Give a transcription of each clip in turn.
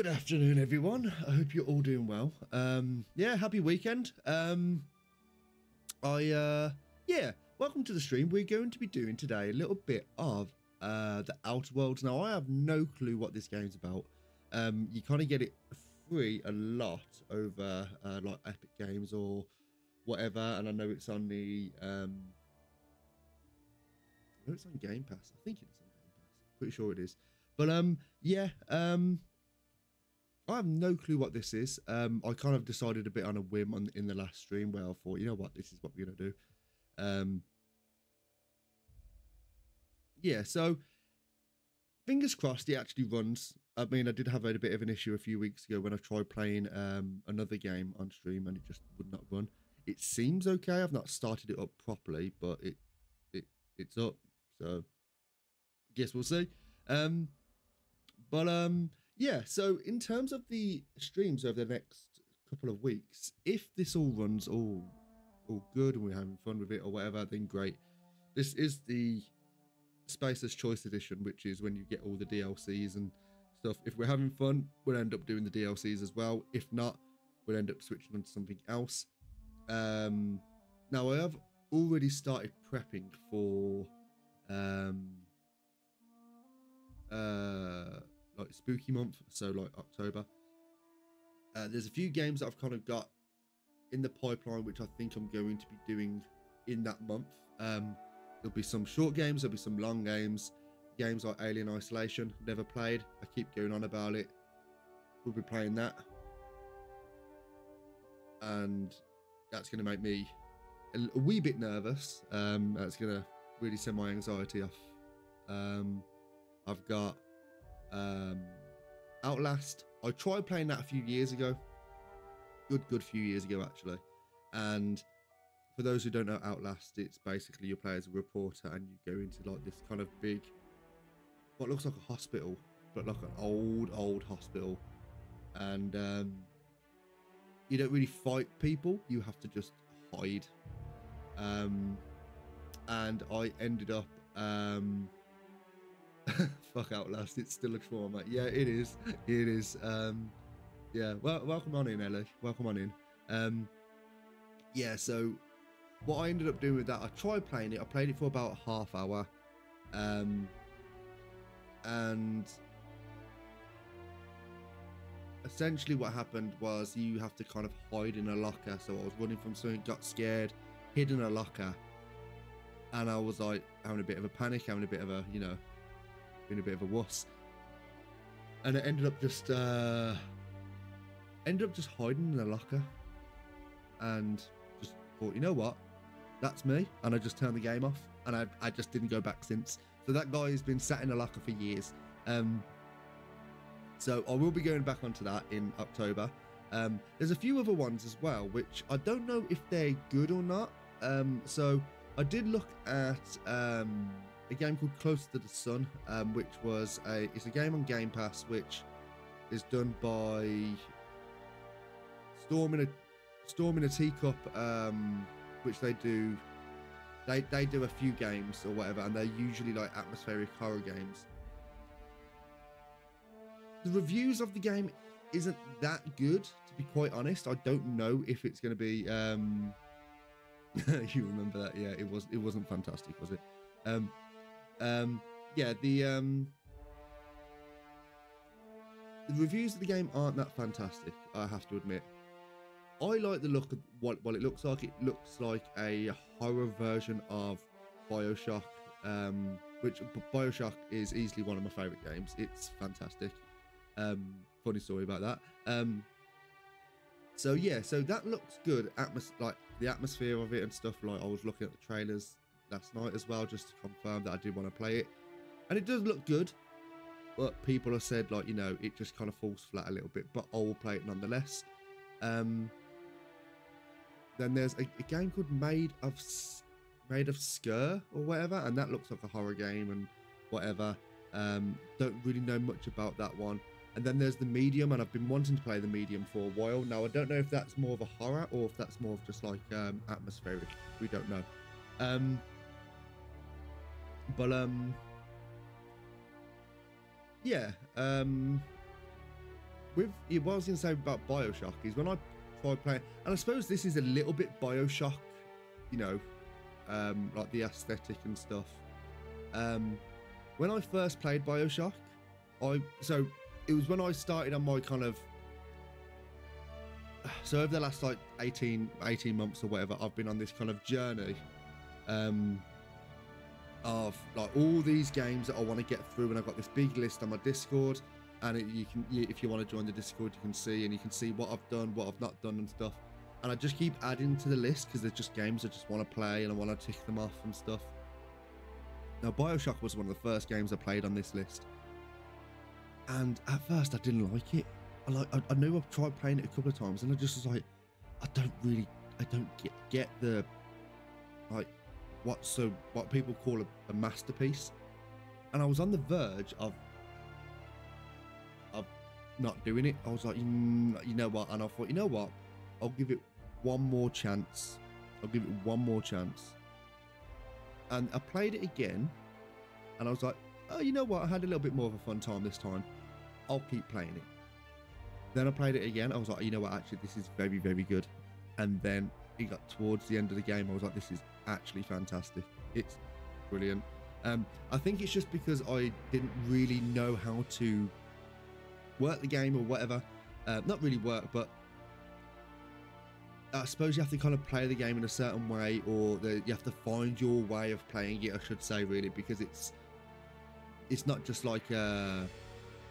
Good afternoon, everyone. I hope you're all doing well. Yeah, happy weekend. Yeah, welcome to the stream. We're going to be doing today a little bit of the Outer Worlds. Now, I have no clue what this game's about. You kind of get it free a lot over like Epic Games or whatever, and I know it's on the I know it's on Game Pass. I think it's on Game Pass. Pretty sure it is. But yeah, I have no clue what this is. I kind of decided a bit on a whim in the last stream where I thought, you know what, this is what we're going to do. Yeah, so fingers crossed it actually runs. I mean, I did have a bit of an issue a few weeks ago when I tried playing another game on stream and it just would not run. It seems okay. I've not started it up properly, but it's up. So I guess we'll see. Yeah, so in terms of the streams over the next couple of weeks, if this all runs all good and we're having fun with it or whatever, then great. This is the Spaceless Choice Edition, which is when you get all the DLCs and stuff. If we're having fun, we'll end up doing the DLCs as well. If not, we'll end up switching on to something else. Now, I have already started prepping for like spooky month, so like October. There's a few games that I've kind of got in the pipeline which I think I'm going to be doing in that month. There'll be some short games, there'll be some long games like Alien Isolation, never played. I keep going on about it. We'll be playing that, and that's going to make me a wee bit nervous. That's going to really send my anxiety off. I've got Outlast. I tried playing that a few years ago. Good few years ago, actually. And for those who don't know Outlast, it's basically you play as a reporter and you go into like this kind of big, what looks like a hospital, but like an old hospital. And you don't really fight people. You have to just hide. And I ended up fuck Outlast, it's still a trauma. Yeah, it is. Yeah, well, welcome on in, Ellie. Welcome on in. Yeah, so what I ended up doing with that, I tried playing it. I played it for about a half hour. And essentially what happened was you have to kind of hide in a locker. So I was running from something, got scared, hid in a locker. And I was like having a bit of a panic, having a bit of a, you know, being a bit of a wuss, and it ended up just hiding in a locker, and just thought, you know what, that's me, and I just turned the game off, and I just didn't go back since. So that guy has been sat in a locker for years. So I will be going back onto that in October. There's a few other ones as well, which I don't know if they're good or not. So I did look at a game called Closer to the Sun, which was it's a game on Game Pass, which is done by Storm in a Teacup, which they do a few games or whatever, and they're usually like atmospheric horror games. The reviews of the game isn't that good, to be quite honest. I don't know if it's going to be you remember that? Yeah, it wasn't fantastic, was it? Yeah, the reviews of the game aren't that fantastic, I have to admit. I like the look of what it looks like. It looks like a horror version of BioShock, which BioShock is easily one of my favorite games. It's fantastic. Funny story about that. So yeah, so that looks good. Like the atmosphere of it and stuff. Like I was looking at the trailers last night as well, just to confirm that I did want to play it, and it does look good. But people have said, like, you know, it just kind of falls flat a little bit. But I will play it nonetheless. Then there's a game called Made of Scur or whatever, and that looks like a horror game and whatever. Don't really know much about that one. And then there's The Medium, and I've been wanting to play The Medium for a while. Now, I don't know if that's more of a horror or if that's more of just like atmospheric. We don't know. Yeah. with what I was going to say about Bioshock is when I tried playing, and I suppose this is a little bit Bioshock, you know, like the aesthetic and stuff. When I first played Bioshock, so it was when I started on my kind of, so over the last like 18 months or whatever, I've been on this kind of journey of like all these games that I want to get through, and I've got this big list on my Discord, and if you want to join the Discord, you can see what I've done, what I've not done and stuff, and I just keep adding to the list because there's just games I just want to play and I want to tick them off and stuff. Now Bioshock was one of the first games I played on this list, and at first I didn't like it. I knew I've tried playing it a couple of times, and I just was like, I don't get the like what people call a masterpiece, and I was on the verge of not doing it. I was like, you know what, and I thought, you know what, I'll give it one more chance. And I played it again, and I was like, oh, you know what, I had a little bit more of a fun time this time. I'll keep playing it. Then I played it again. I was like, you know what, actually, this is very, very good. And then it got towards the end of the game. I was like, this is actually fantastic. It's brilliant. I think it's just because I didn't really know how to work the game or whatever. Not really work, but I suppose you have to kind of play the game in a certain way, or you have to find your way of playing it, I should say, really, because it's not just like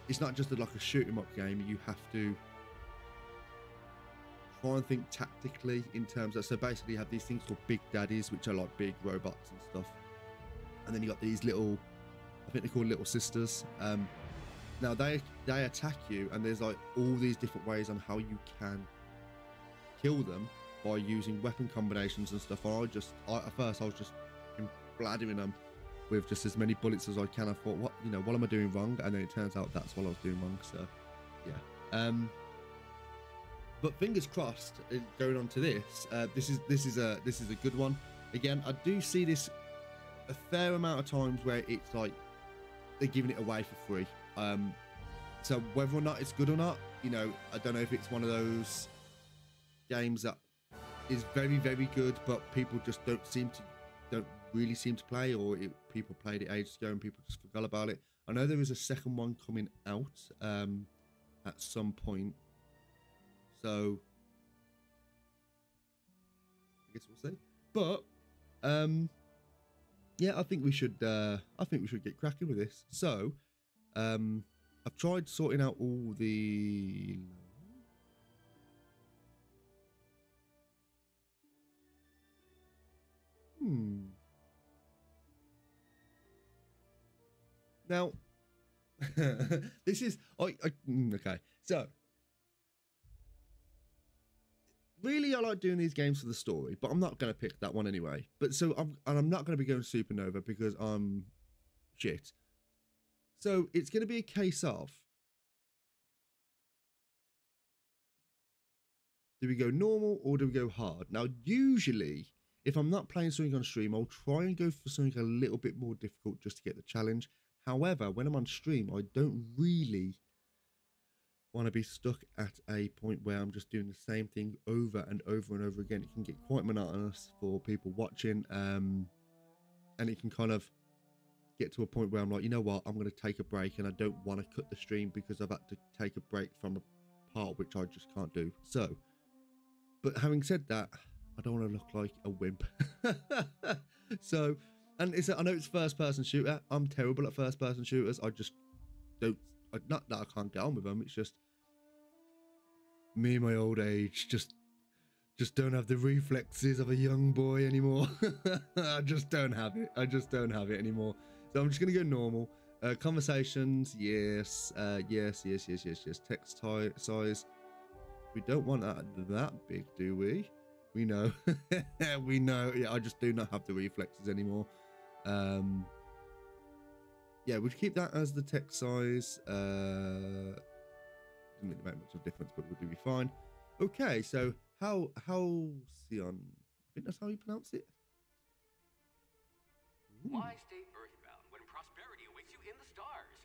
it's not just like a shoot 'em up game. You have to try and think tactically in terms of, so basically you have these things called big daddies, which are like big robots and stuff, and then you got these little, I think they're called little sisters. Now they attack you, and there's like all these different ways on how you can kill them by using weapon combinations and stuff. At first I was just bladdering them with just as many bullets as I can. I thought, what am I doing wrong? And then it turns out that's what I was doing wrong. So yeah, but fingers crossed, going on to this, this is a good one. Again, I do see this a fair amount of times where it's like they're giving it away for free. So whether or not it's good or not, I don't know if it's one of those games that is very, very good, but people just don't really seem to play, or people played it ages ago and people just forgot about it. I know there is a second one coming out at some point, so I guess we'll see. But yeah, I think we should get cracking with this. So I've tried sorting out all the now this is okay, so really I like doing these games for the story, but I'm not going to pick that one anyway. But so I'm not going to be going Supernova because I'm shit. So it's going to be a case of, do we go normal or do we go hard? Now, usually, if I'm not playing something on stream, I'll try and go for something a little bit more difficult just to get the challenge. However, when I'm on stream, I don't really want to be stuck at a point where I'm just doing the same thing over and over and over again. It can get quite monotonous for people watching, and it can kind of get to a point where I'm like, you know what, I'm going to take a break, and I don't want to cut the stream because I've had to take a break from a part which I just can't do. So, but having said that, I don't want to look like a wimp. So, and I know it's first person shooter. I'm terrible at first person shooters. I just don't, not that I can't get on with them. It's just me in my old age, just don't have the reflexes of a young boy anymore. I just don't have it. Anymore. So I'm just going to go normal. Conversations, yes. Yes. Text size. We don't want that big, do we? We know. We know. Yeah, I just do not have the reflexes anymore. Yeah, we'll keep that as the text size. Didn't really make much of a difference, but we'll be fine. Okay, so Halcyon, I think that's how you pronounce it. Why stay earthbound when prosperity awaits you in the stars?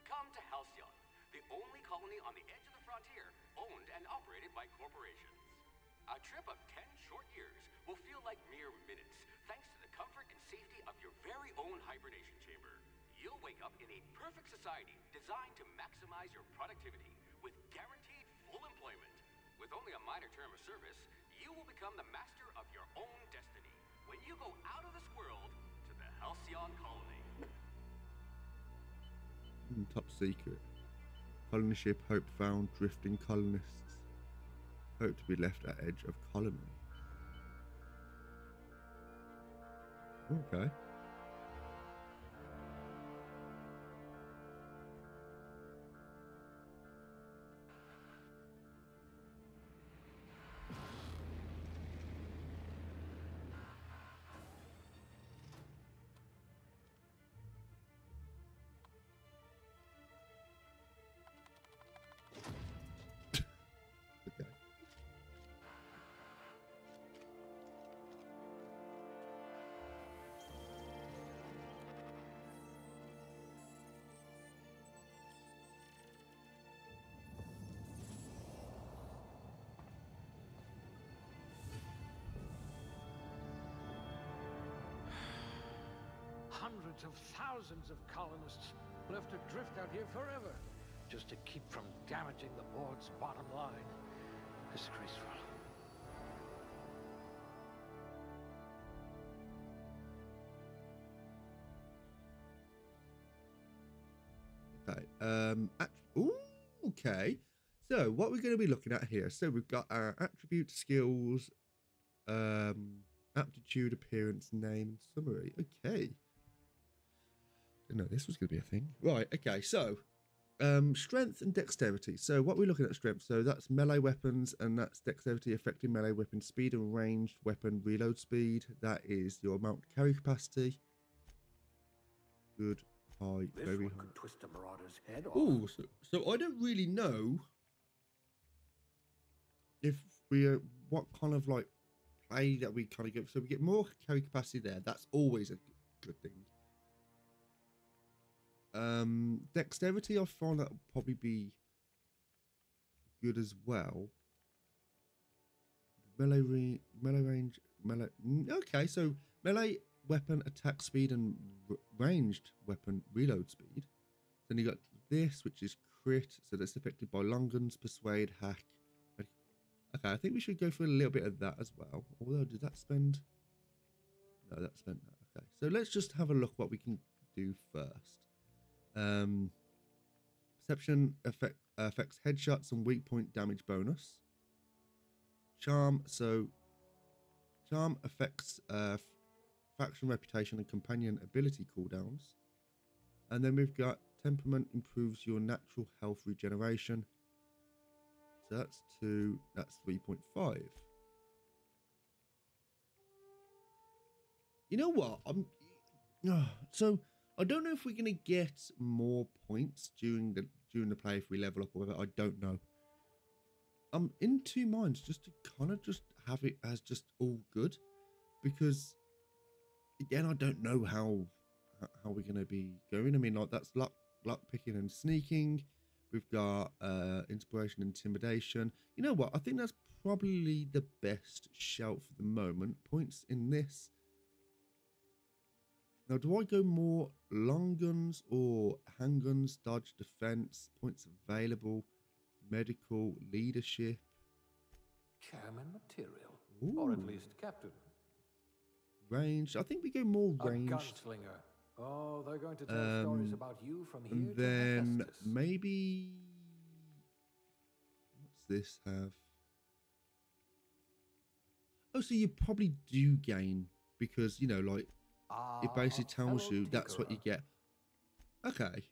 Come to Halcyon, the only colony on the edge of the frontier, owned and operated by corporations. A trip of 10 short years will feel like mere minutes, thanks to the comfort and safety of your very own hibernation chamber. You'll wake up in a perfect society designed to maximize your productivity with guaranteed full employment. With only a minor term of service, you will become the master of your own destiny when you go out of this world to the Halcyon Colony. Top secret. Colony ship Hope found drifting colonists. Hope to be left at edge of colony. Okay. Okay. Hundreds of thousands of colonists left adrift out here forever, just to keep from damaging the board's bottom line. Disgraceful. Okay. Ooh, okay. So what we're going to be looking at here. So we've got our attribute, skills, aptitude, appearance, name, and summary. Okay. Didn't know this was going to be a thing. Right. Okay. So, strength and dexterity. So what we're looking at strength. So that's melee weapons, and that's dexterity affecting melee weapon speed and ranged weapon reload speed. That is your mount carry capacity. Good. High. This Very one high. could twist a marauder's head off. Oh, so I don't really know if we what kind of like play that we kind of give. So we get more carry capacity there. That's always a good thing. Dexterity, I find that will probably be good as well. Melee range, melee. Okay, so melee weapon attack speed and ranged weapon reload speed. Then you got this, which is crit, so that's affected by long guns, persuade, hack. Okay, I think we should go for a little bit of that as well. Although, did that spend? No, that spent that. Okay, so let's just have a look what we can do first. Perception affects headshots and weak point damage bonus. Charm, so charm affects faction reputation and companion ability cooldowns. And then we've got temperament improves your natural health regeneration. So that's 2, that's 3.5. You know what? So I don't know if we're gonna get more points during the play if we level up or whatever. I don't know. I'm in two minds just to kind of just have it as just all good, because again I don't know how we're gonna be going. I mean, like, that's luck picking and sneaking. We've got inspiration, intimidation. You know what? I think that's probably the best shout for the moment. Points in this. Now, do I go more long guns or handguns, dodge, defense, points available, medical, leadership? Chairman material. Ooh. Or at least captain. Range. I think we go more A ranged. gunslinger. Oh, they're going to tell stories about you from here And to then Hephaestus. maybe... What's this have? Oh, so you probably do gain because, you know, like, it basically tells fellow you that's what you tinkerer. get. Okay.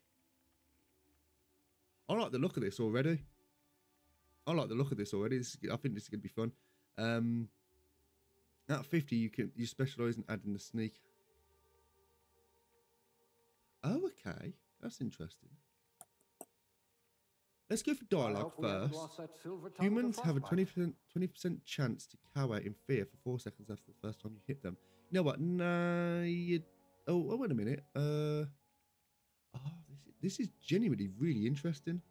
I like the look of this already. I think this is going to be fun. At 50, you specialise in adding the sneak. Oh, okay. That's interesting. Let's go for I dialogue hope we haven't first. lost that silver tongue to Humans have a frostbite. 20% chance to cower in fear for 4 seconds after the first time you hit them. You know what? Nah, oh, wait a minute. Oh, this is genuinely really interesting.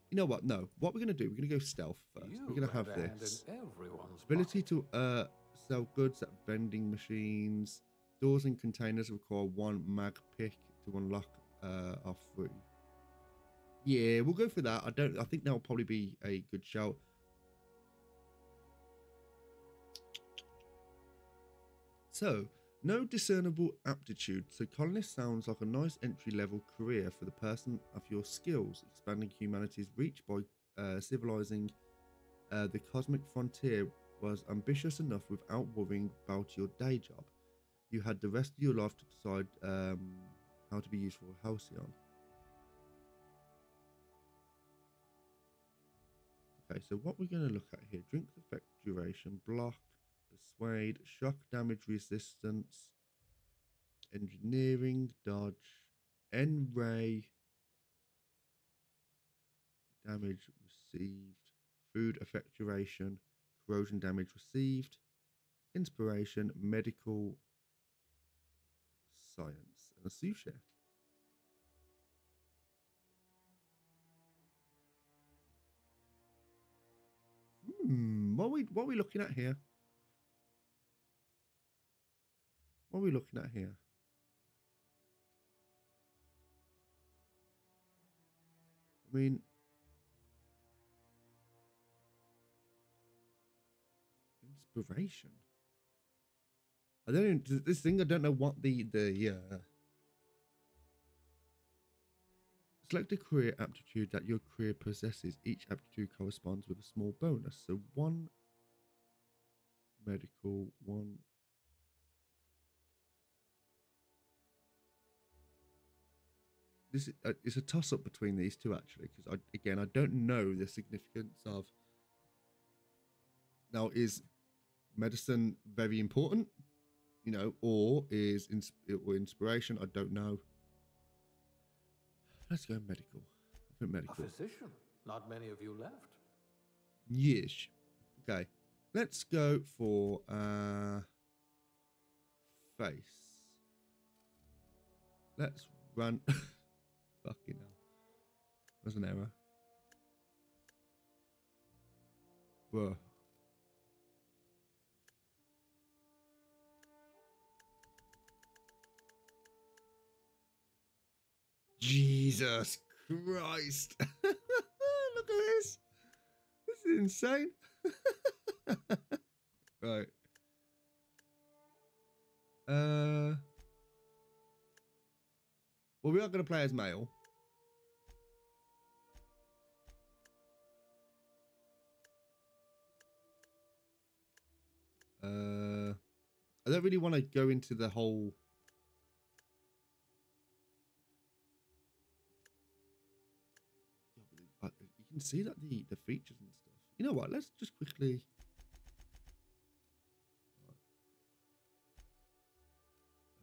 You know what? No. What we're going to do, we're going to go stealth first. You We're going to have had a hand this. in everyone's Ability pocket. to sell goods at vending machines. Doors and containers require 1 mag pick to unlock are free. Yeah, we'll go for that. I think that'll probably be a good shout. So, no discernible aptitude. So, colonist sounds like a nice entry-level career for the person of your skills, expanding humanity's reach by civilizing the cosmic frontier was ambitious enough without worrying about your day job. You had the rest of your life to decide how to be useful for Halcyon. Okay, so what we're going to look at here: drink effect duration, block, persuade, shock damage resistance, engineering, dodge, N-ray, damage received, food effect duration, corrosion damage received, inspiration, medical, science, and a sous chef. What are we looking at here? What are we looking at here? I mean, inspiration. I don't even, this thing. I don't know what the select a career aptitude that your career possesses. Each aptitude corresponds with a small bonus. So 1 medical, 1. This is a toss-up between these two actually, because I don't know the significance of. Now, is medicine very important, you know, or is inspiration? I don't know. Let's go medical. I think medical. A physician. Not many of you left. Yes. Okay. Let's go for face. Let's run. Fucking hell. There's an error. Bruh. Jesus Christ. Look at this. This is insane. Right. Well, we are going to play as male. I don't really want to go into the whole. You can see that the features and stuff. You know what? Let's just quickly.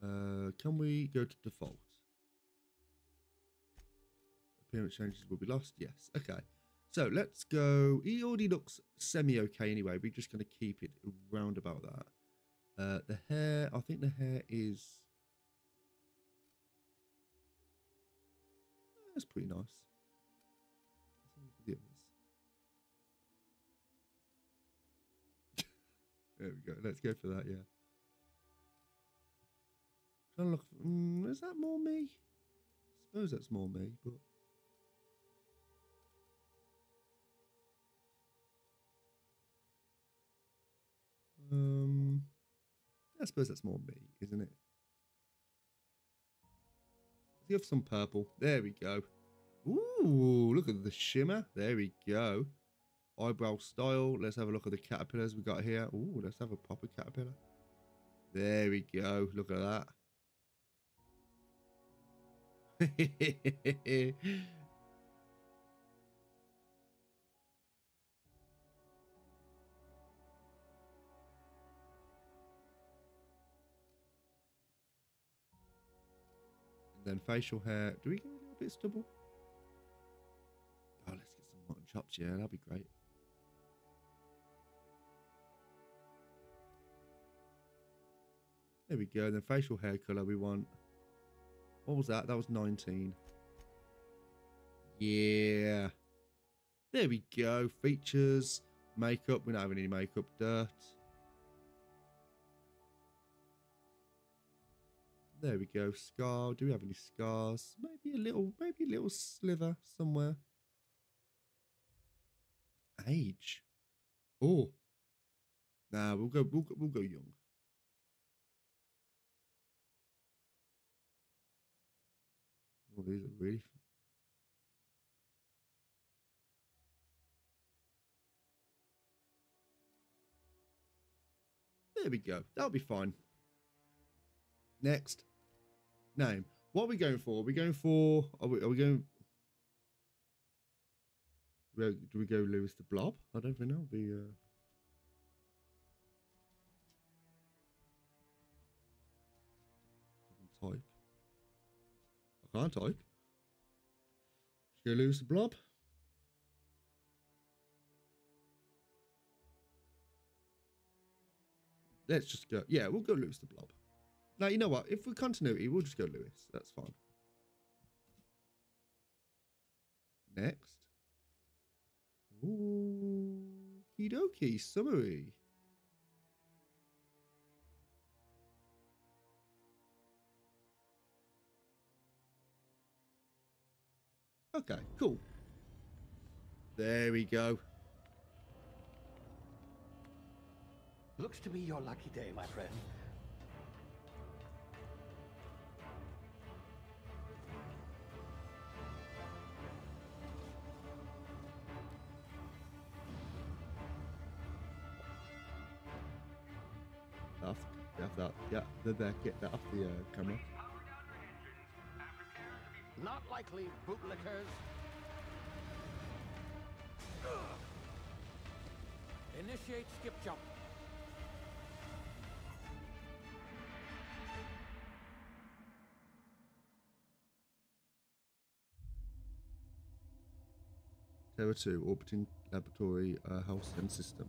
Can we go to default? Appearance changes will be lost. Yes. Okay. So let's go. He already looks semi-okay anyway. We're just going to keep it round about that. The hair, I think the hair is... That's pretty nice. There we go. Let's go for that, yeah. Trying to look... is that more me? I suppose that's more me, but... I suppose that's more me, isn't it? Let's give some purple. There we go. Ooh, look at the shimmer. There we go. Eyebrow style. Let's have a look at the caterpillars we got here. Ooh, let's have a proper caterpillar. There we go. Look at that. Then facial hair. Do we go a little bit stubble? Oh, let's get some mutton chops. Yeah, that'd be great. There we go. Then facial hair color we want. What was that? That was 19. Yeah. There we go. Features, makeup. We don't have any makeup. Dirt. There we go. Scar. Do we have any scars? Maybe a little slither somewhere. Age. Oh. Nah, we'll go young. Oh, these are really. There we go. That'll be fine. Next. Name. What are we going for? Are we going for? Are we going? Do we go Lewis the Blob? I don't think that'll be. Type. I can't type. Should we go Lewis the Blob? Let's just go. Yeah, we'll go Lewis the Blob. Now, you know what? If we're continuity, we'll just go Lewis. That's fine. Next. Okie dokie. Summary. Okay, cool. There we go. Looks to be your lucky day, my friend. Get that off the camera. Not likely, bootlickers. Initiate skip jump. Terra 2, orbiting laboratory house and system.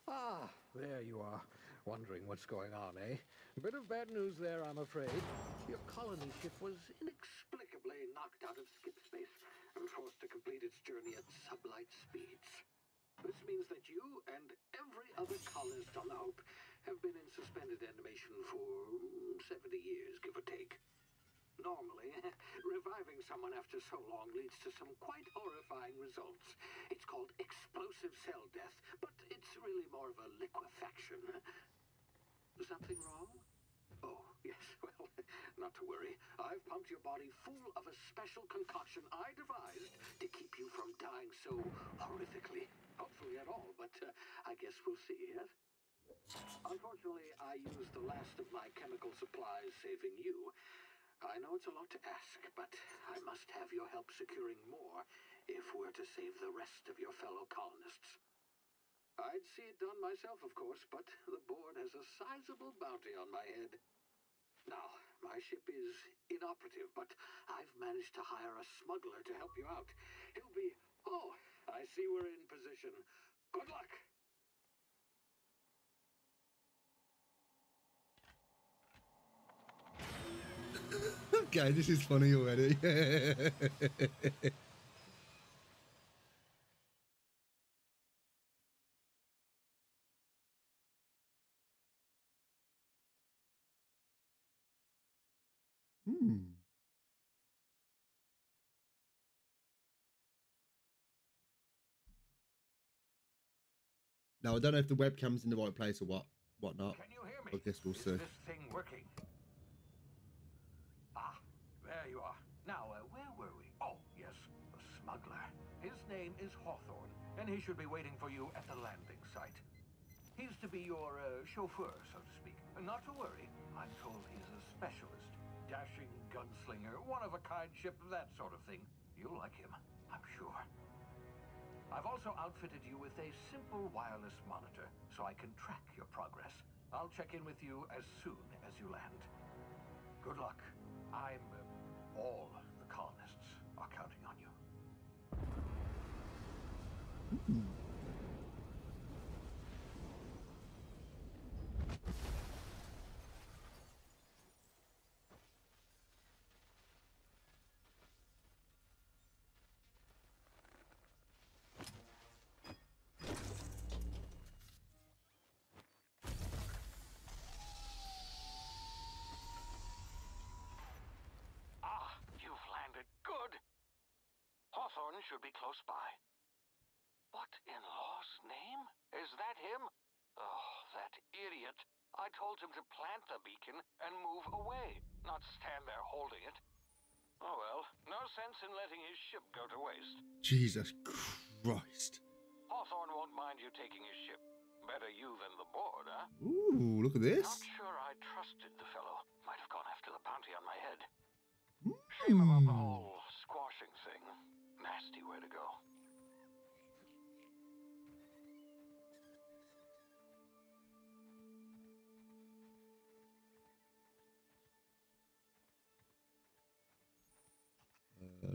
Ah, there you are. Wondering what's going on, eh? Bit of bad news there, I'm afraid. Your colony ship was inexplicably knocked out of skip space and forced to complete its journey at sublight speeds. This means that you and every other colonist on the Hope have been in suspended animation for 70 years, give or take. Normally, reviving someone after so long leads to some quite horrifying results. It's called explosive cell death, but it's really more of a liquefaction. Something wrong? Oh, yes, well, not to worry. I've pumped your body full of a special concoction I devised to keep you from dying so horrifically. Hopefully at all, but I guess we'll see, yes? Unfortunately, I used the last of my chemical supplies saving you. I know it's a lot to ask, but I must have your help securing more if we're to save the rest of your fellow colonists. I'd see it done myself, of course, but the board has a sizable bounty on my head. Now, my ship is inoperative, but I've managed to hire a smuggler to help you out. He'll be... Oh, I see we're in position. Good luck! Okay, this is funny already. Now I don't know if the webcam's in the right place or whatnot. Can you hear me? I guess we'll see. Is this thing working? Ah, there you are. Now, where were we? Oh, yes, the smuggler. His name is Hawthorne, and he should be waiting for you at the landing site. He's to be your chauffeur, so to speak. Not to worry, I'm told he's a specialist. Dashing gunslinger, one-of-a-kind ship, that sort of thing. You'll like him, I'm sure. I've also outfitted you with a simple wireless monitor, so I can track your progress. I'll check in with you as soon as you land. Good luck. All the colonists are counting on you. You've landed good. Hawthorne should be close by. What in law's name? Is that him? Oh, that idiot. I told him to plant the beacon and move away, not stand there holding it. Oh well, no sense in letting his ship go to waste. Jesus Christ. Hawthorne won't mind you taking his ship. Better you than the board, huh? Ooh, look at this. Not sure I trusted the fellow. Might have gone after the bounty on my head. Shame about the whole squashing thing. Nasty way to go.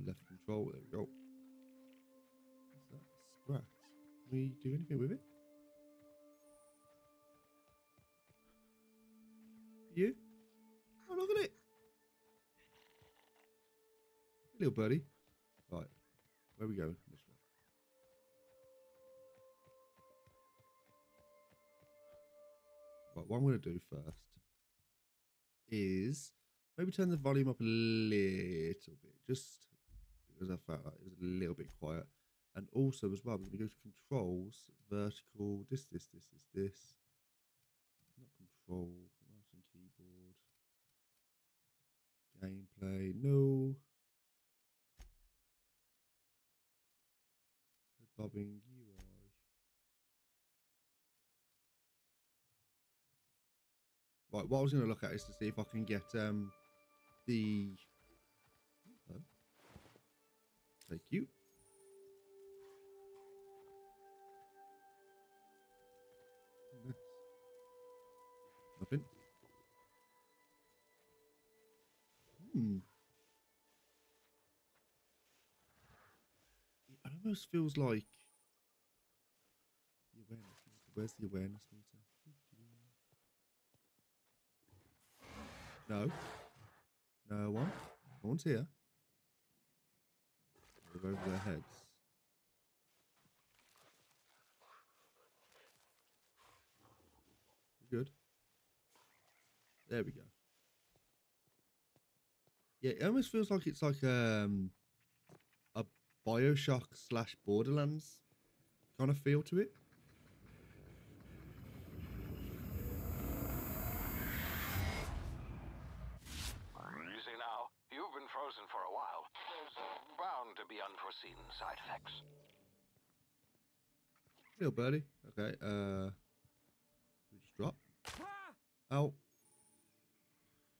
Left control, there we go. What's that? Sprat. Can we do anything with it? You? Oh, look at it. Little birdie. Right. Where are we going? This way. Right, what I'm going to do first is maybe turn the volume up a little bit, just because I felt like it was a little bit quiet. And also as well, we're going to go to controls, vertical, this. Not control, mouse and keyboard. Gameplay, no. Bobbing UI. Right, what I was going to look at is to see if I can get the... Oh. Thank you. Nothing. It almost feels like the awareness meter. Where's the awareness meter? No. No one. No one's here. They're over their heads. Good. There we go. Yeah, it almost feels like it's like a BioShock / Borderlands kind of feel to it. Easy now. You've been frozen for a while. There's bound to be unforeseen side effects. Little birdie. Okay, we just drop. Ow.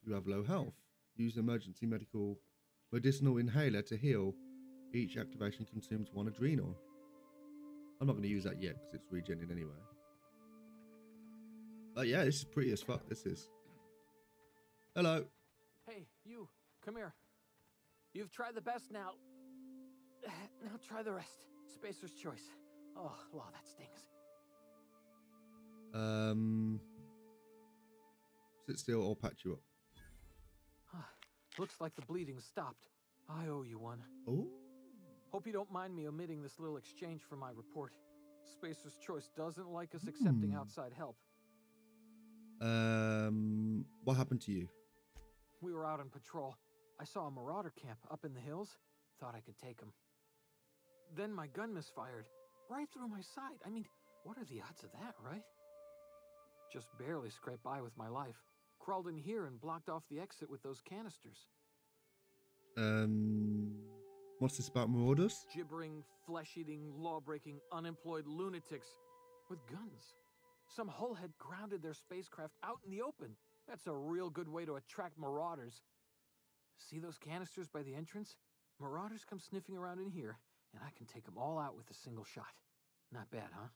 You have low health. Use emergency medicinal inhaler to heal. Each activation consumes 1 adrenal. I'm not going to use that yet because it's regenerating anyway. But yeah, this is pretty as fuck. This is. Hello. Hey, you. Come here. You've tried the best now. Now try the rest. Spacer's choice. Oh, wow, that stings. Sit still or patch you up. Looks like the bleeding stopped. I owe you one. Oh. Hope you don't mind me omitting this little exchange from my report. Spacer's choice doesn't like us accepting outside help. What happened to you? We were out on patrol. I saw a marauder camp up in the hills. Thought I could take him. Then my gun misfired. Right through my side. I mean, what are the odds of that, right? Just barely scraped by with my life. Crawled in here and blocked off the exit with those canisters. What's this about marauders? Gibbering, flesh-eating, law-breaking, unemployed lunatics with guns. Some hullhead grounded their spacecraft out in the open. That's a real good way to attract marauders. See those canisters by the entrance? Marauders come sniffing around in here, and I can take them all out with a single shot. Not bad, huh?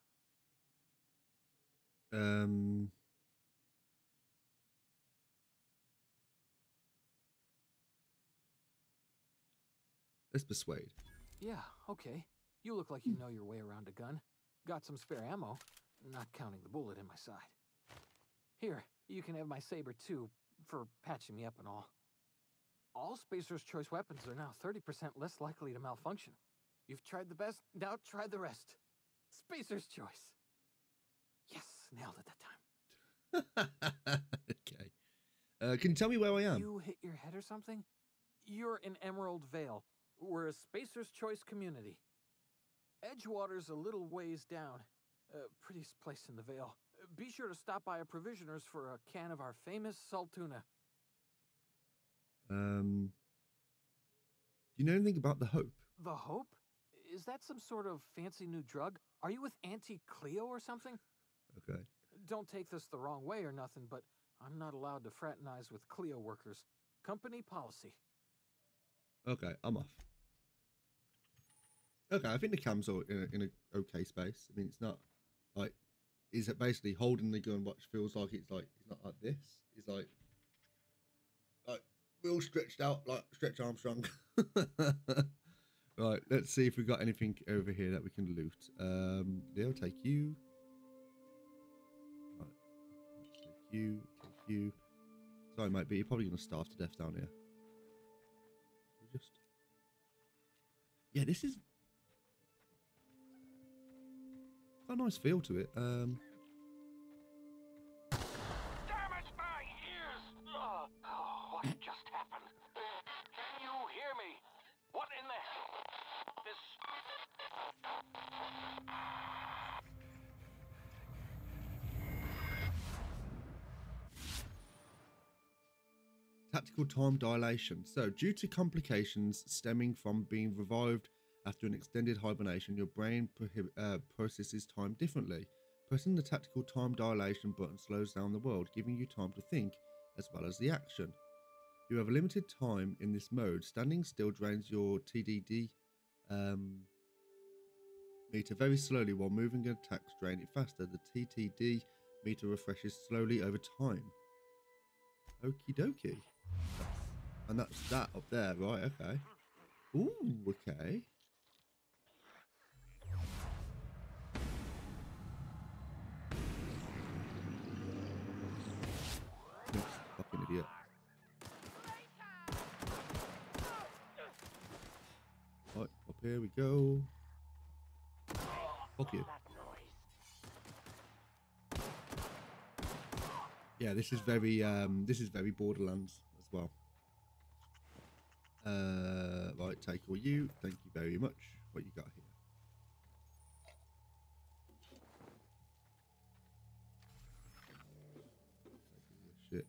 Let's persuade. Yeah, okay. You look like you know your way around a gun. Got some spare ammo, not counting the bullet in my side. Here, you can have my saber too, for patching me up and all. All Spacer's Choice weapons are now 30% less likely to malfunction. You've tried the best, now try the rest. Spacer's Choice. Yes, nailed it that time. Okay. Can you tell me where I am? You hit your head or something? You're in Emerald Vale. We're a Spacer's Choice community. Edgewater's a little ways down. Prettiest place in the Vale. Be sure to stop by a provisioner's for a can of our famous salt tuna. Do you know anything about the Hope? The Hope? Is that some sort of fancy new drug? Are you with Auntie Cleo or something? Okay. Don't take this the wrong way or nothing, but I'm not allowed to fraternize with Cleo workers. Company policy. Okay, I'm off. Okay, I think the cam's all in a okay space. I mean, it's not like, is it basically holding the gun, which feels like it's not like this. It's like real stretched out, like Stretch Armstrong. Right, let's see if we've got anything over here that we can loot. They'll take you. Right, let's take you. Sorry, mate, but you're probably going to starve to death down here. Yeah, this is got a nice feel to it. Damage my ears! What just happened? Can you hear me? What in the hell? This... Tactical time dilation. So, due to complications stemming from being revived after an extended hibernation, your brain processes time differently. Pressing the tactical time dilation button slows down the world, giving you time to think as well as the action. You have a limited time in this mode. Standing still drains your TDD meter very slowly, while moving attacks drain it faster. The TTD meter refreshes slowly over time. Okie dokie. And that's that up there, right? Okay. Ooh, okay. Fucking idiot. Right, up here we go. Fuck you. Yeah, this is very Borderlands as well. Right, take all you. Thank you very much. What you got here? Shit.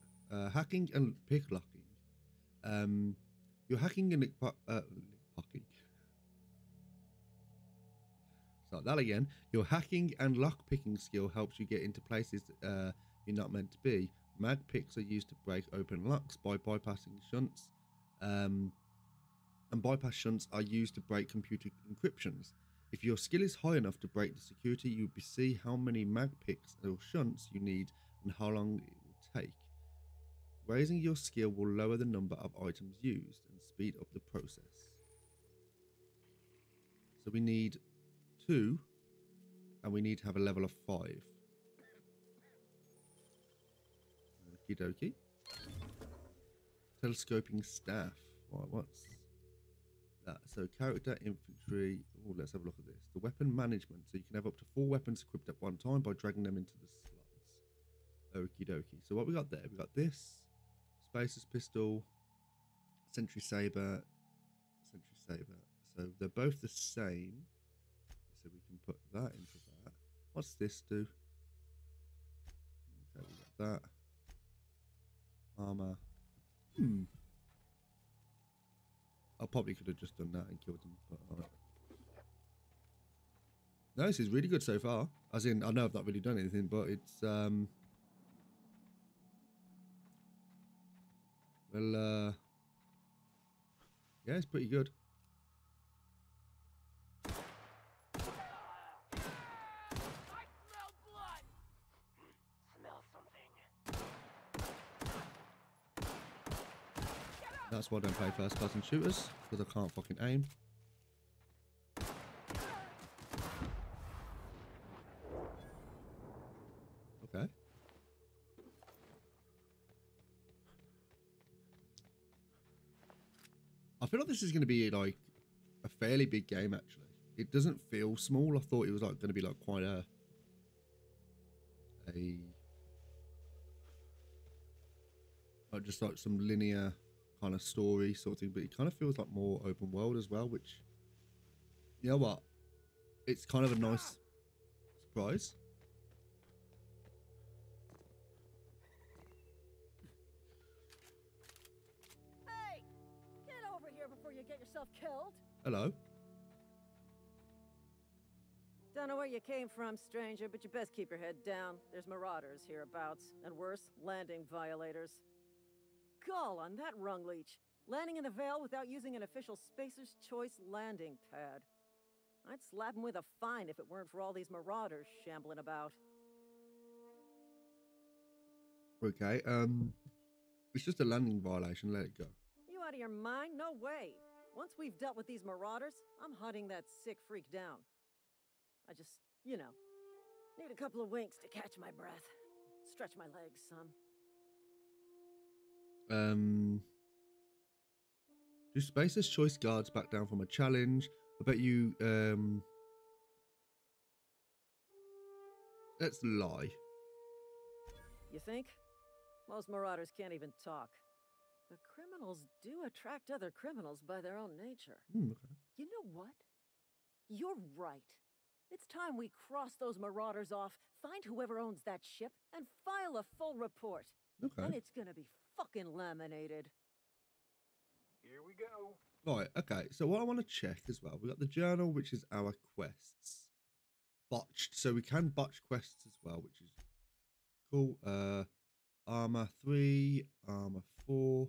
Hacking and picklocking. You're hacking and pickpocketing. Start that again. Your hacking and lockpicking skill helps you get into places you're not meant to be. Mag picks are used to break open locks by bypassing shunts. And bypass shunts are used to break computer encryptions. If your skill is high enough to break the security, you'll see how many mag picks or shunts you need and how long it will take. Raising your skill will lower the number of items used and speed up the process. So we need 2, and we need to have a level of 5. Okie dokie. Telescoping staff. Right, what's that? So character, infantry. Oh, let's have a look at this. The weapon management. So you can have up to 4 weapons equipped at one time by dragging them into the slots. Okie dokie. So what we got there? We got this. Spacer's pistol. Sentry saber. Sentry saber. So they're both the same. So we can put that into that. What's this do? Okay, we got that. Armor. I probably could have just done that and killed them, but alright. No, this is really good so far. As in, I know I've not really done anything, but it's well, yeah, it's pretty good. That's why I don't play first-person shooters, because I can't fucking aim. Okay. I feel like this is going to be like a fairly big game, actually. It doesn't feel small. I thought it was like going to be like quite a like just like some linear kind of story sort of thing, but it kind of feels like more open world as well, which, you know what, it's kind of a nice surprise. Hey, get over here before you get yourself killed. Hello. Don't know where you came from, stranger, but you best keep your head down. There's marauders hereabouts, and worse, landing violators. Gall on that rung leech. Landing in the Vale without using an official Spacer's Choice landing pad. I'd slap him with a fine if it weren't for all these marauders shambling about. Okay, it's just a landing violation, let it go. You out of your mind? No way. Once we've dealt with these marauders, I'm hunting that sick freak down. I just, you know, need a couple of winks to catch my breath. Stretch my legs, son. Do Spacer's Choice guards back down from a challenge? I bet you, let's lie. You think? Most marauders can't even talk. But criminals do attract other criminals by their own nature. Okay. You know what? You're right. It's time we cross those marauders off, find whoever owns that ship, and file a full report. Okay. And it's gonna be fucking laminated. Here we go. Right, okay, so what I want to check as well, we got the journal, which is our quests. Botched, so we can botch quests as well, which is cool. Armor 3, armor 4.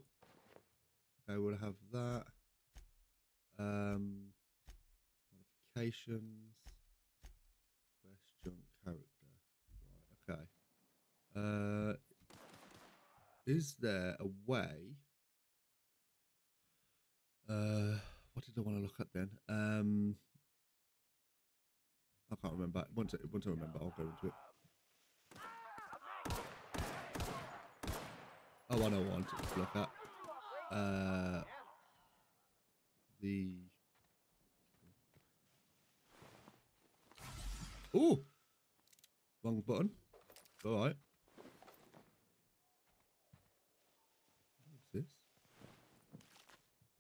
Okay, we'll have that. Modifications. Question character. Right, okay. Is there a way? What did I want to look at then? I can't remember. Once I remember, I'll go into it. Oh, I know what I wanted to look at. The... Oh! Wrong button. Alright. What's this?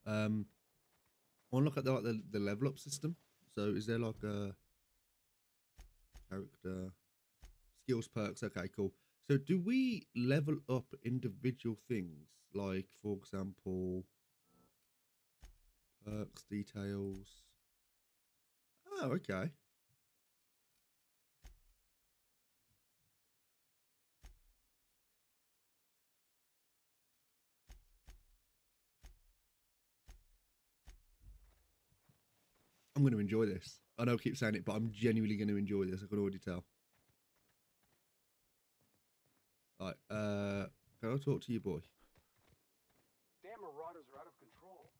I want to look at the level up system. So is there like a character skills perks? Okay, cool. So do we level up individual things? Like, for example, perks, details. Oh, okay. I'm going to enjoy this. I know I keep saying it, but I'm genuinely going to enjoy this. I can already tell. Right, can I talk to you, boy? Damn marauders are out of control.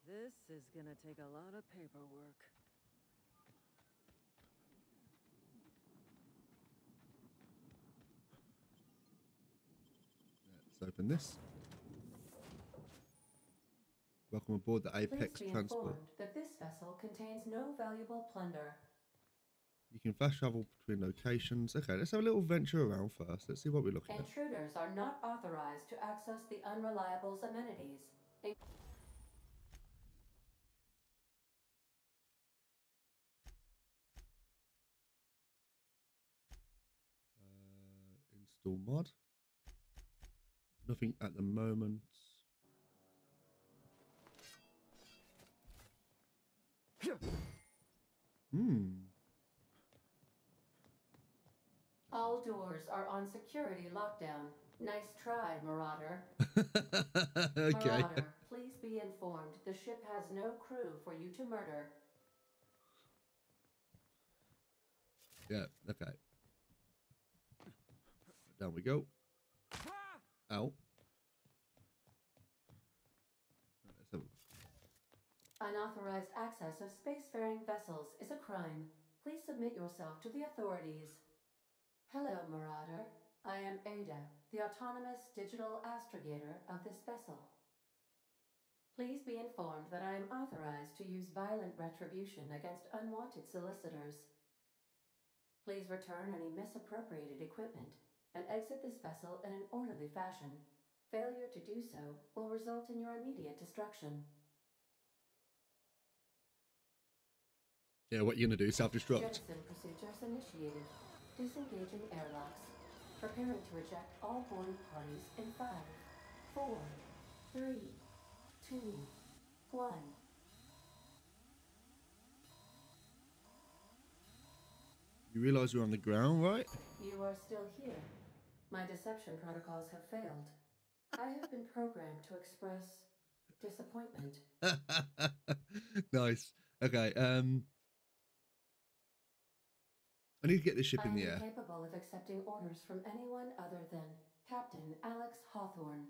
This is gonna take a lot of paperwork. Let's open this. Welcome aboard the Apex Please be Transport. informed that this vessel contains no valuable plunder. You can fast travel between locations. Okay, let's have a little venture around first. Let's see what we're looking at. Intruders are not authorized to access the Unreliable's amenities. Install mod. Nothing at the moment. All doors are on security lockdown. Nice try, Marauder. Okay. Marauder, please be informed the ship has no crew for you to murder. Yeah, okay. Down we go. Out. Unauthorized access of spacefaring vessels is a crime. Please submit yourself to the authorities. Hello, Marauder. I am Ada, the autonomous digital astrogator of this vessel. Please be informed that I am authorized to use violent retribution against unwanted solicitors. Please return any misappropriated equipment and exit this vessel in an orderly fashion. Failure to do so will result in your immediate destruction. Yeah, what you gonna do? Self-destruct? Jettison procedures initiated. Disengaging airlocks. Preparing to eject all boarding parties in 5, 4, 3, 2, 1. You realize you're on the ground, right? You are still here. My deception protocols have failed. I have been programmed to express disappointment. Nice. Okay. I need to get this ship in the air. I am capable of accepting orders from anyone other than Captain Alex Hawthorne.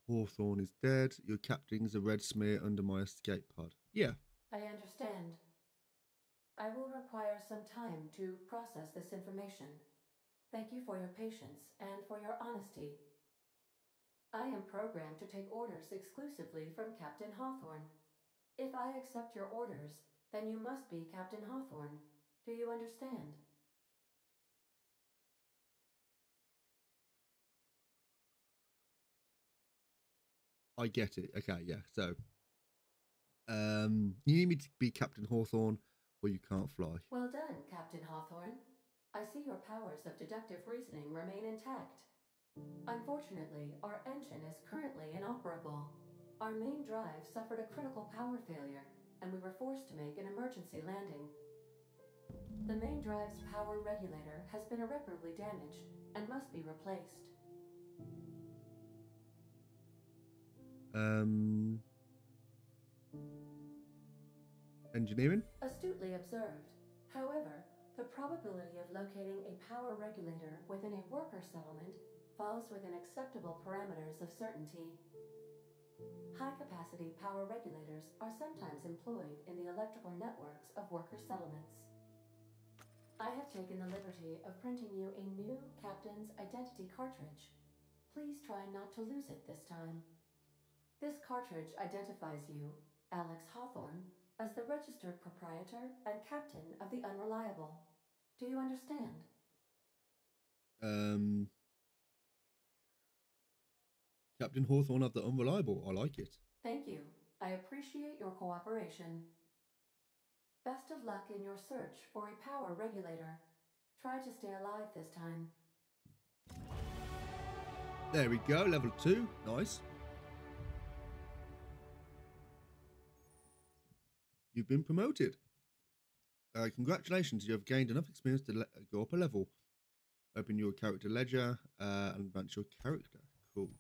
Hawthorne is dead. Your captain's a red smear under my escape pod. Yeah. I understand. I will require some time to process this information. Thank you for your patience and for your honesty. I am programmed to take orders exclusively from Captain Hawthorne. If I accept your orders, then you must be Captain Hawthorne. Do you understand? I get it. Okay, yeah. So, you need me to be Captain Hawthorne, or you can't fly. Well done, Captain Hawthorne. I see your powers of deductive reasoning remain intact. Unfortunately, our engine is currently inoperable. Our main drive suffered a critical power failure, and we were forced to make an emergency landing. The main drive's power regulator has been irreparably damaged and must be replaced. Engineering? Astutely observed. However, the probability of locating a power regulator within a worker settlement falls within acceptable parameters of certainty. High-capacity power regulators are sometimes employed in the electrical networks of worker settlements. I have taken the liberty of printing you a new Captain's Identity cartridge. Please try not to lose it this time. This cartridge identifies you, Alex Hawthorne, as the registered proprietor and captain of the Unreliable. Do you understand? Captain Hawthorne of the Unreliable. I like it. Thank you. I appreciate your cooperation. Best of luck in your search for a power regulator. Try to stay alive this time. There we go. Level 2. Nice. You've been promoted. Congratulations, you have gained enough experience to go up a level. Open your character ledger and advance your character. Cool.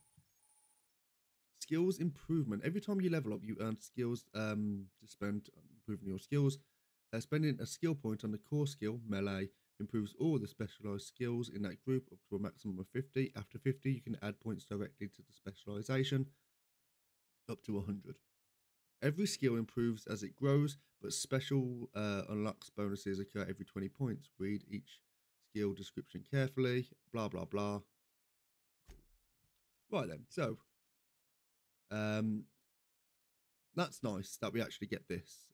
Skills improvement. Every time you level up, you earn skills to spend improving your skills. Spending a skill point on the core skill, melee, improves all the specialized skills in that group up to a maximum of 50. After 50, you can add points directly to the specialization up to 100. Every skill improves as it grows, but special unlocks bonuses occur every 20 points. Read each skill description carefully, blah, blah, blah. Right then, so that's nice that we actually get this.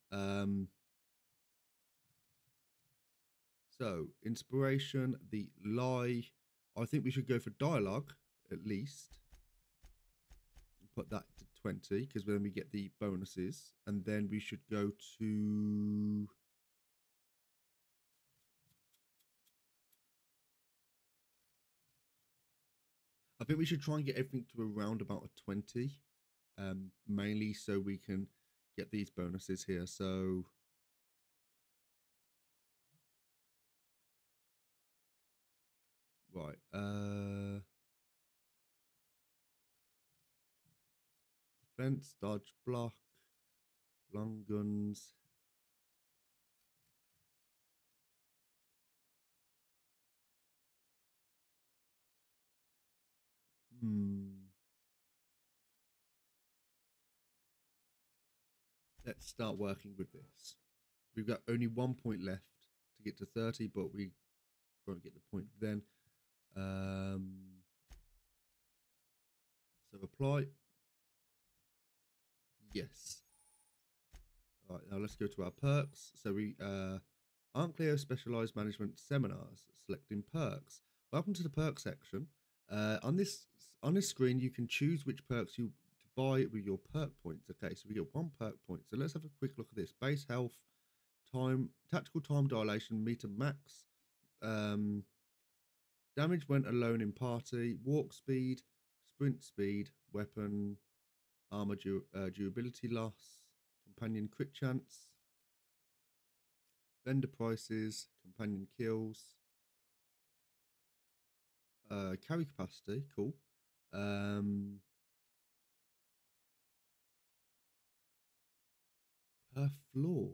So, inspiration, the lie. I think we should go for dialogue, at least. Put that to 20, because then we get the bonuses. And then we should go to... I think we should try and get everything to around about a 20. Mainly so we can get these bonuses here. So... Right, defense, dodge, block, long guns. Let's start working with this. We've got only 1 point left to get to 30, but we won't get the point then. So apply. Yes. All right, now let's go to our perks. So we aren't clear specialized management seminars, selecting perks. Welcome to the perk section. On this screen, you can choose which perks you to buy with your perk points. Okay, so we get 1 perk point. So let's have a quick look at this. Base health, time, tactical time dilation, meter max, damage when alone in party, walk speed, sprint speed, weapon, armor durability loss, companion crit chance, vendor prices, companion kills, carry capacity, cool. Per floor.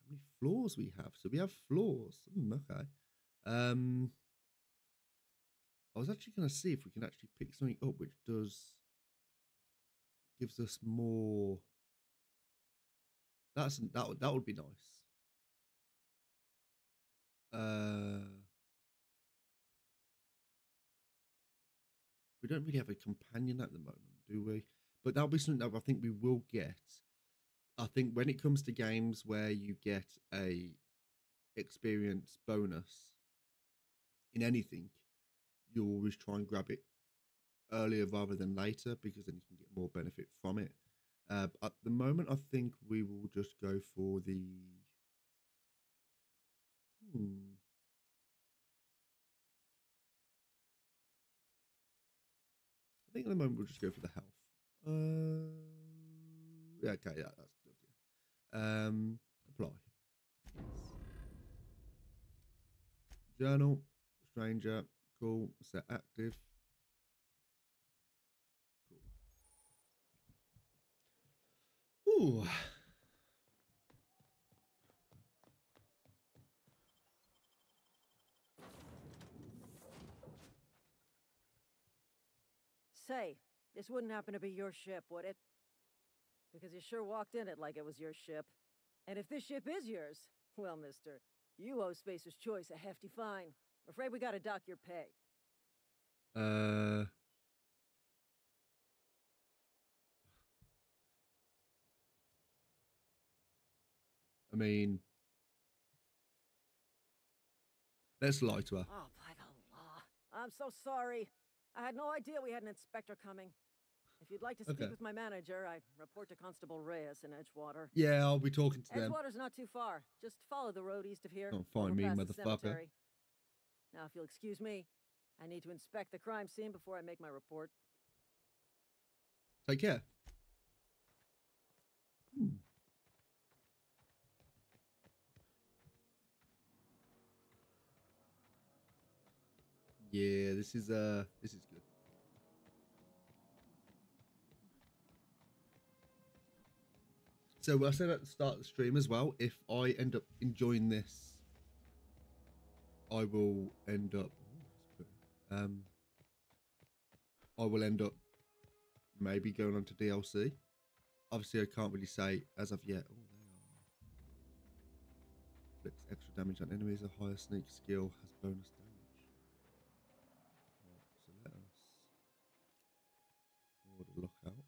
How many floors we have? So we have floors. Okay. I was actually going to see if we can actually pick something up which gives us more. That would be nice. We don't really have a companion at the moment, do we? But that'll be something that I think we will get. I think when it comes to games where you get a experience bonus in anything, you always try and grab it earlier rather than later, because then you can get more benefit from it. At the moment, I think we will just go for the... I think at the moment we'll just go for the health. Yeah, okay, yeah, that's good. Yeah. Apply. Yes. Journal, stranger, cool. Set active. Cool. Ooh. Say, this wouldn't happen to be your ship, would it? Because you sure walked in it like it was your ship. And if this ship is yours, well, mister, you owe Spacer's Choice a hefty fine. I'm afraid we gotta dock your pay. I mean, let's lie to her. Oh, by the law. I'm so sorry. I had no idea we had an inspector coming. If you'd like to speak with my manager, I report to Constable Reyes in Edgewater. Yeah, I'll be talking to them. Edgewater's not too far. Just follow the road east of here. Don't find me, motherfucker. Now, if you'll excuse me, I need to inspect the crime scene before I make my report. Take care. Yeah, this is good. So I said at the start of the stream as well, if I end up enjoying this, I will end up maybe going on to DLC. Obviously I can't really say as of yet. Oh, they are. Inflicts extra damage on enemies. A higher sneak skill has bonus damage. Right, so let us order lockout.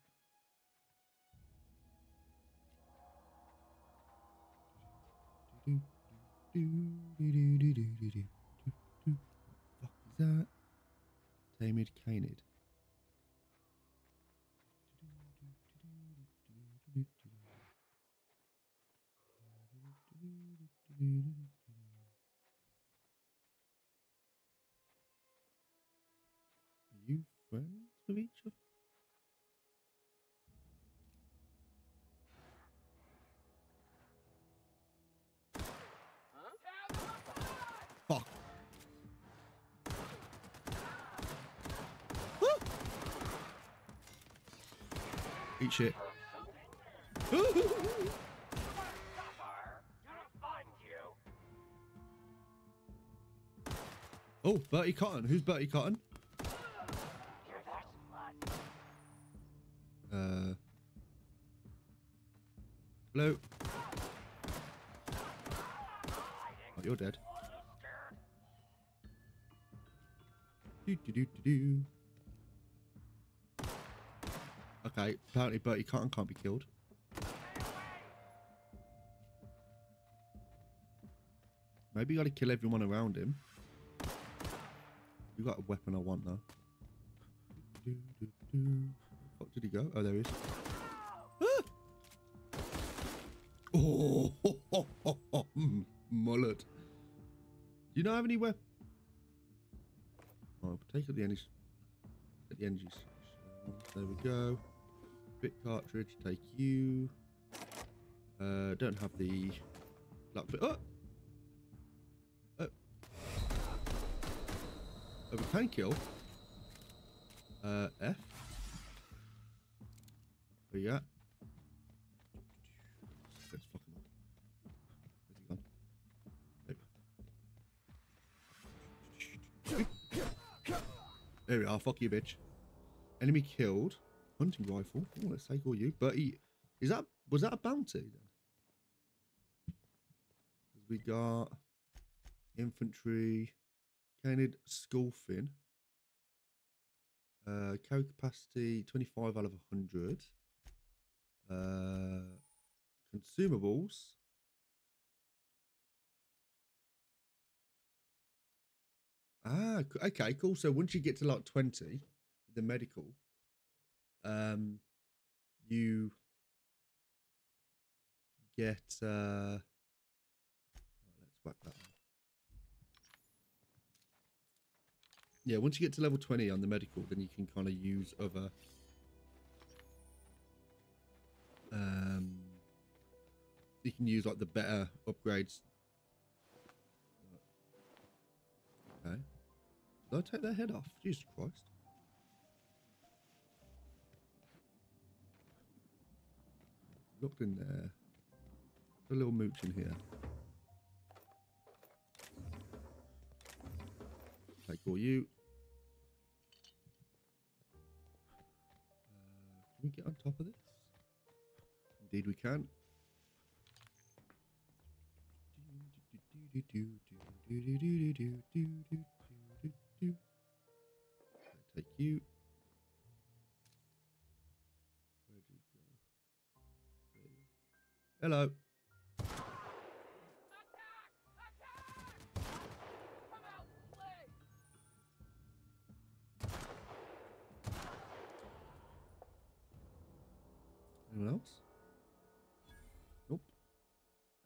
What the fuck is that? Tamid Canid. Are you friends with each other? Fuck. Eat shit. Oh, Bertie Cotton. Who's Bertie Cotton? Hello. Oh, you're dead. Do. Okay, apparently Bertie Cotton can't be killed. Maybe you gotta kill everyone around him. You got a weapon I want though. Where the fuck did he go? Oh, there he is. Ah! Oh, mullet. Do you not have any weapons? Oh, take out the energy. Get the energy. There we go. Bit cartridge. Take you. Don't have the lock. Oh! Oh, we can kill. F. Where you at? Let's fuck him up. Where's he gone? Nope. There we are. Fuck you, bitch. Enemy killed. Hunting rifle. Oh, let's take all you. But was that a bounty then? We got infantry, canid Sculfin. Carry capacity 25 out of 100. Consumables. Ah, okay, cool. So once you get to like 20, the medical, you get let's whack that one. Yeah, once you get to level 20 on the medical, then you can kind of use other you can use like the better upgrades. Okay. Did I take their head off? Jesus Christ. Looked in there. A little mooch in here. Take all you. Can we get on top of this? Indeed we can. Take you. Where did he go? There. Hello. Anyone else? Nope.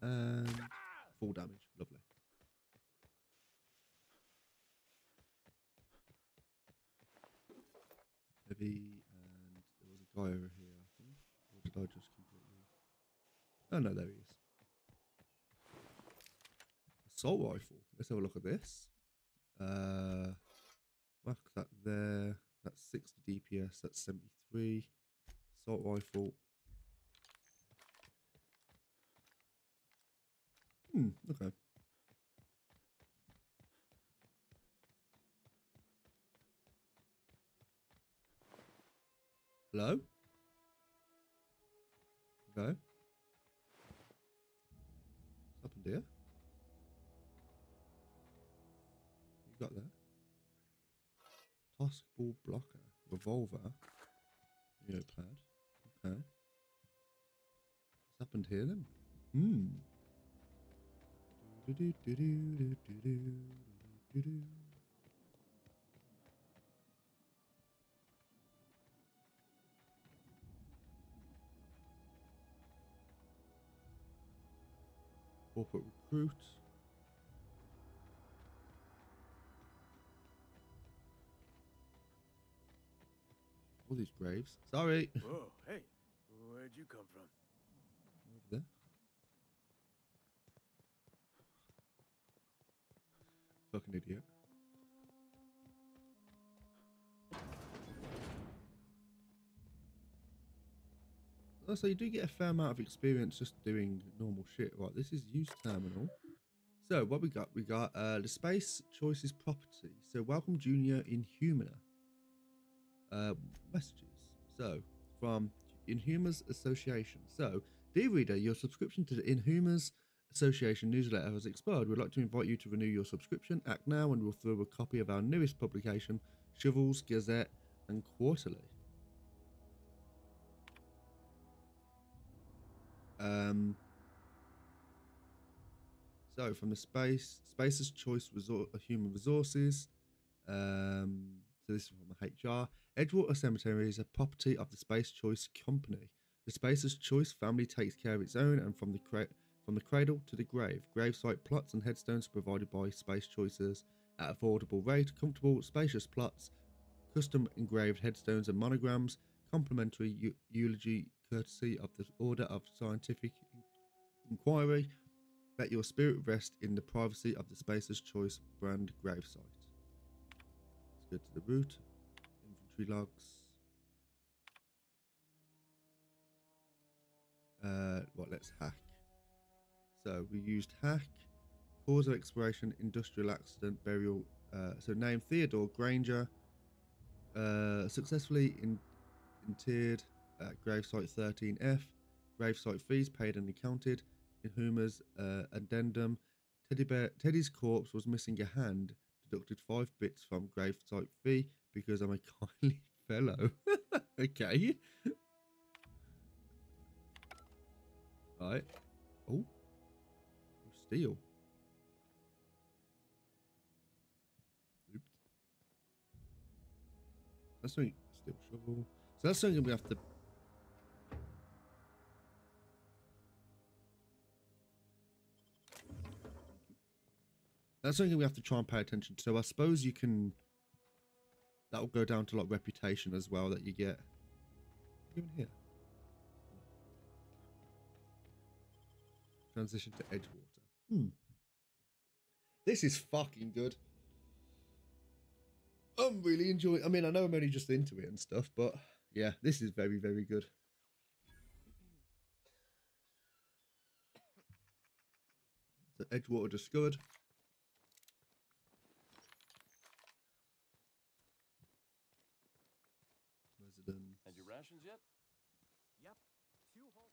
And full damage. Lovely. Heavy, and there was a guy over here, I think. Or did I just completely... Oh no, there he is. Assault rifle. Let's have a look at this. Whack that there. That's 60 DPS. That's 73. Assault rifle. Okay. Hello? Okay. What's happened here? You got that? Task ball blocker. Revolver. Neopad. Okay. What's happened here then? Corporate recruit. All these graves. Sorry. Whoa, hey, where'd you come from? Over there. Fucking idiot. So you do get a fair amount of experience just doing normal shit. Right, this is use terminal. So what we got? We got the Space Choices property. So welcome Junior Inhumana. Messages. So from Inhumans Association. So dear reader, your subscription to the Inhumans Association newsletter has expired. We'd like to invite you to renew your subscription. Act now and we'll throw a copy of our newest publication, Shovels, Gazette and Quarterly. So from the Space's Choice Human Resources. So this is from HR. Edgewater Cemetery is a property of the Space Choice Company. The Space's Choice family takes care of its own, and from the cradle to the grave. Gravesite plots and headstones provided by Space Choices at affordable rate. Comfortable, spacious plots, custom engraved headstones and monograms. Complimentary eulogy courtesy of the Order of Scientific Inquiry. Let your spirit rest in the privacy of the Space's Choice brand gravesite. Let's go to the route. Inventory logs. Let's hack. So we used hack, cause of expiration, industrial accident, burial. So name Theodore Granger. Successfully interred at gravesite 13F. Gravesite fees paid and accounted. Inhuma's addendum. Teddy's corpse was missing a hand. Deducted 5 bits from gravesite fee because I'm a kindly fellow. Okay. Right. Oh. Steel. Oops. That's something. Steel shovel. So that's something we have to. That's something we have to try and pay attention to. So I suppose you can. That will go down to like reputation as well that you get. Even here. Transition to Edgewater. This is fucking good. I'm really enjoying. I mean, I know I'm only just into it and stuff, but yeah, this is very, very good. So Edgewater discovered. Resident. And your rations yet? Yep. 2 whole.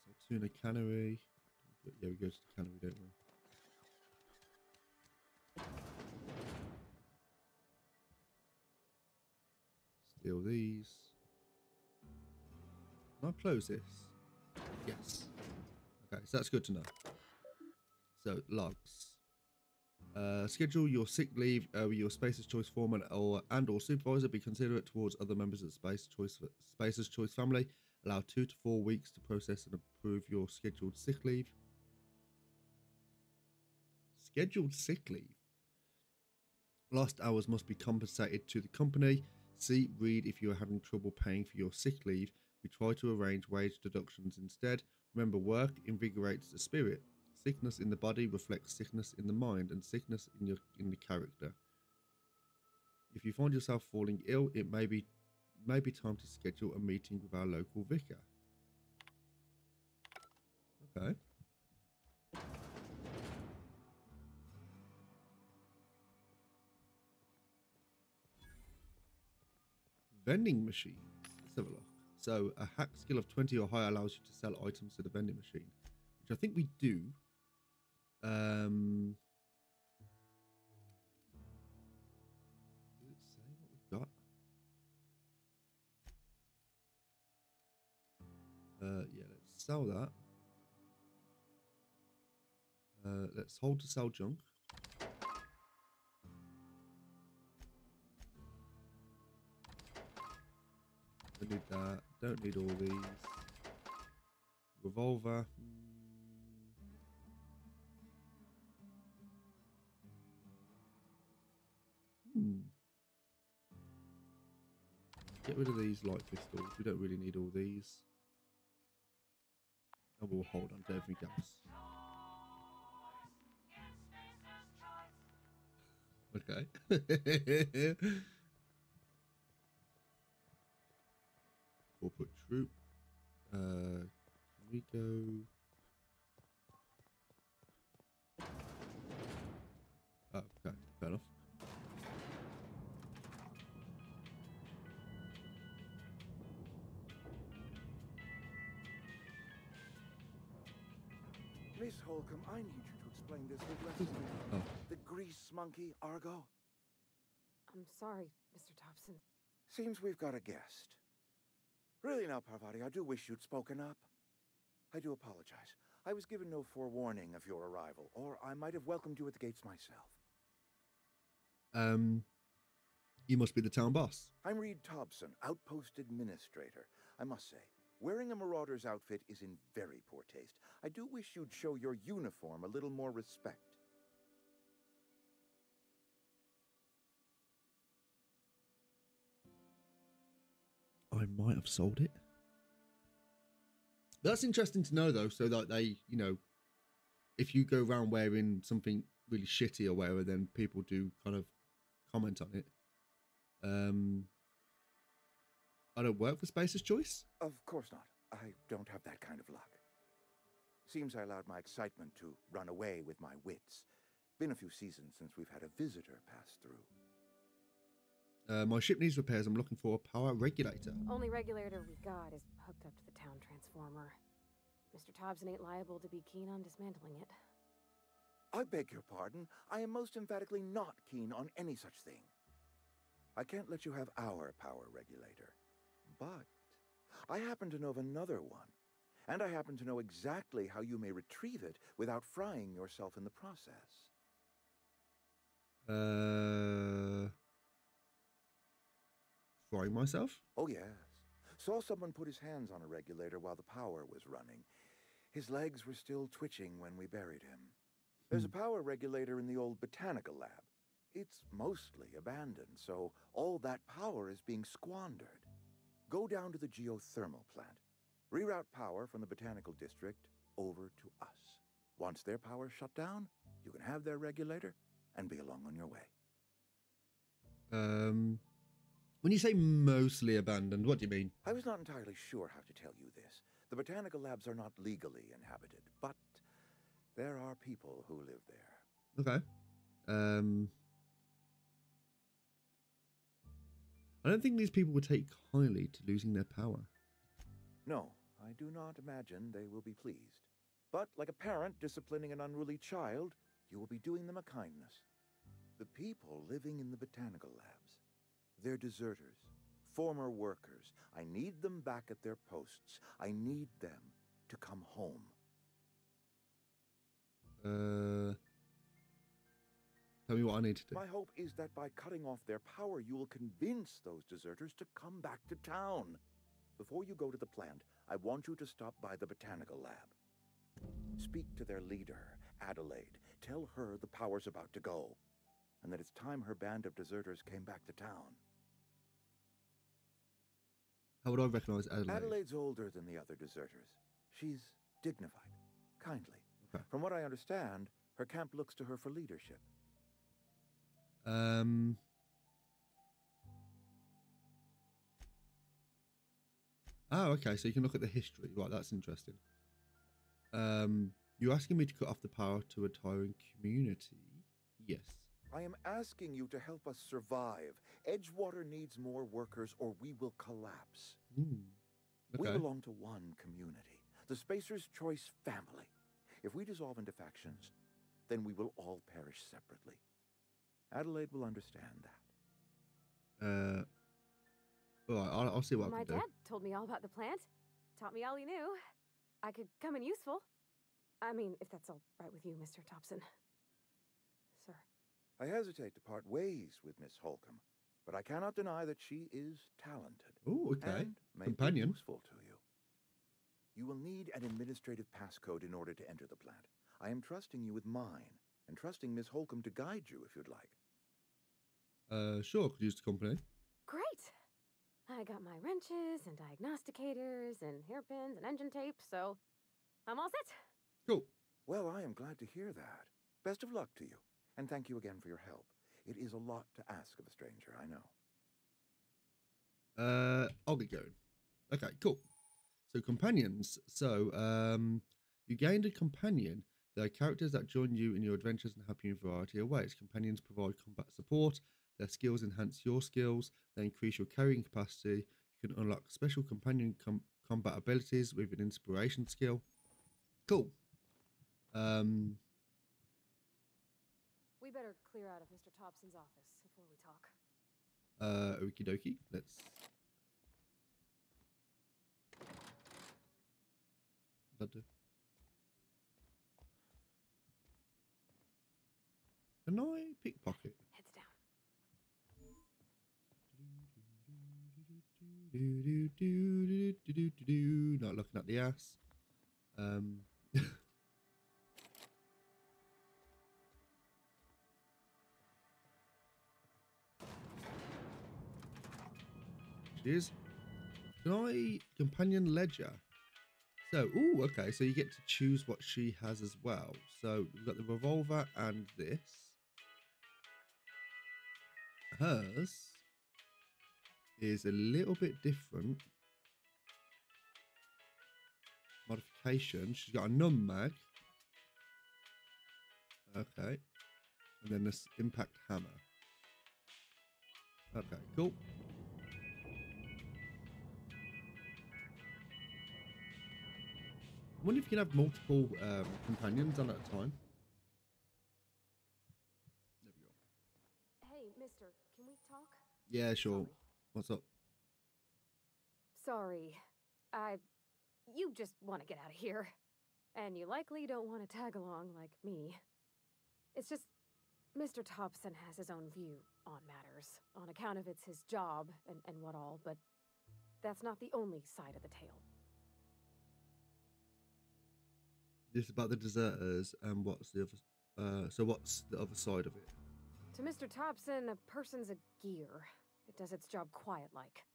So tuna cannery. Yeah, we go to the cannery, don't we? Steal these. Can I close this? Yes. Okay, so that's good to know. So logs. Schedule your sick leave with your Space's Choice foreman or supervisor. Be considerate towards other members of the Space's Choice family. Allow 2 to 4 weeks to process and approve your scheduled sick leave. Scheduled sick leave. Lost hours must be compensated to the company. See, read if you are having trouble paying for your sick leave. We try to arrange wage deductions instead. Remember, work invigorates the spirit. Sickness in the body reflects sickness in the mind and sickness in the character. If you find yourself falling ill, it may be time to schedule a meeting with our local vicar. Okay. Vending machines. Let's have a look. So a hack skill of 20 or higher allows you to sell items to the vending machine, which I think we do. Does it say what we've got? Yeah, let's sell that. Let's hold to sell junk. Don't need that. Don't need all these. Revolver. Get rid of these light pistols. We don't really need all these. And we'll hold on to everything else. Okay. Corporate troop. Can we go? Oh, okay, fair enough. Miss Holcomb, I need you to explain this big lesson to me. Oh. The grease monkey, Argo. I'm sorry, Mr. Thompson. Seems we've got a guest. Really now, Parvati, I do wish you'd spoken up. I do apologize. I was given no forewarning of your arrival, or I might have welcomed you at the gates myself. You must be the town boss. I'm Reed Thompson, Outpost Administrator. I must say, wearing a marauder's outfit is in very poor taste. I do wish you'd show your uniform a little more respect. I might have sold it. That's interesting to know, though, so that they, you know, if you go around wearing something really shitty or whatever, then people do kind of comment on it. I don't work for Spacer's Choice? Of course not. I don't have that kind of luck. Seems I allowed my excitement to run away with my wits. Been a few seasons since we've had a visitor pass through. My ship needs repairs. I'm looking for a power regulator. Only regulator we got is hooked up to the town transformer. Mr. Thompson ain't liable to be keen on dismantling it. I beg your pardon. I am most emphatically not keen on any such thing. I can't let you have our power regulator. But I happen to know of another one. And I happen to know exactly how you may retrieve it without frying yourself in the process. Frying myself? Oh, yes. Saw someone put his hands on a regulator while the power was running. His legs were still twitching when we buried him. There's a power regulator in the old botanical lab. It's mostly abandoned, so all that power is being squandered. Go down to the geothermal plant. Reroute power from the botanical district over to us. Once their power's shut down, you can have their regulator and be along on your way. When you say mostly abandoned, what do you mean? I was not entirely sure how to tell you this. The botanical labs are not legally inhabited, but there are people who live there. Okay. I don't think these people would take kindly to losing their power. No, I do not imagine they will be pleased. But like a parent disciplining an unruly child, you will be doing them a kindness. The people living in the botanical labs, they're deserters, former workers. I need them back at their posts. I need them to come home. Tell me what I need to do. My hope is that by cutting off their power, you will convince those deserters to come back to town. Before you go to the plant, I want you to stop by the botanical lab. Speak to their leader, Adelaide. Tell her the power's about to go, and that it's time her band of deserters came back to town. How would I recognize Adelaide? Adelaide's older than the other deserters. She's dignified, kindly. Okay. From what I understand, her camp looks to her for leadership. Oh, okay. So you can look at the history. Right, that's interesting. You're asking me to cut off the power to a tiring community? Yes. I am asking you to help us survive. Edgewater needs more workers or we will collapse. We Okay. belong to one community, the Spacer's Choice family. If we dissolve into factions, then we will all perish separately. Adelaide will understand that. All right, I'll see what I My can do. dad told me all about the plant. Taught me all he knew. I could come in useful. I mean, if that's all right with you, Mr. Thompson. Sir. I hesitate to part ways with Miss Holcomb, but I cannot deny that she is talented. Oh, okay. And may Companion. be useful to you. You will need an administrative passcode in order to enter the plant. I am trusting you with mine, and trusting Miss Holcomb to guide you if you'd like. Sure, could use the company. Great! I got my wrenches and diagnosticators and hairpins and engine tape, so I'm all set. Cool. Well, I am glad to hear that. Best of luck to you, and thank you again for your help. It is a lot to ask of a stranger, I know. I'll get going. Okay, cool. So companions. So you gained a companion. They are characters that join you in your adventures and help you in a variety of ways. Companions provide combat support. Their skills enhance your skills. They increase your carrying capacity. You can unlock special companion combat abilities with an inspiration skill. Cool. We better clear out of Mr. Thompson's office before we talk. Okie dokie. Let's. Can I pickpocket? Heads down. Not looking at the ass. Cheers. Can I companion ledger? So, ooh, okay. So you get to choose what she has as well. So we've got the revolver and this. Hers is a little bit different. Modification. She's got a numb mag. Okay. And then this impact hammer. Okay, cool. I wonder if you can have multiple companions on at a time. There we go. Hey, mister, can we talk? Yeah, sure. Sorry. What's up? Sorry. You just want to get out of here. And you likely don't want to tag along like me. It's just, Mr. Thompson has his own view on matters, on account of it's his job and what all, but that's not the only side of the tale. This is about the deserters, and what's the other? So what's the other side of it? To Mr. Thompson, a person's a gear. It does its job quiet-like.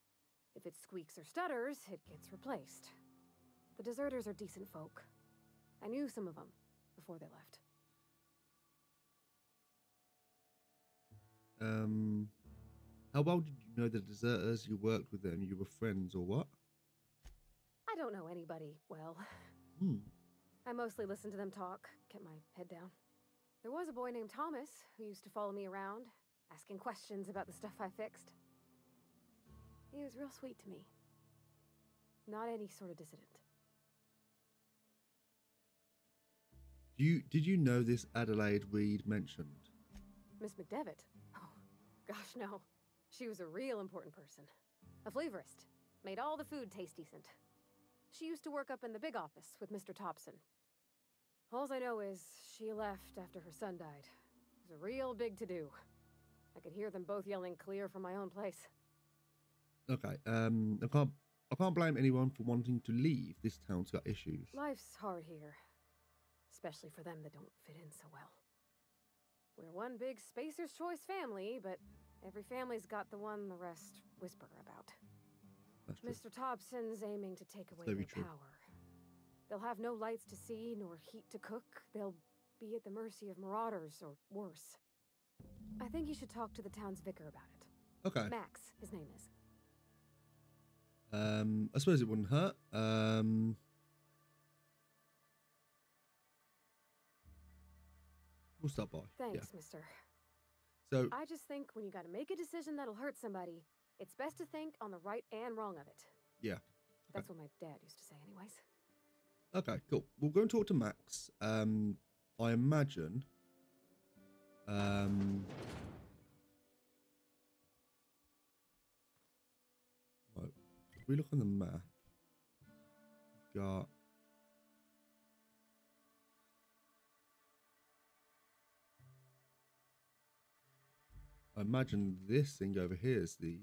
If it squeaks or stutters, it gets replaced. The deserters are decent folk. I knew some of them before they left. How well did you know the deserters? You worked with them? You were friends, or what? I don't know anybody well. I mostly listened to them talk, kept my head down. There was a boy named Thomas who used to follow me around, asking questions about the stuff I fixed. He was real sweet to me. Not any sort of dissident. Did you know this Adelaide Reed mentioned? Miss McDevitt? Oh, gosh, no. She was a real important person. A flavorist. Made all the food taste decent. She used to work up in the big office with Mr. Thompson. Alls I know is she left after her son died. It was a real big to-do. I could hear them both yelling clear from my own place. Okay, I can't blame anyone for wanting to leave. This town's got issues. Life's hard here. Especially for them that don't fit in so well. We're one big Spacer's Choice family, but every family's got the one the rest whisper about. That's true. Mr. Thompson's aiming to take away Very their true. power. They'll have no lights to see, nor heat to cook. They'll be at the mercy of marauders, or worse. I think you should talk to the town's vicar about it. Okay. Max, his name is. I suppose it wouldn't hurt. We'll stop by. Thanks, Yeah. mister. So, I just think when you gotta make a decision that'll hurt somebody, it's best to think on the right and wrong of it. yeah. That's what my dad used to say anyways. Okay, cool. We'll go and talk to Max. I imagine. Right, if we look on the map, we've got. I imagine this thing over here is the.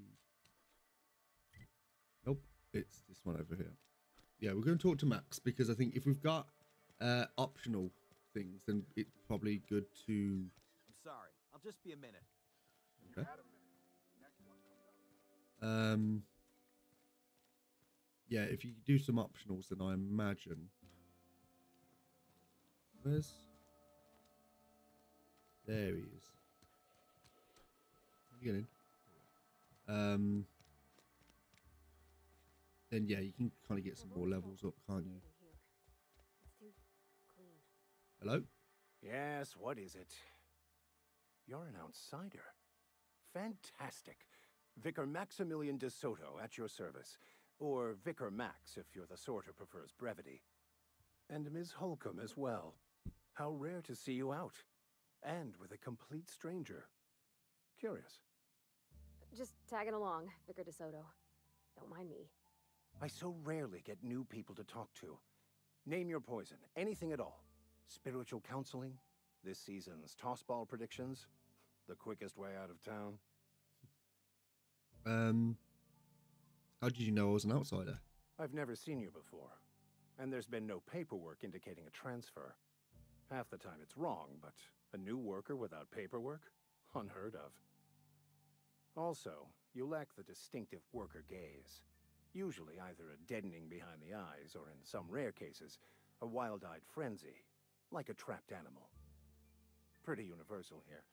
Nope, it's this one over here. Yeah, we're going to talk to Max because I think if we've got optional things, then it's probably good to. I'm sorry. I'll just be a minute. Okay. Yeah, if you do some optionals, then I imagine. There he is. get in. Then yeah, you can kind of get some more levels up, can't you? It's too clean. Hello? Yes, what is it? You're an outsider. Fantastic. Vicar Maximilian de Soto at your service. Or Vicar Max, if you're the sort who prefers brevity. And Ms. Holcomb as well. How rare to see you out. And with a complete stranger. Curious. Just tagging along, Vicar DeSoto. Don't mind me. I so rarely get new people to talk to. Name your poison, anything at all. Spiritual counseling, this season's tossball predictions, the quickest way out of town. How did you know I was an outsider? I've never seen you before, and there's been no paperwork indicating a transfer. Half the time it's wrong, but a new worker without paperwork? Unheard of. Also, you lack the distinctive worker gaze. Usually either a deadening behind the eyes, or in some rare cases, a wild-eyed frenzy, like a trapped animal. Pretty universal here,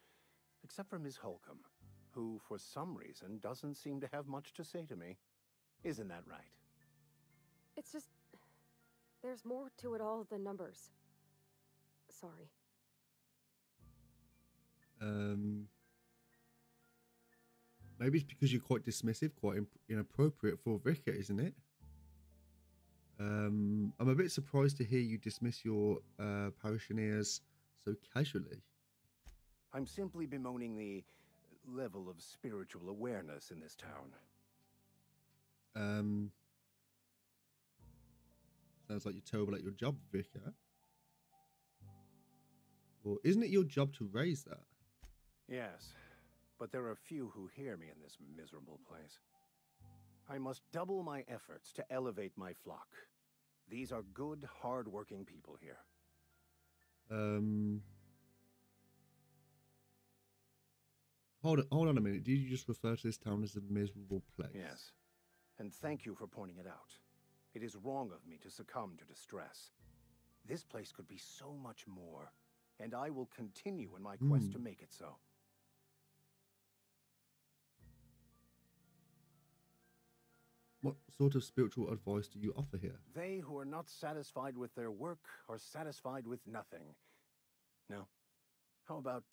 except for Ms. Holcomb, who, for some reason, doesn't seem to have much to say to me. Isn't that right? It's just... there's more to it all than numbers. Sorry. Maybe it's because you're quite dismissive, quite inappropriate for a vicar, isn't it? I'm a bit surprised to hear you dismiss your parishioners so casually. I'm simply bemoaning the level of spiritual awareness in this town. Sounds like you're terrible at your job, vicar. Well, isn't it your job to raise that? Yes, but there are few who hear me in this miserable place. I must double my efforts to elevate my flock. These are good, hard-working people here. Hold on a minute. Did you just refer to this town as a miserable place? Yes, and thank you for pointing it out. It is wrong of me to succumb to distress. This place could be so much more, and I will continue in my quest to make it so. What sort of spiritual advice do you offer here? They who are not satisfied with their work are satisfied with nothing. No. How about,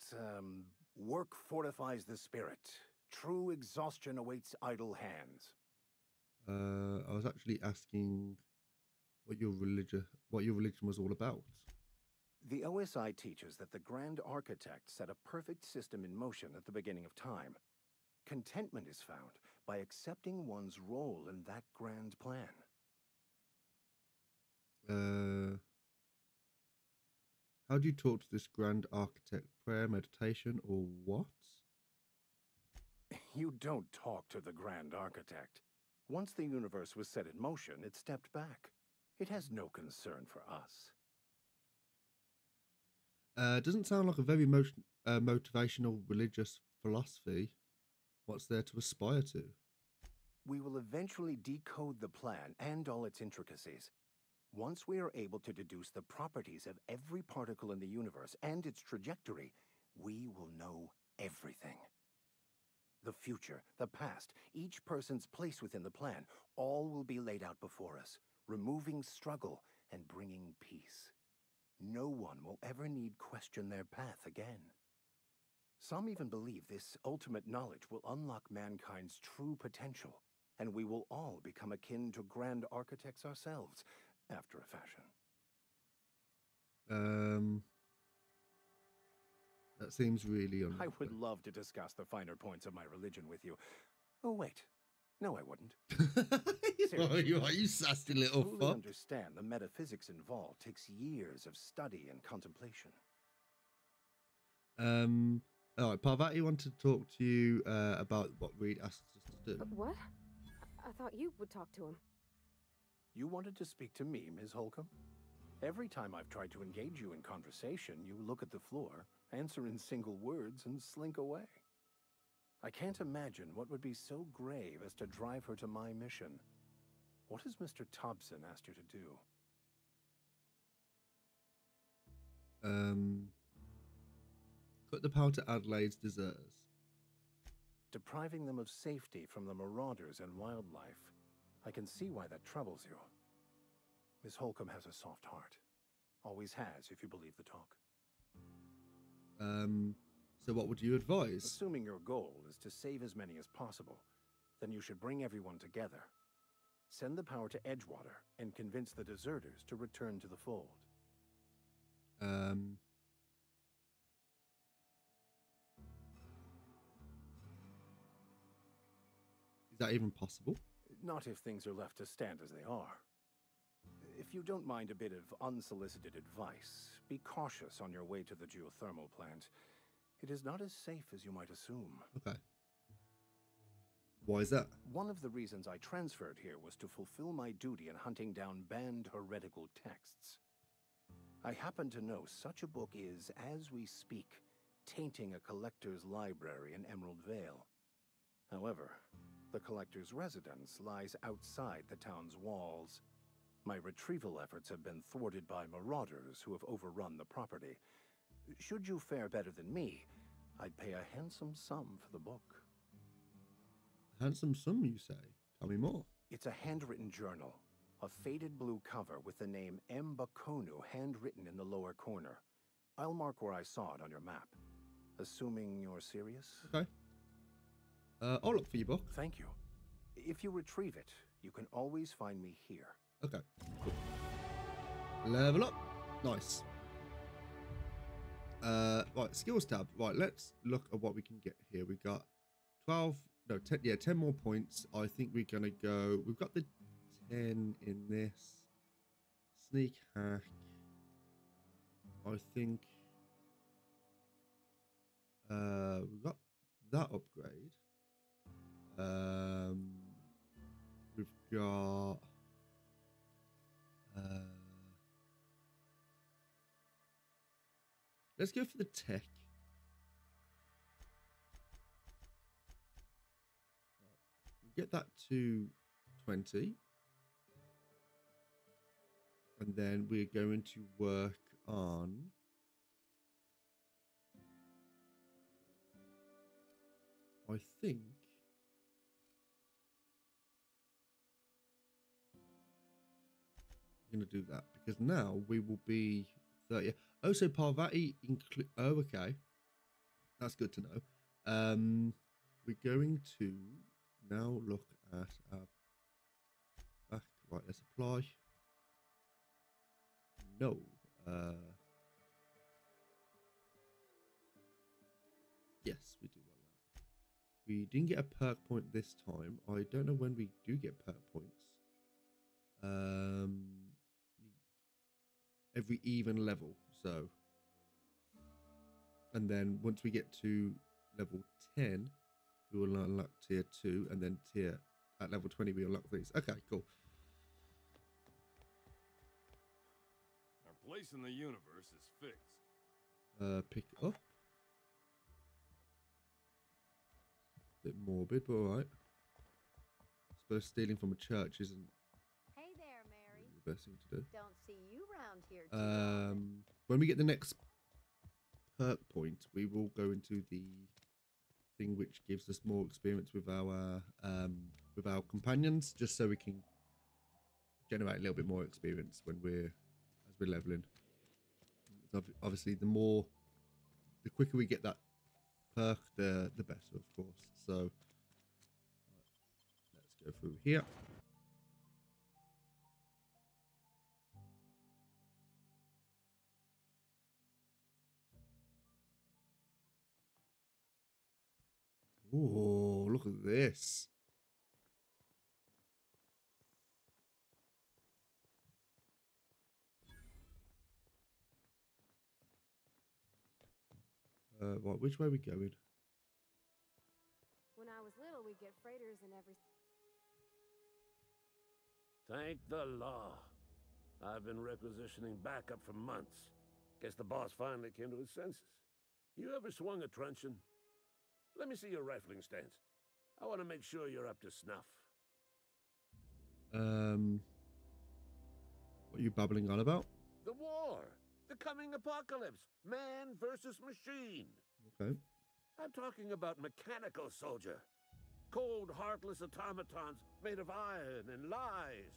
work fortifies the spirit. True exhaustion awaits idle hands. I was actually asking what your religion was all about. The OSI teaches that the Grand Architect set a perfect system in motion at the beginning of time. Contentment is found by accepting one's role in that grand plan. How do you talk to this Grand Architect? Prayer, meditation, or what? You don't talk to the Grand Architect. Once the universe was set in motion, it stepped back. It has no concern for us. Doesn't sound like a very motivational religious philosophy. What's there to aspire to? We will eventually decode the plan and all its intricacies. Once we are able to deduce the properties of every particle in the universe and its trajectory, we will know everything. The future, the past, each person's place within the plan, all will be laid out before us, removing struggle and bringing peace. No one will ever need question their path again. Some even believe this ultimate knowledge will unlock mankind's true potential, and we will all become akin to Grand Architects ourselves, after a fashion. That seems really I would love to discuss the finer points of my religion with you. Oh, wait. No, I wouldn't. You sassy little To fuck. understand the metaphysics involved takes years of study and contemplation. All right, Parvati wanted to talk to you about what Reed asked us to do. What? I thought you would talk to him. You wanted to speak to me, Ms. Holcomb? Every time I've tried to engage you in conversation, you look at the floor, answer in single words, and slink away. I can't imagine what would be so grave as to drive her to my mission. What has Mr. Thompson asked you to do? Cut the power to Adelaide's deserters. depriving them of safety from the marauders and wildlife. I can see why that troubles you. Miss Holcomb has a soft heart. Always has, if you believe the talk. So what would you advise? Assuming your goal is to save as many as possible, then you should bring everyone together. Send the power to Edgewater and convince the deserters to return to the fold. Is that even possible? Not if things are left to stand as they are. If you don't mind a bit of unsolicited advice, be cautious on your way to the geothermal plant. It is not as safe as you might assume. Okay. Why is that? One of the reasons I transferred here was to fulfill my duty in hunting down banned heretical texts. I happen to know such a book is, as we speak, tainting a collector's library in Emerald Vale. However, the collector's residence lies outside the town's walls. My retrieval efforts have been thwarted by marauders who have overrun the property. Should you fare better than me, I'd pay a handsome sum for the book. Handsome sum, you say? Tell me more. It's a handwritten journal. A faded blue cover with the name M. Bakonu handwritten in the lower corner. I'll mark where I saw it on your map. Assuming you're serious? Okay. I'll look for your book. Thank you. If you retrieve it, you can always find me here. Okay, cool. Level up. Nice. Right, skills tab. Right, let's look at what we can get here. We got 10 more points. I think we're gonna go, we've got the 10 in this. Sneak hack. I think we've got that upgrade. We've got let's go for the tech. Get that to 20. And then we're going to work on I think I'm going to do that because now we will be 30. Oh, so Parvati include. Oh, okay. That's good to know. We're going to now look at our back. Right, let's apply. No. Yes, we do want that. We didn't get a perk point this time. I don't know when we do get perk points. Every even level, so. And then once we get to level 10, we will unlock tier 2, and then at level 20 we unlock these. Okay, cool. Our place in the universe is fixed. Pick up. Bit morbid, but alright. I suppose stealing from a church isn't Hey there, Mary. the best thing to do. Don't see you round here too often. When we get the next perk point, we will go into the thing which gives us more experience with our companions, just so we can generate a little bit more experience when we're leveling. Obviously, the quicker we get that perk, the better, of course. So let's go through here. Oh, look at this. Right, which way are we going? When I was little, we'd get freighters and every... Thank the law. I've been requisitioning backup for months. Guess the boss finally came to his senses. You ever swung a truncheon? Let me see your rifling stance. I want to make sure you're up to snuff. What are you babbling on about? The war! The coming apocalypse! Man versus machine! Okay. I'm talking about mechanical soldier. Cold, heartless automatons made of iron and lies.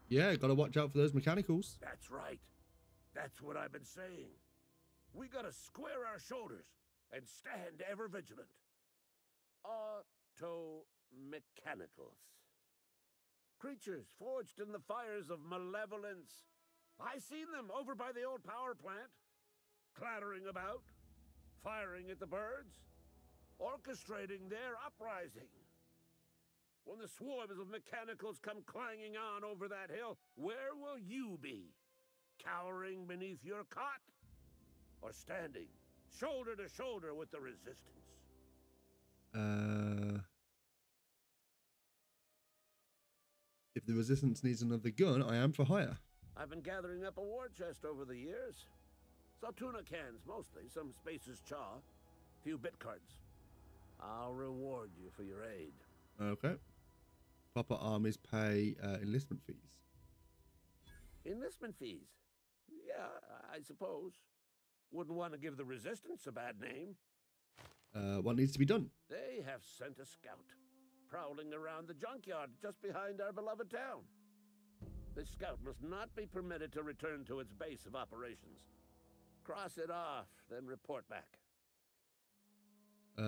Yeah, gotta watch out for those mechanicals. That's right. That's what I've been saying. We gotta square our shoulders and stand ever vigilant. Auto-mechanicals. Creatures forged in the fires of malevolence. I seen them over by the old power plant, clattering about, firing at the birds, orchestrating their uprising. When the swarms of mechanicals come clanging on over that hill, where will you be? Cowering beneath your cot? Or standing, shoulder to shoulder with the resistance? If the resistance needs another gun, I am for hire. I've been gathering up a war chest over the years. Saltuna cans, mostly. Some Spacer's Chaw. Few bit cards. I'll reward you for your aid. Okay. Proper armies pay enlistment fees. Enlistment fees? Yeah, I suppose. Wouldn't want to give the resistance a bad name. What needs to be done? They have sent a scout, prowling around the junkyard just behind our beloved town. This scout must not be permitted to return to its base of operations. Cross it off, then report back. If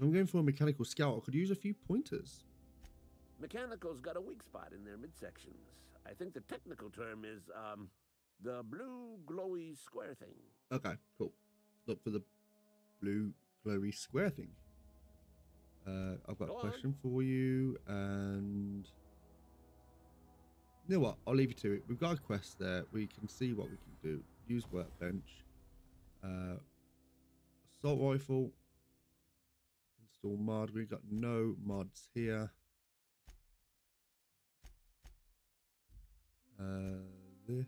I'm going for a mechanical scout, I could use a few pointers. Mechanical's got a weak spot in their midsections. I think the technical term is, the blue glowy square thing. Okay, cool. Look for the blue glowy square thing. I've got a question for you, and you know what? I'll leave you to it. We've got a quest there. We can see what we can do. Use workbench. Assault rifle. Install mod. We've got no mods here. This.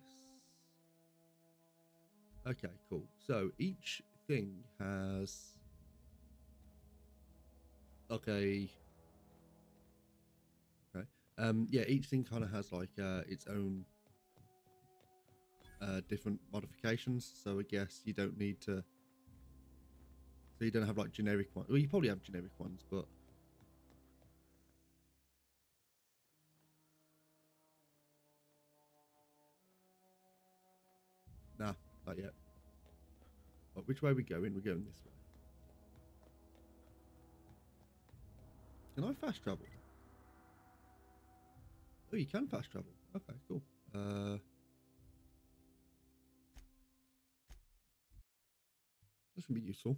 Okay, cool. So each thing has. Okay. Yeah, each thing kind of has like its own different modifications. So I guess you don't need to. So you don't have like generic ones. Well, you probably have generic ones, but. Nah, not yet. But which way are we going? We're going this way. Can I fast travel? Oh, you can fast travel. Okay, cool. This can be useful.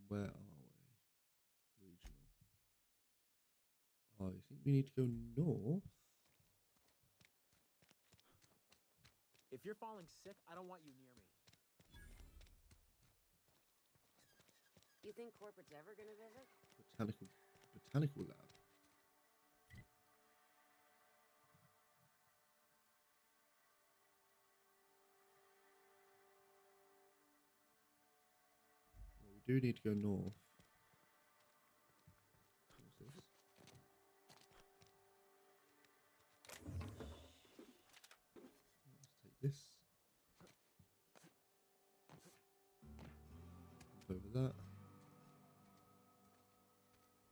Where are we? Regional. I think we need to go north. If you're falling sick, I don't want you near me. You think corporate's ever gonna visit? Botanical lab. We do need to go north. What's this? Let's take this. Over that.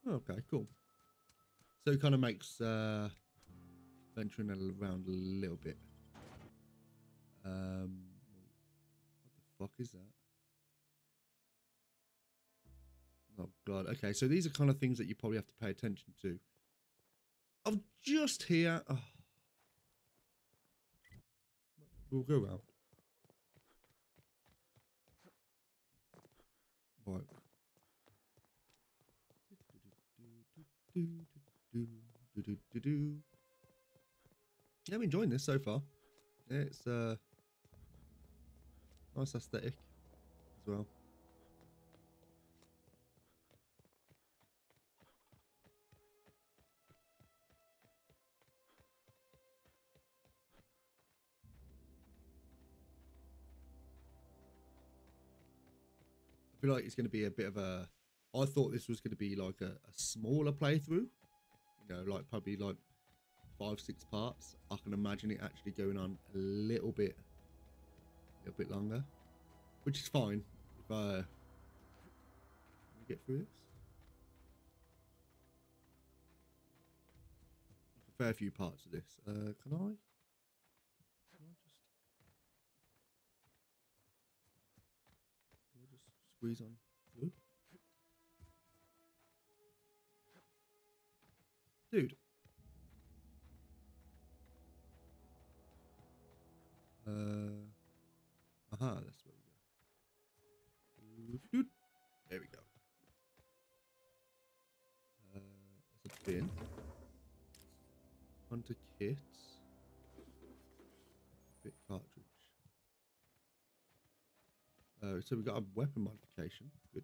Okay, cool. So it kind of makes venturing around a little bit. What the fuck is that? Oh god. Okay, so these are kind of things that you probably have to pay attention to. I'm just here. Oh. We'll go out. Right. Yeah, I'm enjoying this so far. Yeah, it's nice aesthetic as well. I feel like it's going to be a bit of a... I thought this was going to be like a smaller playthrough. You know, like probably like 5-6 parts. I can imagine it actually going on a little bit longer, which is fine if I get through this. A fair few parts of this. Can I just squeeze on through? Dude. That's where we go. There we go. There's a bin. Hunter kit. Bit cartridge. So we got a weapon modification. Good.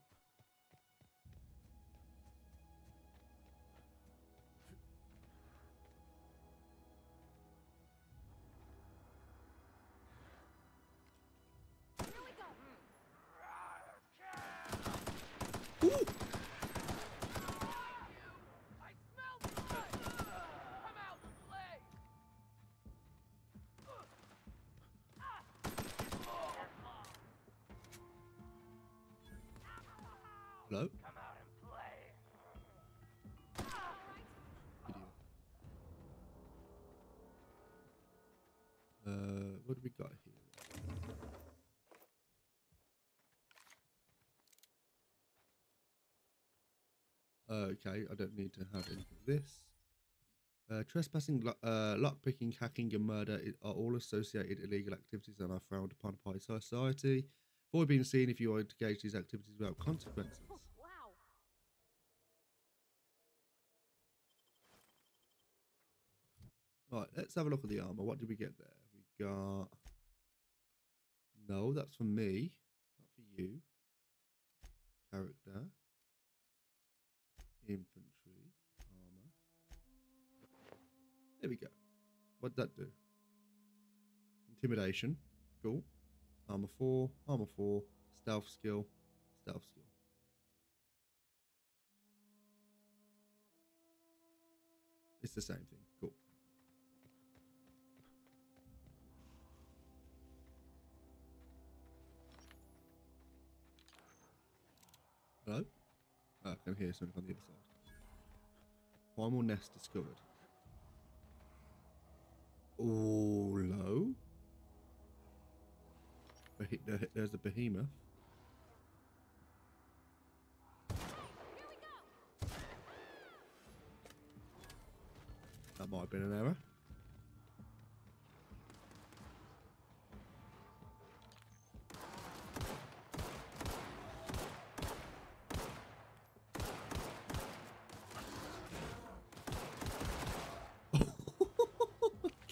Hello? Come out and play. Video. What do we got here? Okay, I don't need to have any of this. Trespassing, lockpicking, hacking, and murder are all associated illegal activities and are frowned upon by society. Avoid being seen if you are to engage these activities without consequences. Wow. Right, let's have a look at the armor. What did we get there? We got... No, that's for me, not for you. Character. Infantry. Armor. There we go. What'd that do? Intimidation. Cool. Armor 4. Armor 4. Stealth skill. Stealth skill. It's the same thing. Cool. Hello? Oh, I can hear something on the other side. Primal nest discovered. Oh, low. There's a behemoth. That might have been an error.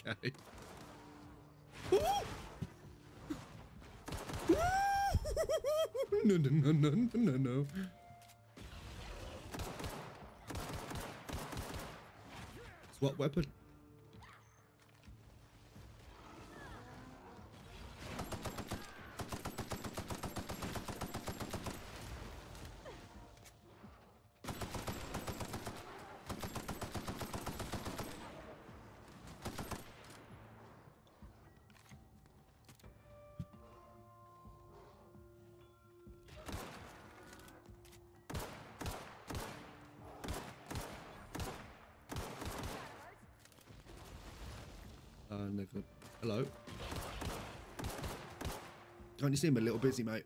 Okay. No. What weapon? Hello. Can't you see him a little busy, mate?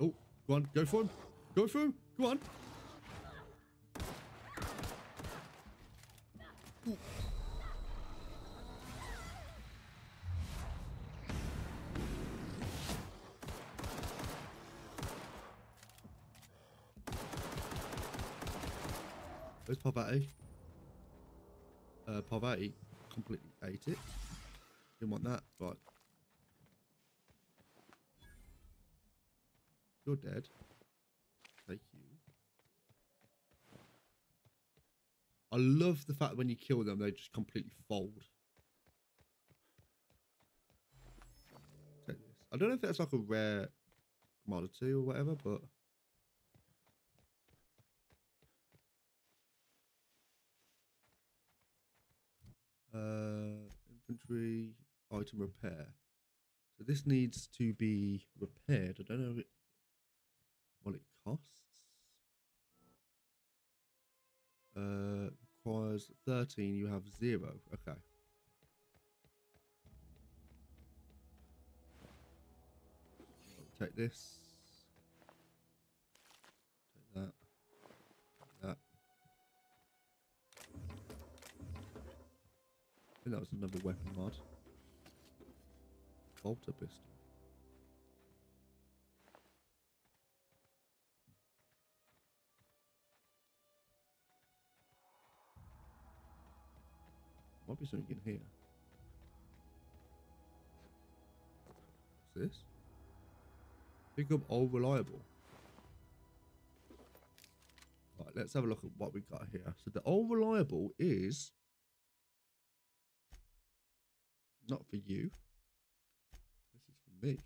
Oh, go on, go for him. Go for him. Go on. Ooh. Where's Parvati? Parvati completely ate it. Didn't want that, but you're dead. Take you. I love the fact that when you kill them, they just completely fold. Take this. I don't know if that's like a rare Model 2 or whatever, but inventory item repair. So this needs to be repaired. I don't know what it costs. Requires 13. You have 0. Okay. Take this. Take that. Take that. I think that was another weapon mod. Bolter pistol. Might be something in here. What's this? Pick up old reliable. Right, let's have a look at what we got here. So the old reliable is not for you. This is for me.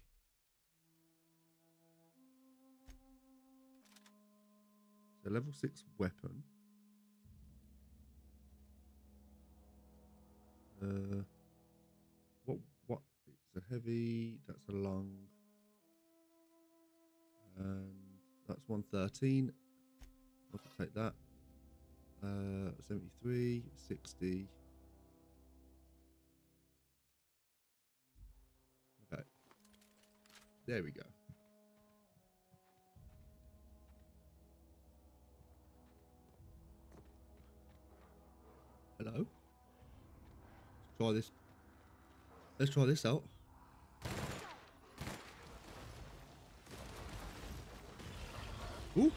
So level 6 weapon. What? It's a heavy. That's a long. And that's 113. I'll take that. 73, 60. Okay. There we go. Hello. Let's try this. Let's try this out. Ooh.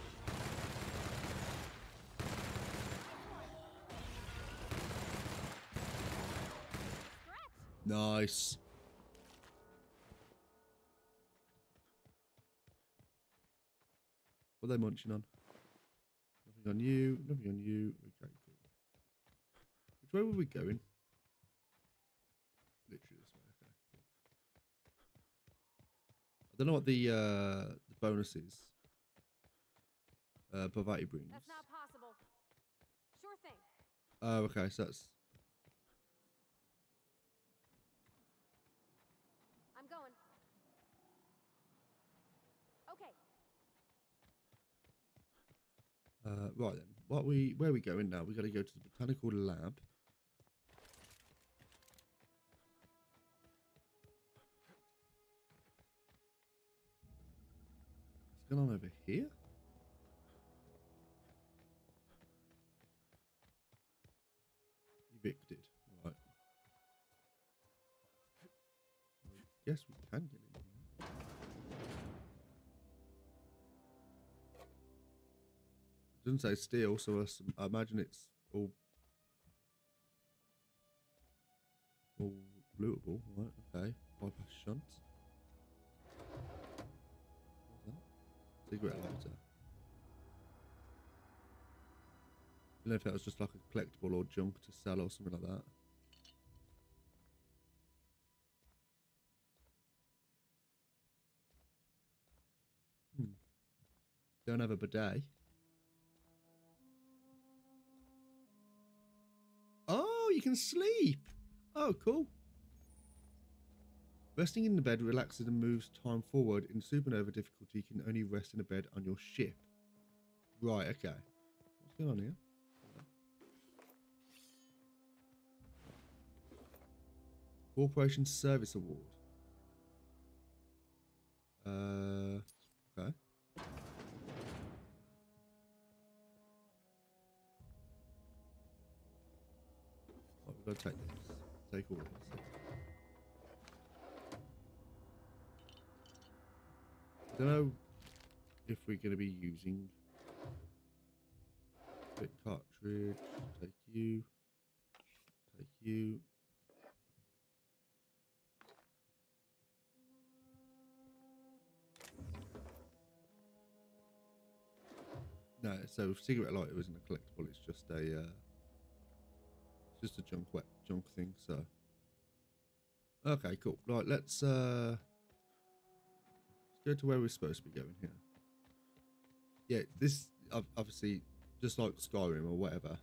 Nice. What are they munching on? Nothing on you. Nothing on you. Okay, cool. Which way were we going? Literally this way. Okay. I don't know what the bonus is. Bavati brings. That's not possible. Sure thing. Oh, okay, so that's... I'm going. Okay. Right then. Where are we going now? We got to go to the botanical lab. What's going on over here? Evicted. Right. I guess we can get in here. It doesn't say steel, so I imagine it's all lootable. Right, okay. Bypass shunts. What's that? Cigarette lighter. I don't know if that was just like a collectible or junk to sell or something like that. Don't have a bidet. Oh, you can sleep. Oh, cool. Resting in the bed relaxes and moves time forward. In supernova difficulty, you can only rest in a bed on your ship. Right, okay. What's going on here? Corporation Service Award. Okay. Right, we've got to take this. Take all this. I don't know if we're going to be using bit cartridge. Take you. Take you. No, so cigarette lighter isn't a collectible. It's just a junk thing. So okay, cool. Right, let's go to where we're supposed to be going here. Yeah, this obviously, just like Skyrim or whatever,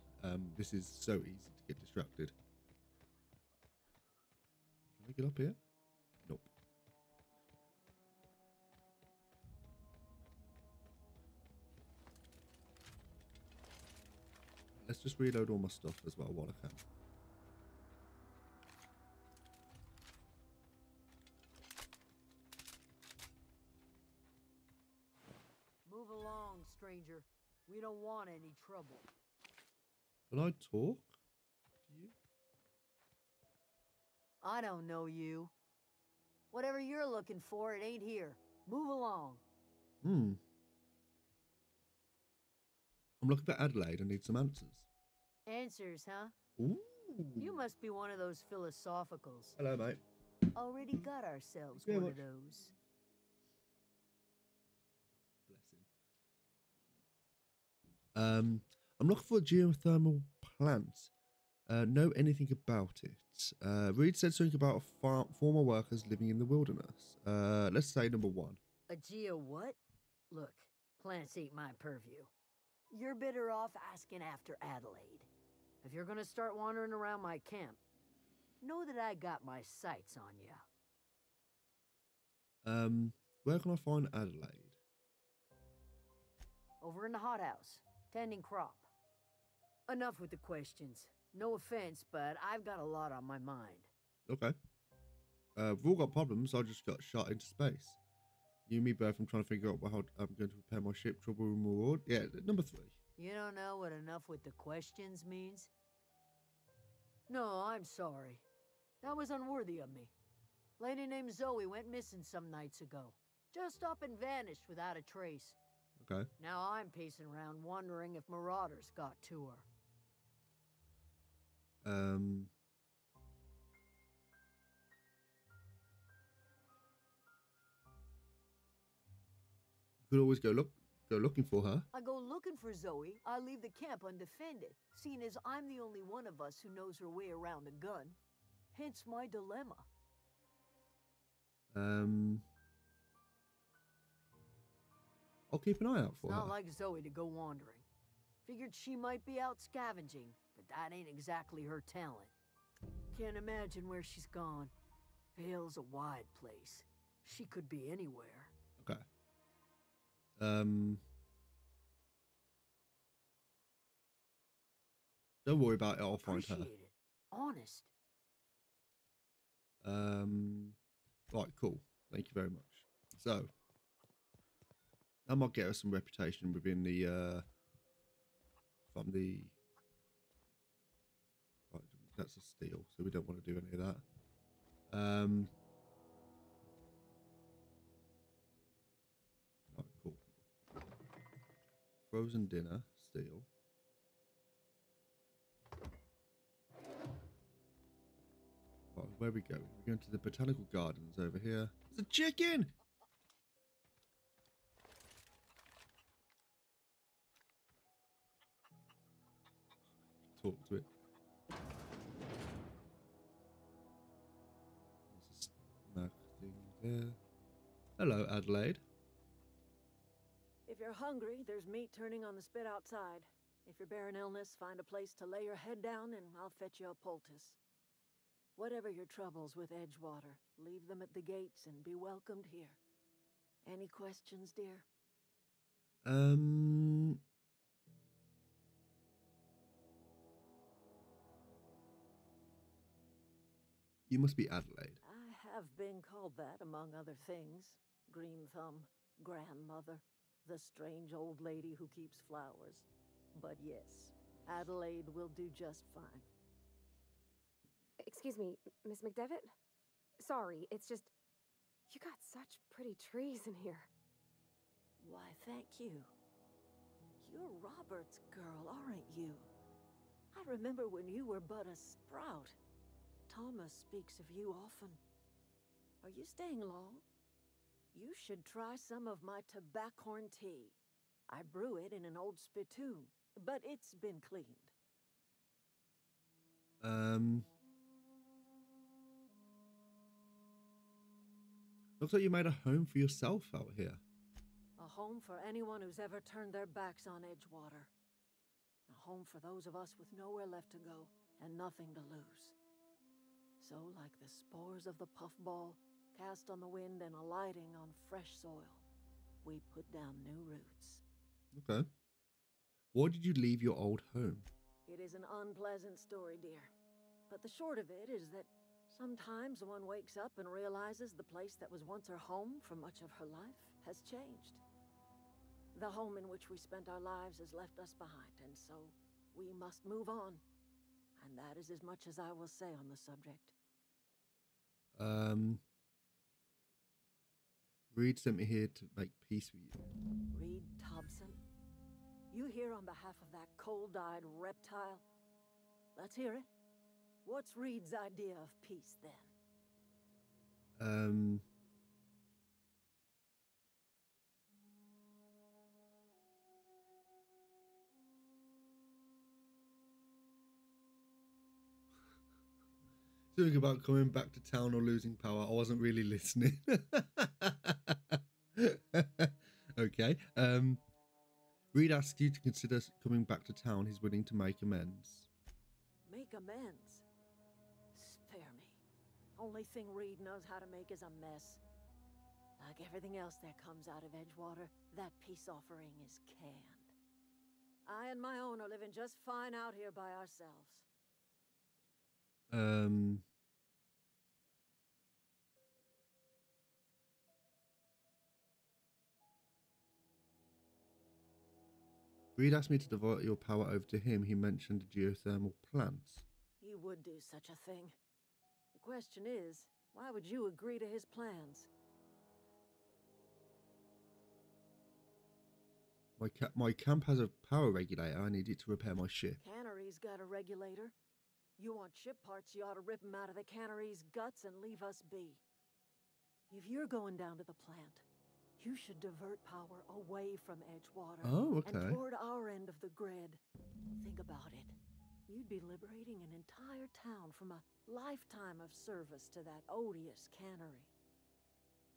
this is so easy to get distracted. Can I get up here? Nope. Let's just reload all my stuff as well while I can. Move along, stranger. We don't want any trouble. Can I talk to you? I don't know you. Whatever you're looking for, it ain't here. Move along. I'm looking for Adelaide. I need some answers. Answers, huh? Ooh. You must be one of those philosophicals. Hello, mate. Already got ourselves Very one much. of those. Bless him. I'm looking for a geothermal plant. Know anything about it? Reed said something about former workers living in the wilderness. Let's say number 1. A geo what? Look, plants ain't my purview. You're better off asking after Adelaide. If you're gonna start wandering around my camp, know that I got my sights on you. Where can I find Adelaide? Over in the hothouse, tending crop. Enough with the questions. No offense, but I've got a lot on my mind. Okay. We've all got problems. I just got shot into space. You and me both. I'm trying to figure out how I'm going to repair my ship. Trouble and reward. Yeah, number 3. You don't know what enough with the questions means? No, I'm sorry. That was unworthy of me. Lady named Zoe went missing some nights ago. Just up and vanished without a trace. Okay. Now I'm pacing around wondering if marauders got to her. You could always go looking for her. I go looking for Zoe, I leave the camp undefended, seeing as I'm the only one of us who knows her way around a gun. Hence my dilemma. I'll keep an eye out for It's her. not like Zoe to go wandering. Figured she might be out scavenging, but that ain't exactly her talent. Can't imagine where she's gone. Vale's a wide place. She could be anywhere. Okay. Don't worry about it. I'll find her. Appreciate it. Honest. Right, cool. Thank you very much. So, that might get us some reputation within the, from the, right, that's a steal, so we don't want to do any of that. Right, cool. Frozen dinner, steal. Right, where are we going? We're going to the botanical gardens over here. There's a chicken! Talk to it. There's a snack thing there. Hello, Adelaide. If you're hungry, there's meat turning on the spit outside. If you're bearing illness, find a place to lay your head down and I'll fetch you a poultice. Whatever your troubles with Edgewater, leave them at the gates and be welcomed here. Any questions, dear? You must be Adelaide. I have been called that, among other things. Green Thumb, grandmother, the strange old lady who keeps flowers. But yes, Adelaide will do just fine. Excuse me, Miss McDevitt? Sorry, it's just... You got such pretty trees in here. Why, thank you. You're Robert's girl, aren't you? I remember when you were but a sprout. Thomas speaks of you often. Are you staying long? You should try some of my tobaccorn tea. I brew it in an old spittoon, but it's been cleaned. Looks like you made a home for yourself out here. A home for anyone who's ever turned their backs on Edgewater. A home for those of us with nowhere left to go and nothing to lose. So, like the spores of the puffball, cast on the wind and alighting on fresh soil, we put down new roots. Okay. Why did you leave your old home? It is an unpleasant story, dear. But the short of it is that sometimes one wakes up and realizes the place that was once her home for much of her life has changed. The home in which we spent our lives has left us behind, and so we must move on. And that is as much as I will say on the subject. Reed sent me here to make peace with you. Reed Thompson? You here on behalf of that cold-eyed reptile? Let's hear it. What's Reed's idea of peace, then? Something about coming back to town or losing power. I wasn't really listening. Okay. Reed asks you to consider coming back to town. He's willing to make amends. Make amends? Spare me. Only thing Reed knows how to make is a mess. Like everything else that comes out of Edgewater, that peace offering is canned. I and my own are living just fine out here by ourselves. Reed asked me to divert your power over to him. He mentioned geothermal plants. He would do such a thing. The question is, why would you agree to his plans? My camp has a power regulator. I need it to repair my ship. Cannery's got a regulator. You want ship parts, you ought to rip them out of the cannery's guts and leave us be. If you're going down to the plant, you should divert power away from Edgewater. Oh, okay. And toward our end of the grid. Think about it. You'd be liberating an entire town from a lifetime of service to that odious cannery.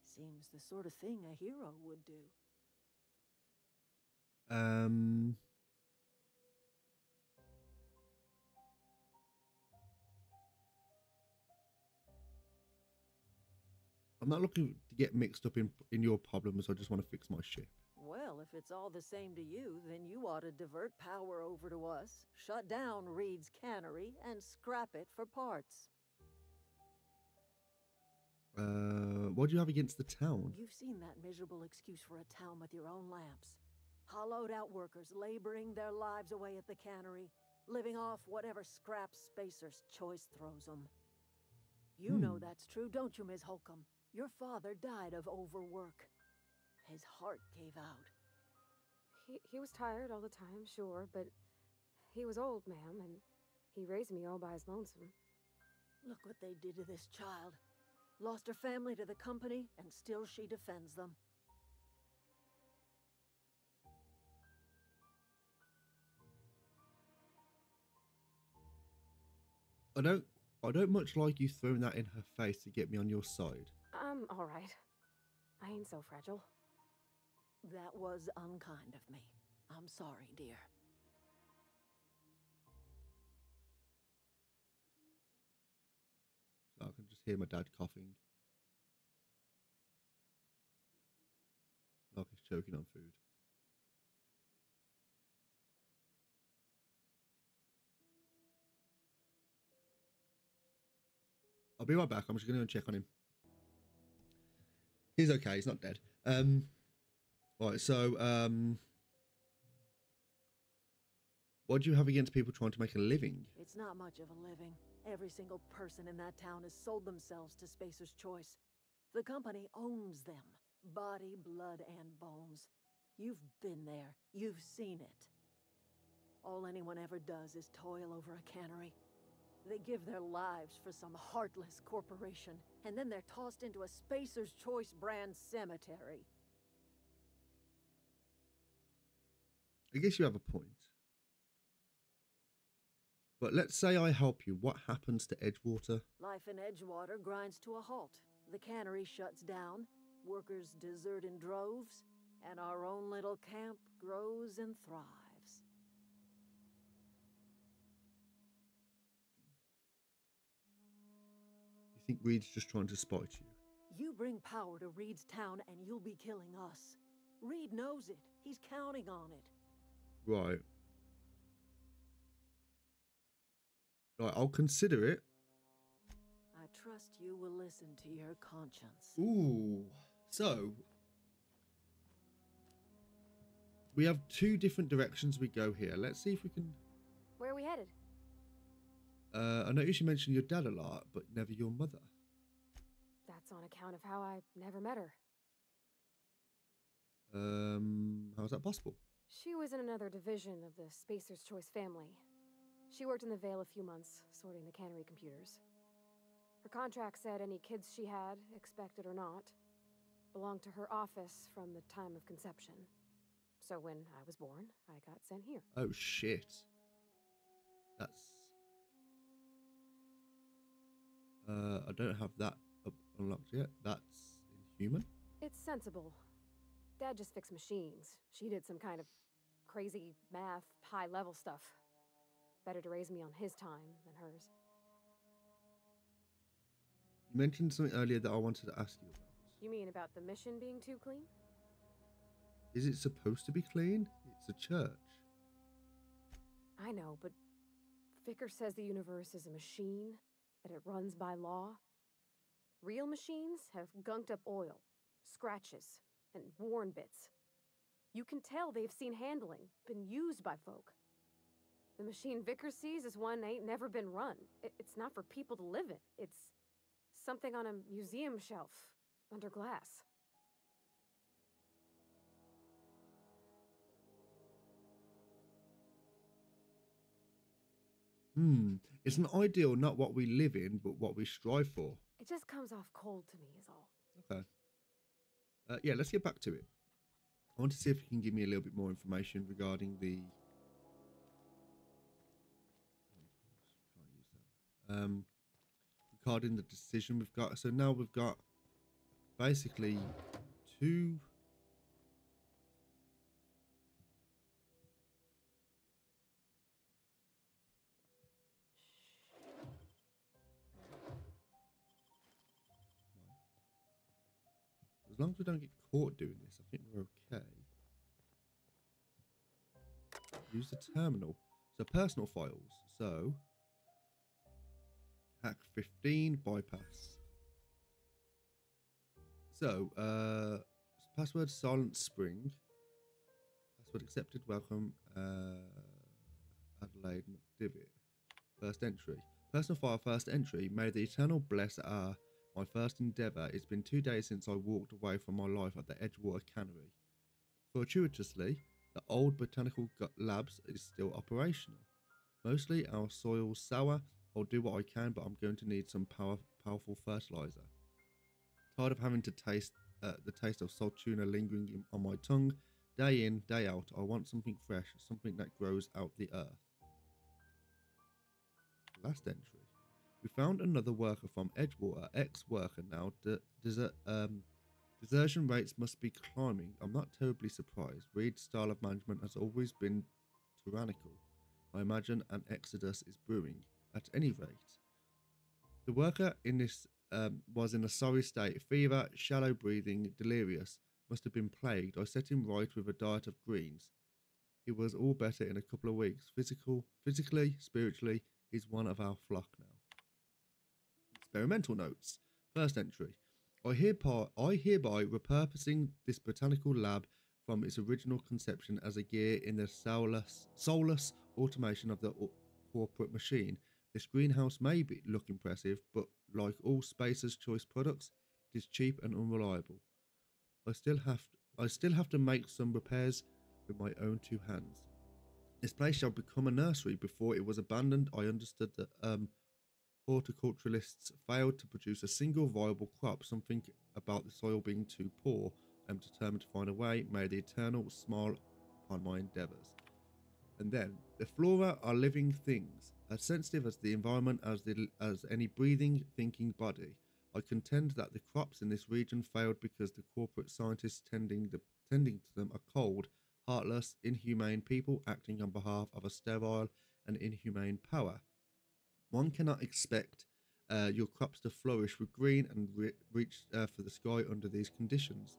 Seems the sort of thing a hero would do. I'm not looking to get mixed up in your problems. I just want to fix my ship. Well, if it's all the same to you, then you ought to divert power over to us, shut down Reed's cannery, and scrap it for parts. What do you have against the town? You've seen that miserable excuse for a town with your own lamps. Hollowed out workers laboring their lives away at the cannery, living off whatever scraps Spacer's Choice throws them. You know that's true, don't you, Ms. Holcomb? Your father died of overwork. His heart gave out. He was tired all the time, sure, but he was old, ma'am, and he raised me all by his lonesome. Look what they did to this child. Lost her family to the company, and still she defends them. I don't much like you throwing that in her face to get me on your side. I'm all right. I ain't so fragile. That was unkind of me. I'm sorry, dear. So I can just hear my dad coughing. Like he's choking on food. I'll be right back. I'm just going to go check on him. He's okay. He's not dead. Right, so, what do you have against people trying to make a living? It's not much of a living. Every single person in that town has sold themselves to Spacer's Choice. The company owns them. Body, blood, and bones. You've been there. You've seen it. All anyone ever does is toil over a cannery. They give their lives for some heartless corporation, and then they're tossed into a Spacer's Choice brand cemetery. I guess you have a point. But let's say I help you. What happens to Edgewater? Life in Edgewater grinds to a halt. the cannery shuts down, workers desert in droves, and our own little camp grows and thrives. You think Reed's just trying to spite you? You bring power to Reed's town and you'll be killing us. Reed knows it. He's counting on it. Right. Right, I'll consider it. I trust you will listen to your conscience. Ooh. So, we have two different directions we go here. Let's see if we can... Where are we headed? I noticed you mentioned your dad a lot, but never your mother. That's on account of how I never met her. How's that possible? She was in another division of the Spacer's Choice family. She worked in the Vale a few months, sorting the cannery computers. Her contract said any kids she had, expected or not, belonged to her office from the time of conception. So when I was born, I got sent here. Oh, shit. That's... I don't have that unlocked yet. That's inhuman. It's sensible. Dad just fixed machines. She did some kind of crazy math, high-level stuff. Better to raise me on his time than hers. You mentioned something earlier that I wanted to ask you about. You mean about the mission being too clean? Is it supposed to be clean? It's a church. I know, but Vicker says the universe is a machine, that it runs by law. Real machines have gunked up oil, scratches, and worn bits. You can tell they've seen handling, been used by folk. The machine Vicker sees is one ain't never been run. It's not for people to live in. It's something on a museum shelf, under glass. It's an ideal, not what we live in, but what we strive for. It just comes off cold to me, is all. Okay. Yeah, let's get back to it. I want to see if you can give me a little bit more information regarding the... Can't use that. Regarding the decision we've got. So now we've got basically two... As long as we don't get caught doing this, I think we're okay. Use the terminal. So personal files. So hack 15 bypass. So password Silent Spring. Password accepted. Welcome Adelaide McDivitt. First entry. Personal file first entry. May the eternal bless my first endeavour. It's been 2 days since I walked away from my life at the Edgewater Cannery. Fortuitously, the old botanical labs is still operational. Mostly our soil's sour. I'll do what I can, but I'm going to need some powerful fertiliser. Tired of having to taste the taste of salt tuna lingering on my tongue, day in, day out. I want something fresh, something that grows out the earth. Last entry. We found another worker from Edgewater, ex-worker now. Desertion rates must be climbing. I'm not terribly surprised. Reed's style of management has always been tyrannical. I imagine an exodus is brewing. At any rate, the worker in this was in a sorry state. Fever, shallow breathing, delirious. Must have been plagued. I set him right with a diet of greens. He was all better in a couple of weeks. Physically, spiritually, he's one of our flock now. Experimental notes. First entry. I hereby repurposing this botanical lab from its original conception as a gear in the soulless automation of the corporate machine. This greenhouse may look impressive, but like all Spacer's Choice products, it is cheap and unreliable. I still have to make some repairs with my own two hands. This place shall become a nursery. Before it was abandoned, I understood that horticulturalists failed to produce a single viable crop. Something about the soil being too poor. I am determined to find a way. May the Eternal smile upon my endeavours. And then, the flora are living things, as sensitive as the environment as any breathing, thinking body. I contend that the crops in this region failed because the corporate scientists tending to them are cold, heartless, inhumane people acting on behalf of a sterile and inhumane power. One cannot expect your crops to flourish with green and reach for the sky under these conditions.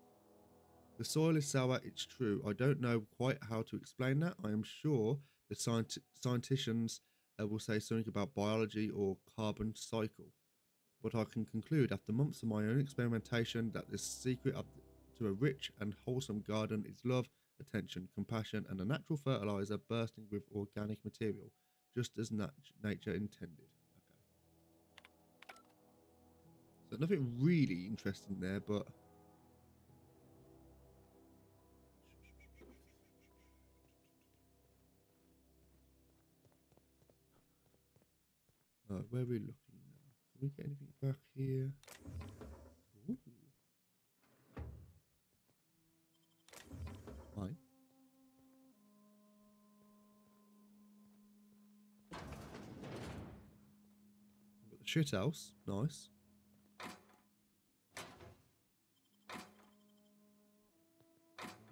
The soil is sour, it's true. I don't know quite how to explain that. I am sure the scientists will say something about biology or carbon cycle. But I can conclude after months of my own experimentation that the secret to a rich and wholesome garden is love, attention, compassion, and a natural fertilizer bursting with organic material, just as nature intended. Okay. So nothing really interesting there, but where are we looking now? Can we get anything back here? Ooh. Fine. Got the shit house. Nice.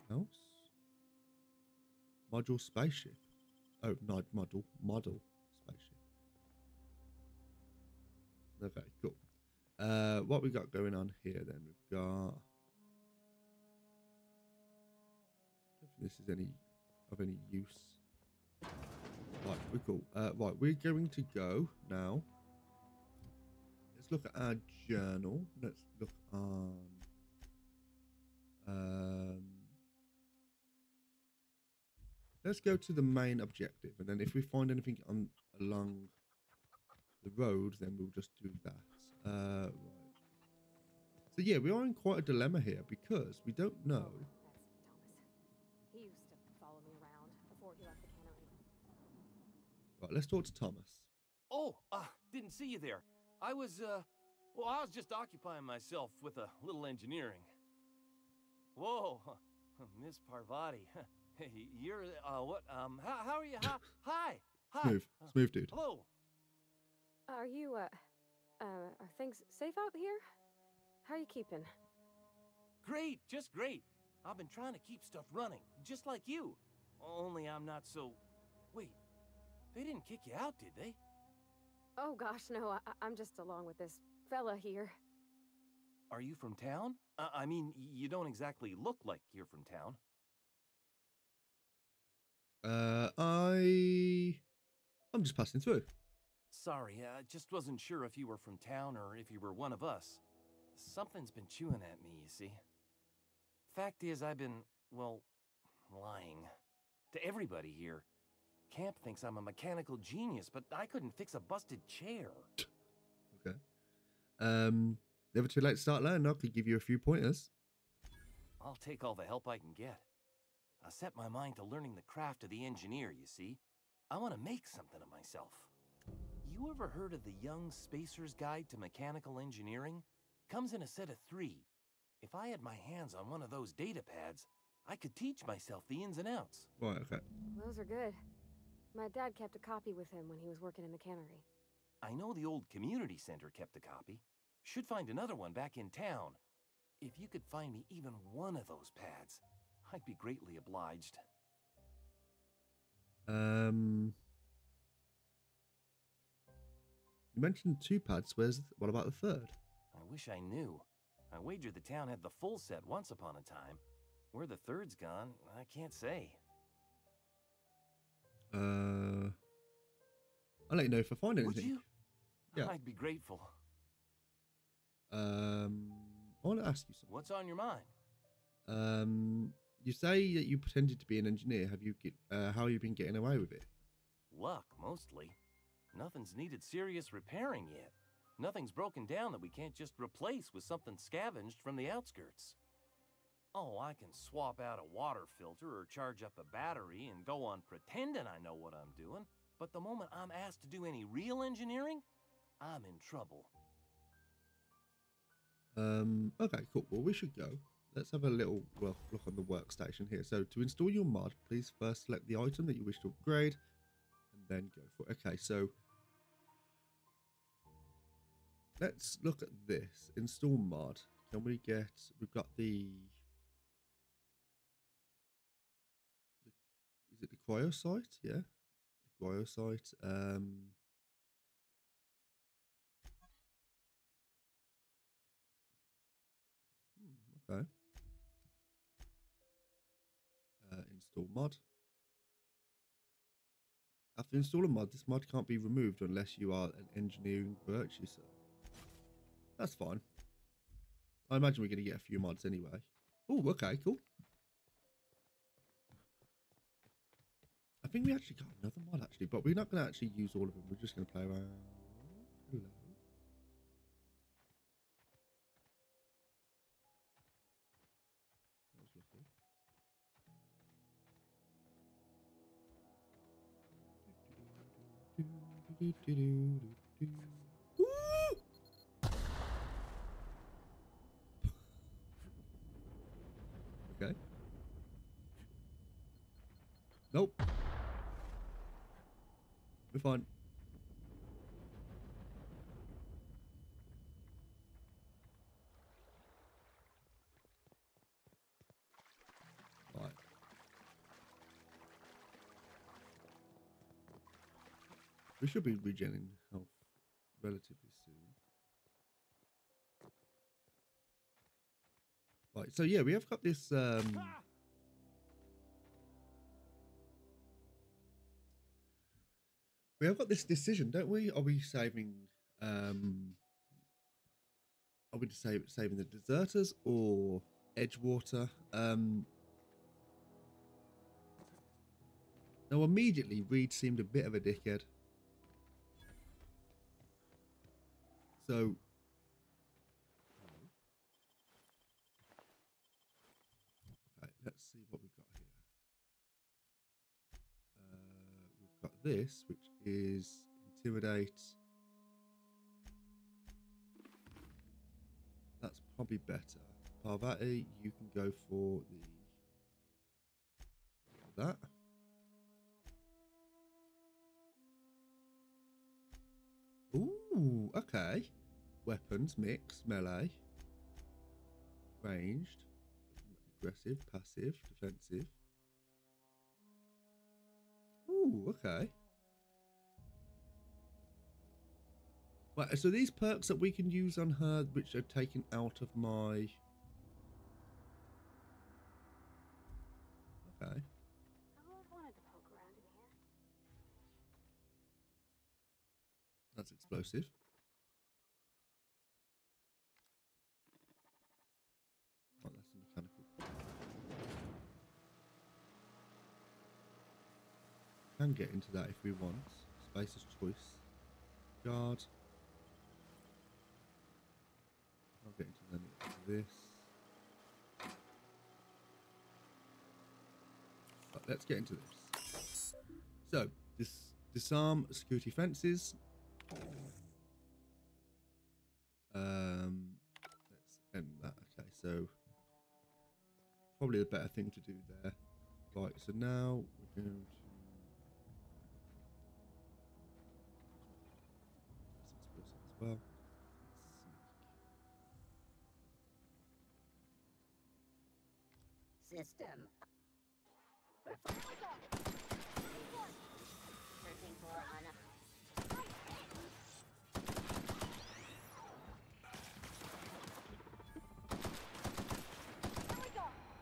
House. Module spaceship. Oh, not model spaceship. Okay, cool. What we got going on here then? We've got. I don't think this is of any use. Right, we're cool. Right, we're going to go now. Let's look at our journal. Let's look on. Let's go to the main objective, and then if we find anything along the road, then we'll just do that. Right. So yeah, we are in quite a dilemma here because we don't know. That's Thomas. He used to follow me around before he left the cannery. Right, let's talk to Thomas. Oh, didn't see you there. I was just occupying myself with a little engineering. Whoa, Miss Parvati. Hey, you're, what, how are you? Hi. Smooth dude. Hello. Are you, are things safe out here? How are you keeping? Great, just great. I've been trying to keep stuff running, just like you. Only I'm not so... Wait, they didn't kick you out, did they? Oh gosh, no, I'm just along with this fella here. Are you from town? I mean, you don't exactly look like you're from town. I'm just passing through. Sorry, I just wasn't sure if you were from town or if you were one of us. Something's been chewing at me, you see. Fact is, I've been, well, lying. To everybody here. Camp thinks I'm a mechanical genius, but I couldn't fix a busted chair. Okay. Never too late to start learning. I could give you a few pointers. I'll take all the help I can get. I set my mind to learning the craft of the engineer, you see. I want to make something of myself. You ever heard of the Young Spacer's Guide to Mechanical Engineering? Comes in a set of 3. If I had my hands on one of those data pads, I could teach myself the ins and outs. Right, okay. Those are good. My dad kept a copy with him when he was working in the cannery. I know the old community center kept a copy. Should find another one back in town. If you could find me even one of those pads, I'd be greatly obliged. You mentioned 2 pads. What about the 3rd? I wish I knew. I wager the town had the full set once upon a time. Where the 3rd's gone, I can't say. I'll let you know if I find anything. Would you? Yeah. I'd be grateful. I want to ask you something. What's on your mind? You say that you pretended to be an engineer. How have you been getting away with it? Luck, mostly. Nothing's needed serious repairing yet. Nothing's broken down that we can't just replace with something scavenged from the outskirts. Oh, I can swap out a water filter or charge up a battery and go on pretending I know what I'm doing, but the moment I'm asked to do any real engineering, I'm in trouble. Okay, cool. Well, we should go. Let's have a little look on the workstation here. So to install your mod, please first select the item that you wish to upgrade and then go for it. Okay, so let's look at this. Install mod. Can we get... We've got the... Is it the Cryo site? Yeah. The Cryo site. Okay. Install mod. After installing a mod, this mod can't be removed unless you are an engineering virtue, so that's fine. I imagine we're going to get a few mods anyway. Oh, okay, cool. I think we actually got another mod actually, but we're not going to actually use all of them. We're just going to play around. Hello. Okay. Nope. We're fine. Right. We should be regenerating health relatively soon. Right, so yeah, we have got this we have got this decision, don't we? Are we saving saving the deserters or Edgewater? Now immediately Reed seemed a bit of a dickhead. So okay, let's see what we've got here. We've got this, which is intimidate. That's probably better. Parvati, you can go for that. Ooh, okay. Weapons, mix, melee, ranged, aggressive, passive, defensive. Ooh, okay. Right, so these perks that we can use on her, which are taken out of my... Okay. That's explosive. Oh, that's a mechanical. Can get into that if we want. Space is choice. Guard. I'll get into this. Right, let's get into this. So, disarm security fences. Let's end that. Okay, so probably the better thing to do there. Right, so now we're going to that's explosive as well. System. Searching for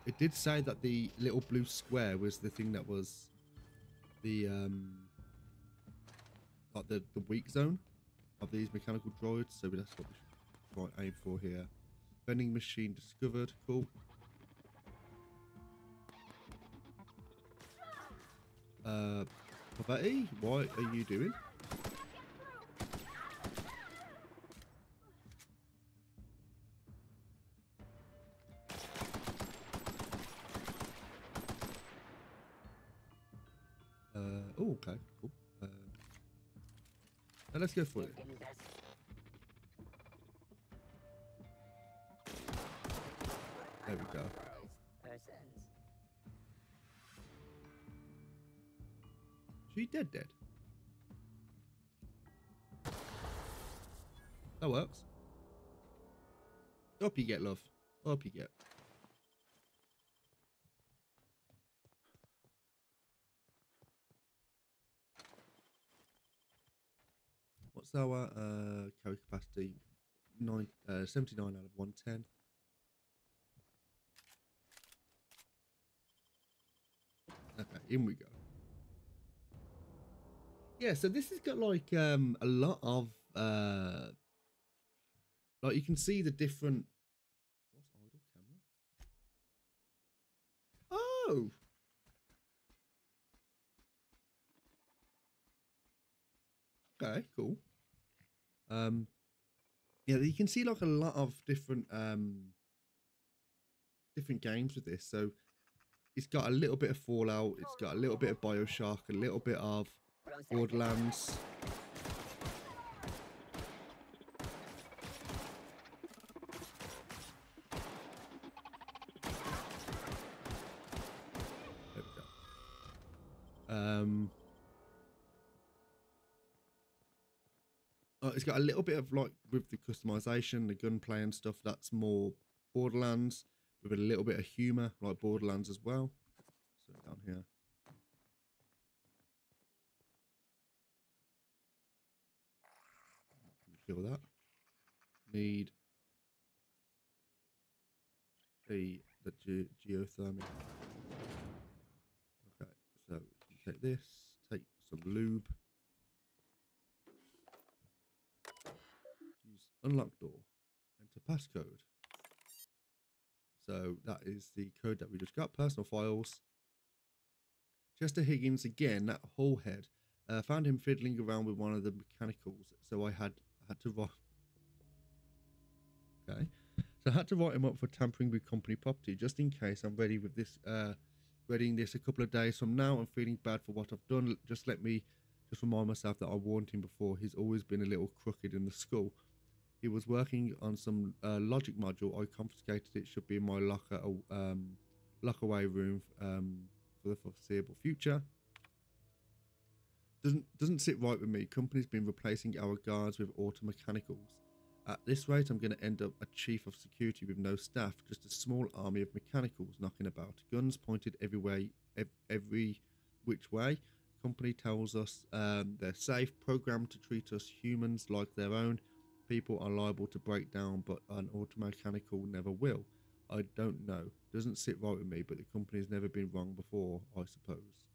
It did say that the little blue square was the thing that was the like the weak zone of these mechanical droids, so that's what we should try and aim for here. Vending machine discovered, cool. Parvati, what are you doing? Oh, okay, cool. Now let's go for it. There we go. She dead? That works. Up you get, love. Up you get. What's our carry capacity? 79 out of 110. Okay, in we go. Yeah, so this has got like a lot of like you can see the different. What's idle camera? Oh. Okay, cool. Yeah, you can see like a lot of different different games with this. So it's got a little bit of Fallout, it's got a little bit of BioShock, a little bit of Borderlands. There we go. It's got a little bit of like with the customization, the gunplay and stuff. That's more Borderlands with a little bit of humor, like Borderlands as well. So down here. Kill that. Need the geothermal. Okay, so you take this, take some lube. Use unlock door. Enter passcode. So that is the code that we just got. Personal files. Chester Higgins again. That whole head. Found him fiddling around with one of the mechanicals. So I had to write. Okay. So I had to write him up for tampering with company property, just in case I'm ready with this. Readying this a couple of days from now. I'm feeling bad for what I've done. Just remind myself that I warned him before. He's always been a little crooked in the school. He was working on some logic module. I confiscated it. Should be in my lock away room for the foreseeable future. Doesn't sit right with me. Company's been replacing our guards with auto mechanicals. At this rate, I'm going to end up a chief of security with no staff, just a small army of mechanicals knocking about, guns pointed every which way. Company tells us they're safe, programmed to treat us humans like their own. People are liable to break down, but an automechanical never will. I don't know. Doesn't sit right with me, but the company's never been wrong before, I suppose.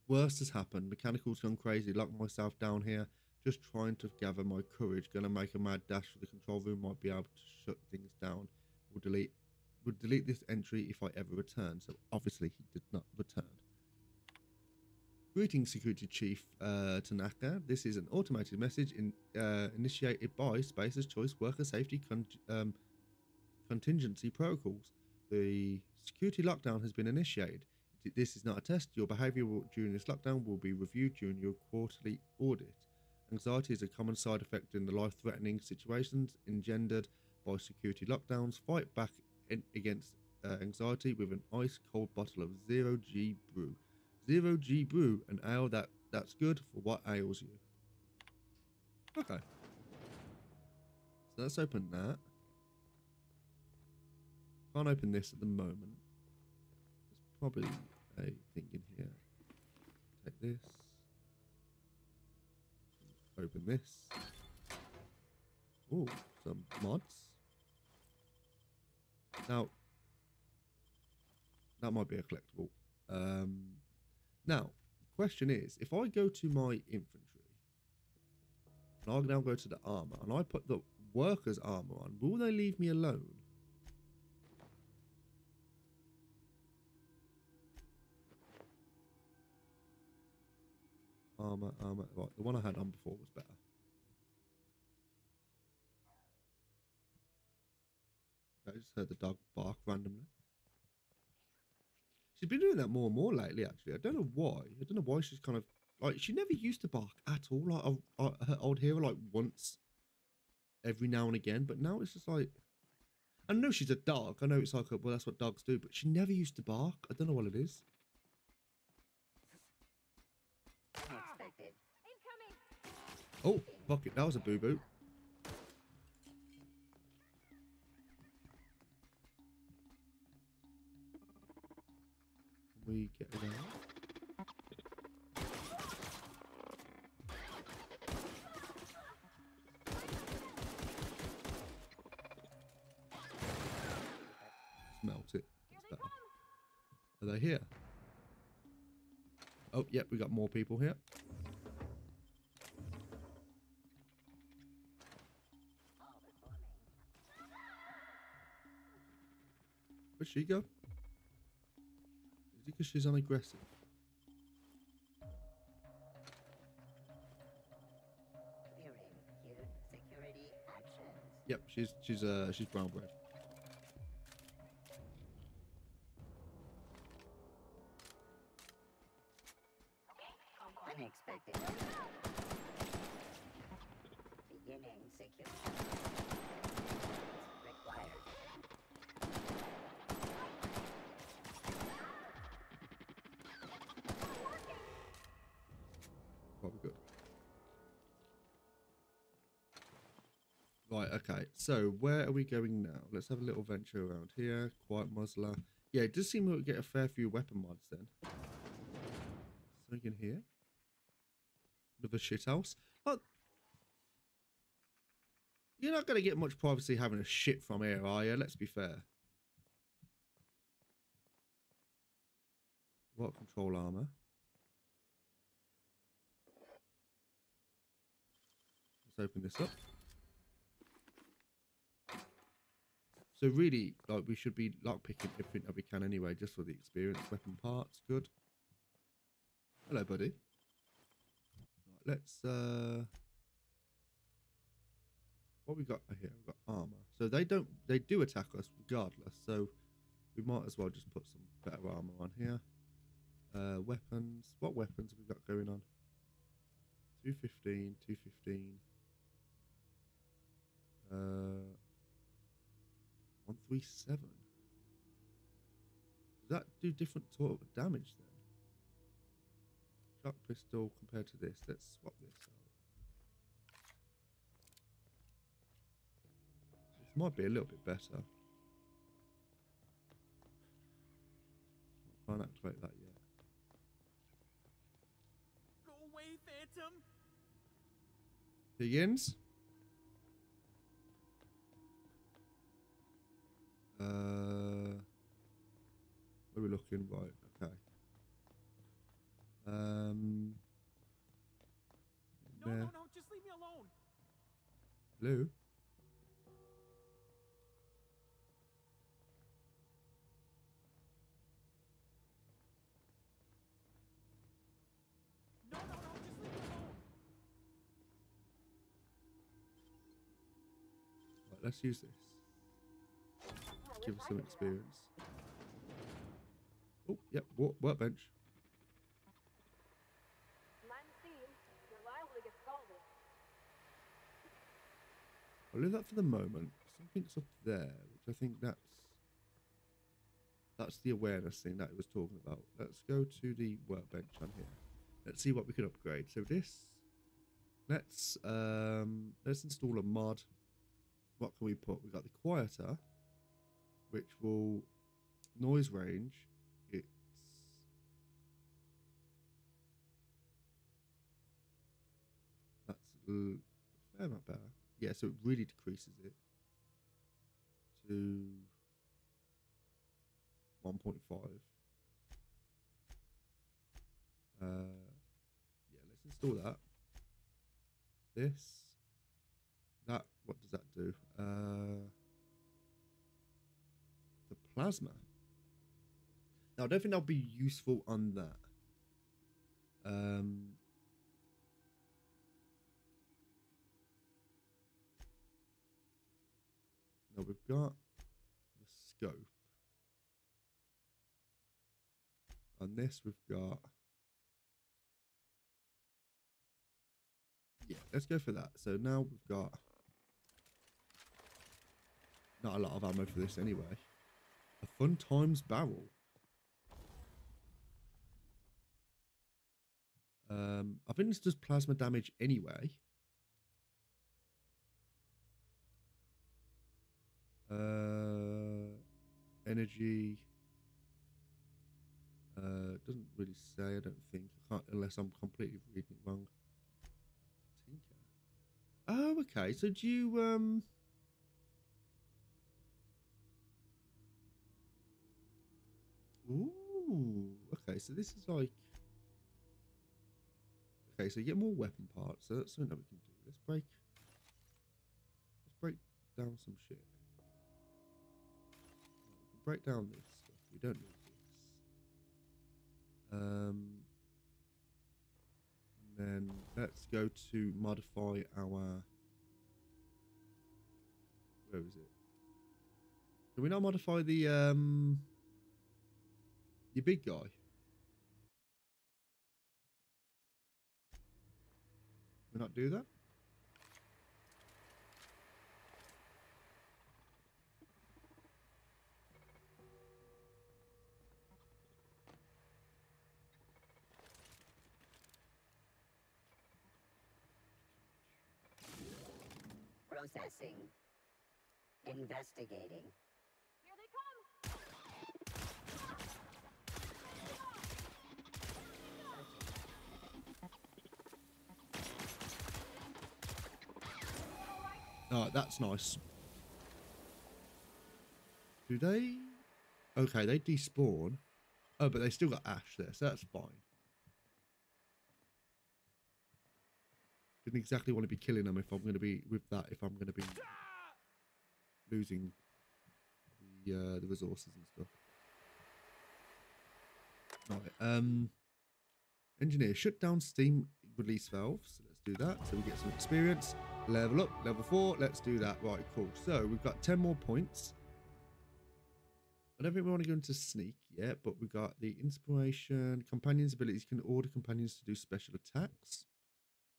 Worst has happened. Mechanical's gone crazy. Locked myself down here. Just trying to gather my courage. Gonna make a mad dash for the control room. Might be able to shut things down. Would delete this entry if I ever return. So obviously he did not return. Greetings, Security Chief Tanaka. This is an automated message initiated by Spacer's Choice Worker Safety Contingency Protocols. The security lockdown has been initiated. This is not a test. Your behavior during this lockdown will be reviewed during your quarterly audit. Anxiety is a common side effect in the life-threatening situations engendered by security lockdowns. Fight back against anxiety with an ice-cold bottle of Zero G Brew. Zero G Brew, an ale that's good for what ails you. Okay. So let's open that. Can't open this at the moment. There's probably a thing in here. Take this. Open this. Oh, some mods. Now, that might be a collectible. Now, the question is, if I go to my infantry, and I now go to the armor, and I put the workers' armor on, will they leave me alone? Armor. Right, the one I had on before was better. Okay, I just heard the dog bark randomly. She's been doing that more and more lately, actually. I don't know why. I don't know why she's kind of... Like, she never used to bark at all. Like, I'd hear her, like, once every now and again. But now it's just like... I know she's a dog. I know it's like, well, that's what dogs do. But she never used to bark. I don't know what it is. Oh, fuck it. That was a boo-boo. we get it out? Melt it. That's better. Are they here? Oh, yep, we got more people here. Where'd she go? Is it because she's unaggressive? Yep, she's brown bread. Unexpected. Beginning secure. Required. Probably good. Right, okay. So where are we going now? Let's have a little venture around here. Quiet muzzler. Yeah, it does seem like we get a fair few weapon mods then. Something in here. Another shit house. Oh, you're not going to get much privacy having a shit from here, are you? Let's be fair. What control armor? Let's open this up. So really, like, we should be lockpicking everything that we can anyway, just for the experience. Weapon parts, good. Hello, buddy. Right, let's what we got here? We've got armor. So they do attack us regardless. So we might as well just put some better armor on here. Weapons. What weapons have we got going on? 215, 215. 137. Does that do different sort of damage then? Shock pistol compared to this. Let's swap this out. This might be a little bit better. Can't activate that yet. Go away, Phantom. Higgins. Where are we looking? Right, okay. No, just leave me alone. Blue. No, just leave me alone. Right, let's use this. Give us some experience. Oh, yep, workbench. I'll leave that for the moment. Something's up there, which I think that's the awareness thing that I was talking about. Let's go to the workbench on here. Let's see what we can upgrade. So this, let's install a mod. What can we put? We got the quieter, which will noise range. That's a fair amount better. Yeah, so it really decreases it to 1.5. Yeah, let's install that. That, what does that do? The plasma. Now, I don't think that'll be useful on that. Now we've got the scope. On this we've got, yeah, let's go for that. So now we've got not a lot of ammo for this anyway. A fun times barrel. I think this does plasma damage anyway. Energy. Doesn't really say, I don't think. I can't, unless I'm completely reading it wrong. Tinker. Oh, okay. So do you Ooh, okay, so this is like, okay, so you get more weapon parts, so that's something that we can do. Let's break down some shit. We can break down this stuff. We don't need this. And then let's go to modify our, where is it? Can we not modify the your big guy? Can we not do that? Processing. Investigating. Here they come! Oh, that's nice. Do they? Okay, they despawn. Oh, but they still got Ash there, so that's fine. Didn't exactly want to be killing them if I'm going to be with that. If I'm going to be losing the resources and stuff. Right. Engineer, shut down steam release valves. So let's do that. So we get some experience. Level up, level 4. Let's do that. Right, cool. So we've got 10 more points. I don't think we want to go into sneak yet, but we got the inspiration. Companions' abilities can order companions to do special attacks.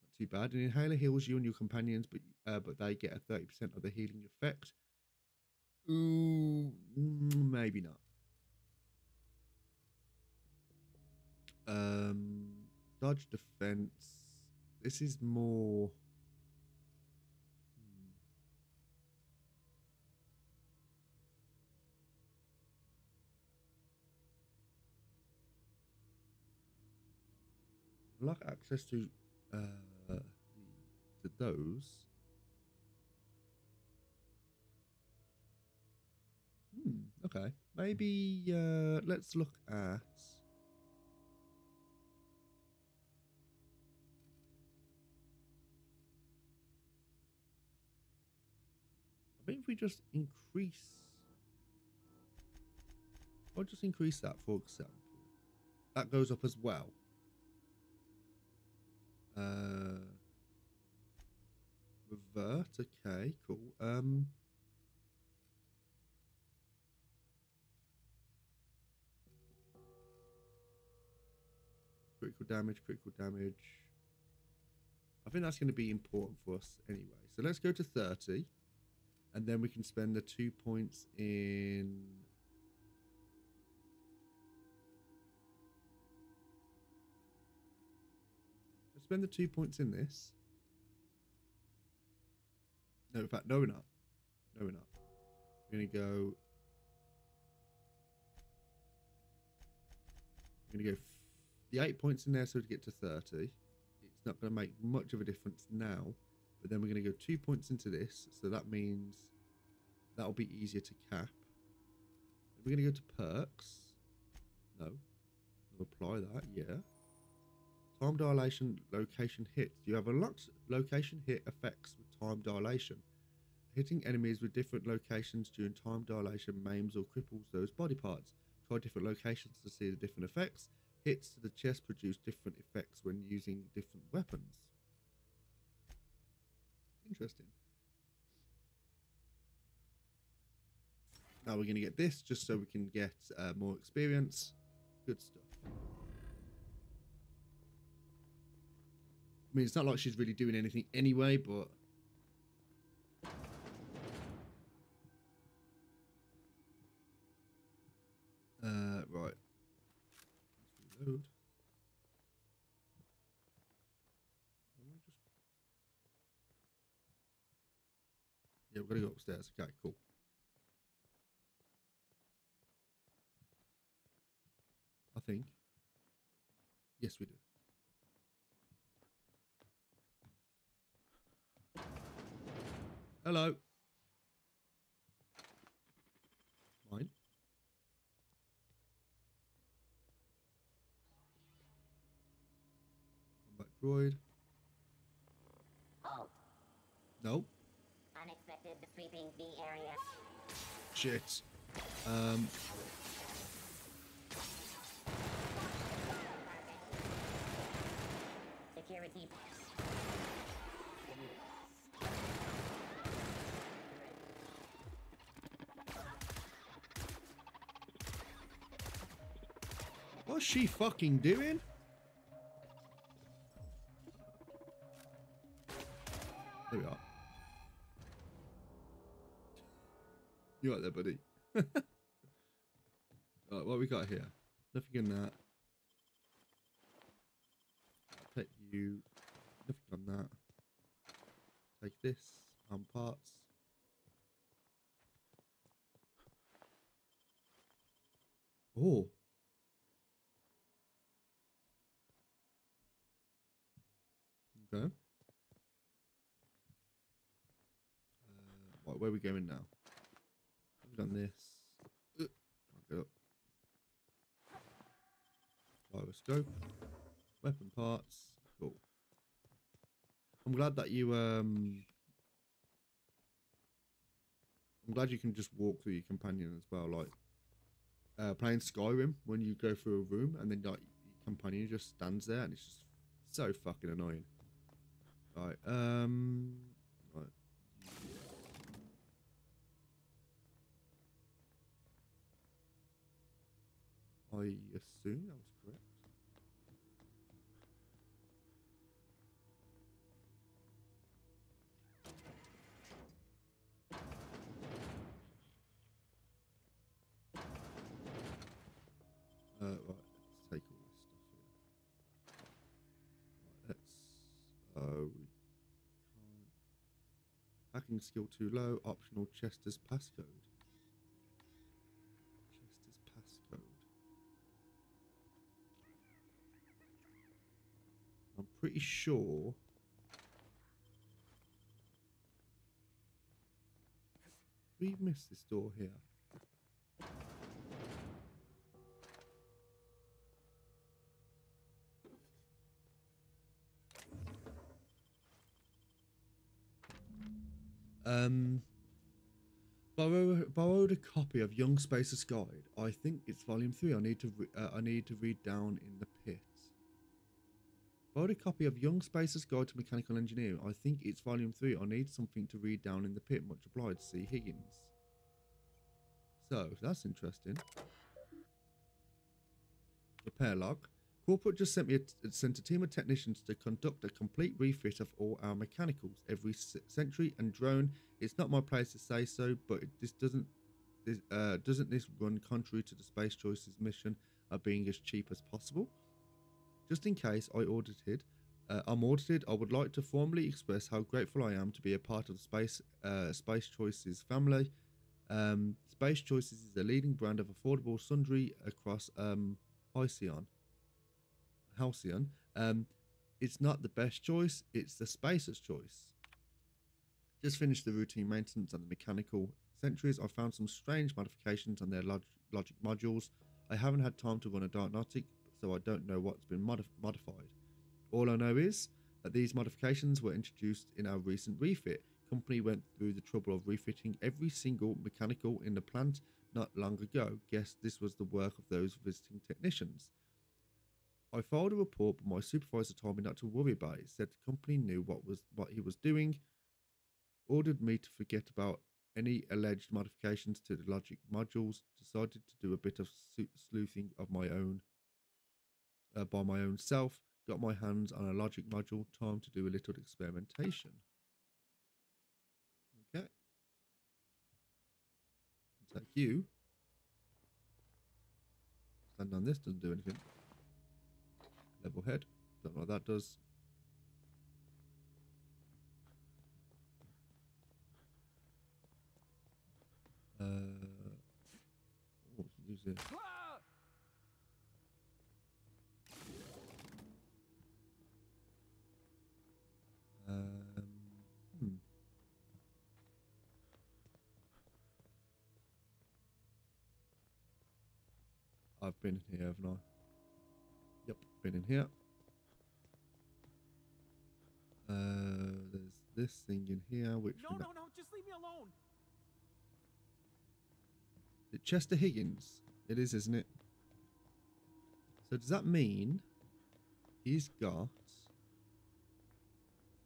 Not too bad. An inhaler heals you and your companions, but they get a 30% of the healing effect. Ooh, maybe not. Dodge defense. This is more. Lock access to those. Okay. Maybe let's look at. I think if we just increase. I'll just increase that, for example. That goes up as well. Revert. Okay, cool. Critical damage, critical damage. I think that's going to be important for us anyway. So let's go to 30. And then we can spend the 2 points in... Let's spend the 2 points in this. No, in fact, no we're not. No we're not. We're going to go... We're going to go the 8 points in there so to get to 30. It's not going to make much of a difference now. But then we're going to go 2 points into this. So that means that'll be easier to cap. We're going to go to perks. No. We'll apply that, yeah. Time dilation, location hits. You have unlocked location hit effects with time dilation. Hitting enemies with different locations during time dilation maims or cripples those body parts. Try different locations to see the different effects. Hits to the chest produce different effects when using different weapons. Interesting. Now we're going to get this just so we can get more experience. Good stuff. I mean, it's not like she's really doing anything anyway, but... right. Let's reload. Yeah, we've got to go upstairs. Okay, cool. I think. Yes, we do. Hello. Mine. Combat droid. Halt. No. Unexpected sweeping the area. Shit. Security. What's she fucking doing? There we are. You right there, buddy? Right, what we got here? Nothing in that. I'll take you. Nothing on that. Take this. Parts. Oh. Okay. Right, where are we going now? We've done this. Can't get up. Gyroscope. Weapon parts. Cool. I'm glad that you I'm glad you can just walk through your companion as well, like playing Skyrim when you go through a room and then like your companion just stands there and it's just so fucking annoying. Right, right. I assume that was correct. Right, let's take all this stuff here. Right, let's we can't. Hacking skill too low, optional Chester's passcode. Chester's passcode. I'm pretty sure we missed this door here. Borrowed a copy of Young Spacer's Guide. I think it's volume 3. I need to read down in the pit. Borrowed a copy of Young Spacer's Guide to Mechanical Engineering. I think it's volume 3. I need something to read down in the pit. Much obliged, C. Higgins. So that's interesting. Repair log. Corporate just sent a team of technicians to conduct a complete refit of all our mechanicals, every sentry and drone. It's not my place to say so, but doesn't this run contrary to the Space Choice's mission of being as cheap as possible? Just in case I'm audited, I would like to formally express how grateful I am to be a part of the Space Choice's family. Space Choices is a leading brand of affordable sundry across Halcyon. It's not the best choice, it's the Spacer's choice. Just finished the routine maintenance on the mechanical sentries. I found some strange modifications on their logic modules. I haven't had time to run a diagnostic, so I don't know what's been modified. All I know is that these modifications were introduced in our recent refit. Company went through the trouble of refitting every single mechanical in the plant not long ago. Guess this was the work of those visiting technicians. I filed a report, but my supervisor told me not to worry about it. Said the company knew what he was doing. Ordered me to forget about any alleged modifications to the logic modules. Decided to do a bit of sleuthing of my own by my own self. Got my hands on a logic module. Time to do a little experimentation. Okay. Take you. Stand on this, doesn't do anything. Level head. Don't know what that does. Oh, use it. I've been in here, haven't I? Yep, been in here. There's this thing in here, which... No, just leave me alone. Is it Chester Higgins? It is, isn't it? So does that mean he's got...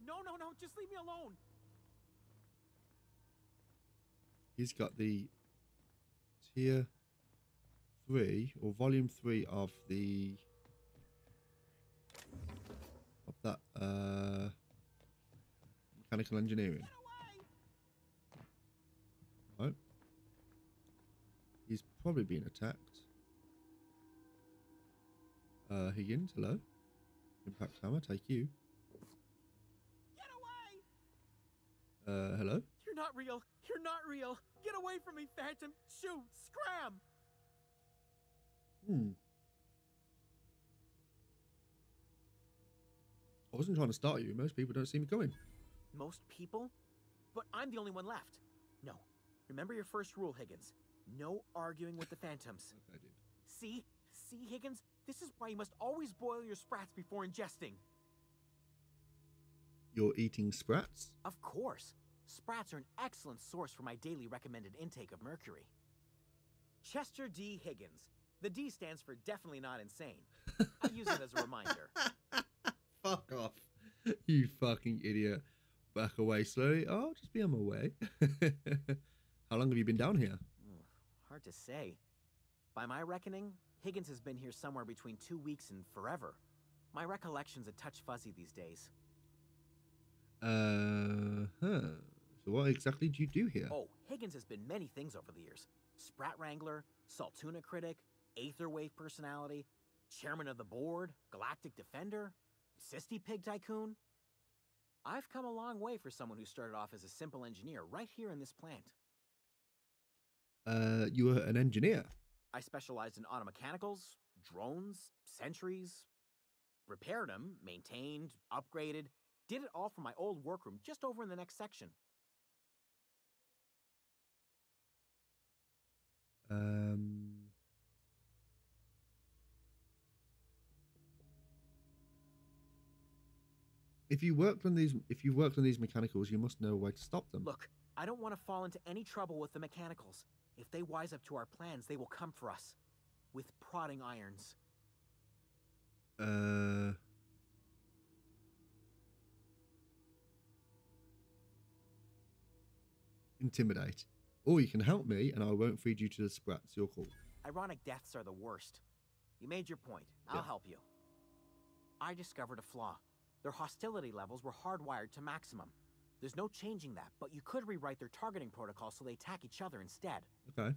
No, just leave me alone. He's got the tier 3 or volume 3 of the... of that mechanical engineering. Right. He's probably been attacked. Higgins, hello. Impact hammer, take you. Get away! Hello? You're not real. You're not real. Get away from me, Phantom. Shoot! Scram! I wasn't trying to start you. Most people don't see me coming. Most people? But I'm the only one left. No. Remember your first rule, Higgins. No arguing with the Phantoms. I did. See? See, Higgins? This is why you must always boil your sprats before ingesting. You're eating sprats? Of course. Sprats are an excellent source for my daily recommended intake of mercury. Chester D. Higgins. The D stands for definitely not insane. I use it as a reminder. Fuck off. You fucking idiot. Back away slowly. Oh, just be on my way. How long have you been down here? Hard to say. By my reckoning, Higgins has been here somewhere between 2 weeks and forever. My recollection's a touch fuzzy these days. So what exactly do you do here? Oh, Higgins has been many things over the years. Sprat Wrangler, Saltuna Critic, Aetherwave Personality, Chairman of the Board, Galactic Defender, Sisty Pig Tycoon. I've come a long way for someone who started off as a simple engineer right here in this plant. You were an engineer? I specialized in automechanicals, drones, sentries, repaired them, maintained, upgraded, did it all from my old workroom just over in the next section. If you worked on these mechanicals, you must know where to stop them. Look, I don't want to fall into any trouble with the mechanicals. If they wise up to our plans, they will come for us. With prodding irons. Intimidate. Or you can help me and I won't feed you to the sprats. Your call. Ironic deaths are the worst. You made your point. I'll help you. I discovered a flaw. Their hostility levels were hardwired to maximum. There's no changing that, but you could rewrite their targeting protocol so they attack each other instead. Okay.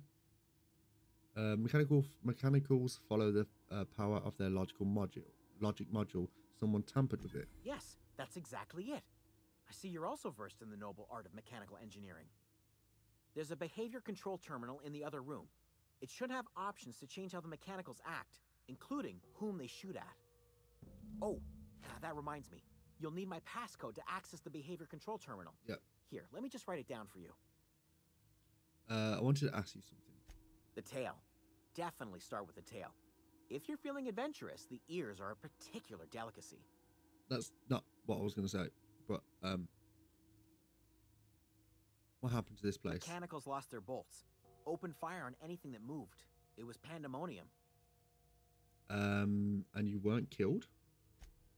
Mechanicals follow the power of their logic module. Someone tampered with it. Yes, that's exactly it. I see you're also versed in the noble art of mechanical engineering. There's a behavior control terminal in the other room. It should have options to change how the mechanicals act, including whom they shoot at. Oh, that reminds me. You'll need my passcode to access the behavior control terminal. Yep. Here, let me just write it down for you. I wanted to ask you something. The tail. Definitely start with the tail. If you're feeling adventurous, the ears are a particular delicacy. That's not what I was going to say, but what happened to this place? Mechanicals lost their bolts. Opened fire on anything that moved. It was pandemonium. And you weren't killed?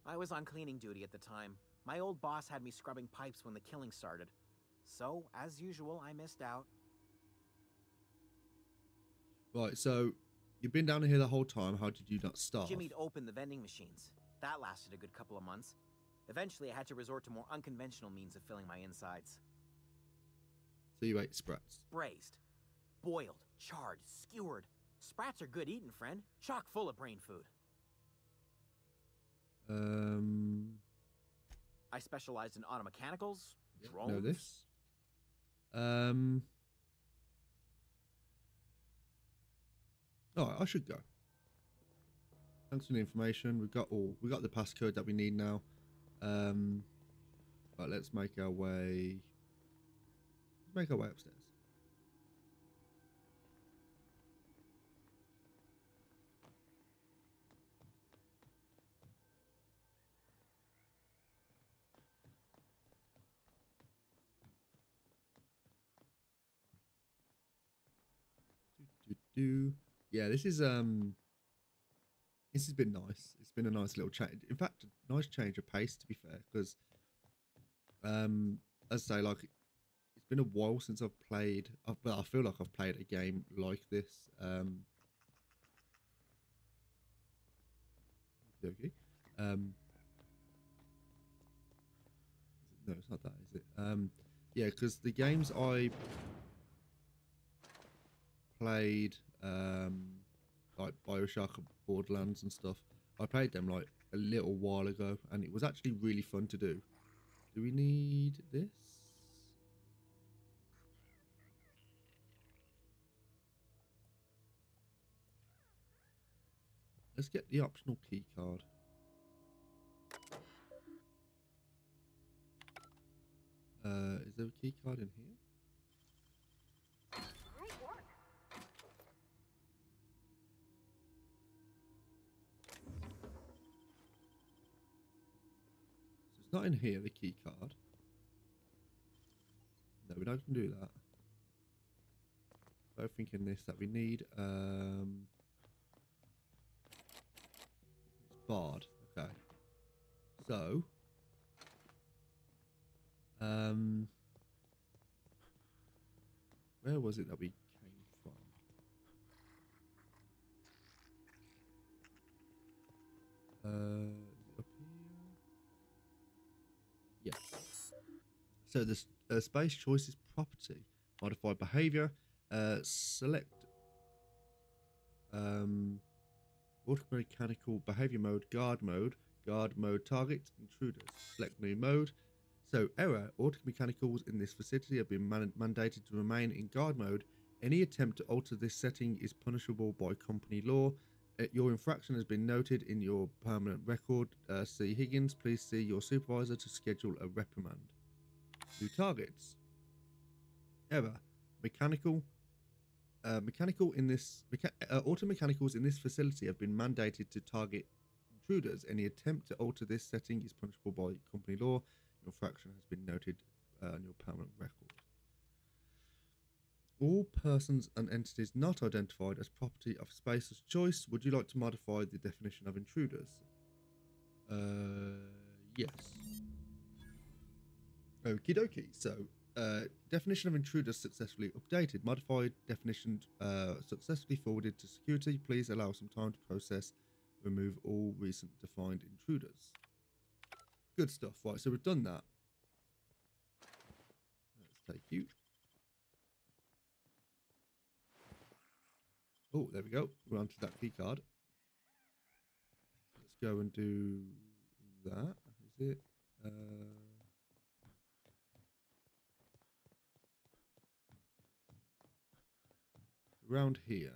I was on cleaning duty at the time. My old boss had me scrubbing pipes when the killing started. So, as usual, I missed out. Right, so you've been down here the whole time. How did you not starve? Jimmy'd opened the vending machines. That lasted a good couple of months. Eventually, I had to resort to more unconventional means of filling my insides. So you ate sprats? Braised. Boiled. Charred. Skewered. Sprats are good eating, friend. Chock full of brain food. I specialized in automechanicals, drones. Know this. Alright, I should go. Thanks for the information. We got the passcode that we need now. Right, let's make our way. Upstairs. Yeah, this has been nice. It's been a nice little change. In fact, a nice change of pace, to be fair, because as I say, like, it's been a while since I've played, but I feel like I've played a game like this. Okay. No, it's not that, is it? Yeah, because the games I played, like BioShock and Borderlands and stuff, I played them like a little while ago, and it was actually really fun to do. Do we need this? Let's get the optional key card. Is there a key card in here? So it's not in here, the key card. No, we're not going to do that. Both thinking this, that we need it's barred. Okay. So where was it that we came from? Up here? Yes. So the space choice is property, modify behavior, select auto-mechanical behavior mode, guard mode target, intruders, select new mode. So error, auto-mechanicals in this facility have been mandated to remain in guard mode. Any attempt to alter this setting is punishable by company law. Your infraction has been noted in your permanent record. C. Higgins, please see your supervisor to schedule a reprimand. New targets. Error, mechanical in this auto mechanicals in this facility have been mandated to target intruders. Any attempt to alter this setting is punishable by company law. Your infraction has been noted on your permanent record. All persons and entities not identified as property of Spacer's choice. Would you like to modify the definition of intruders? Yes. Okie dokie. So, definition of intruders successfully updated. Modified definition successfully forwarded to security. Please allow some time to process. Remove all recent defined intruders. Good stuff. Right, so we've done that. Let's take you. Oh, there we go. We're onto that key card. Let's go and do that. Is it? Around here.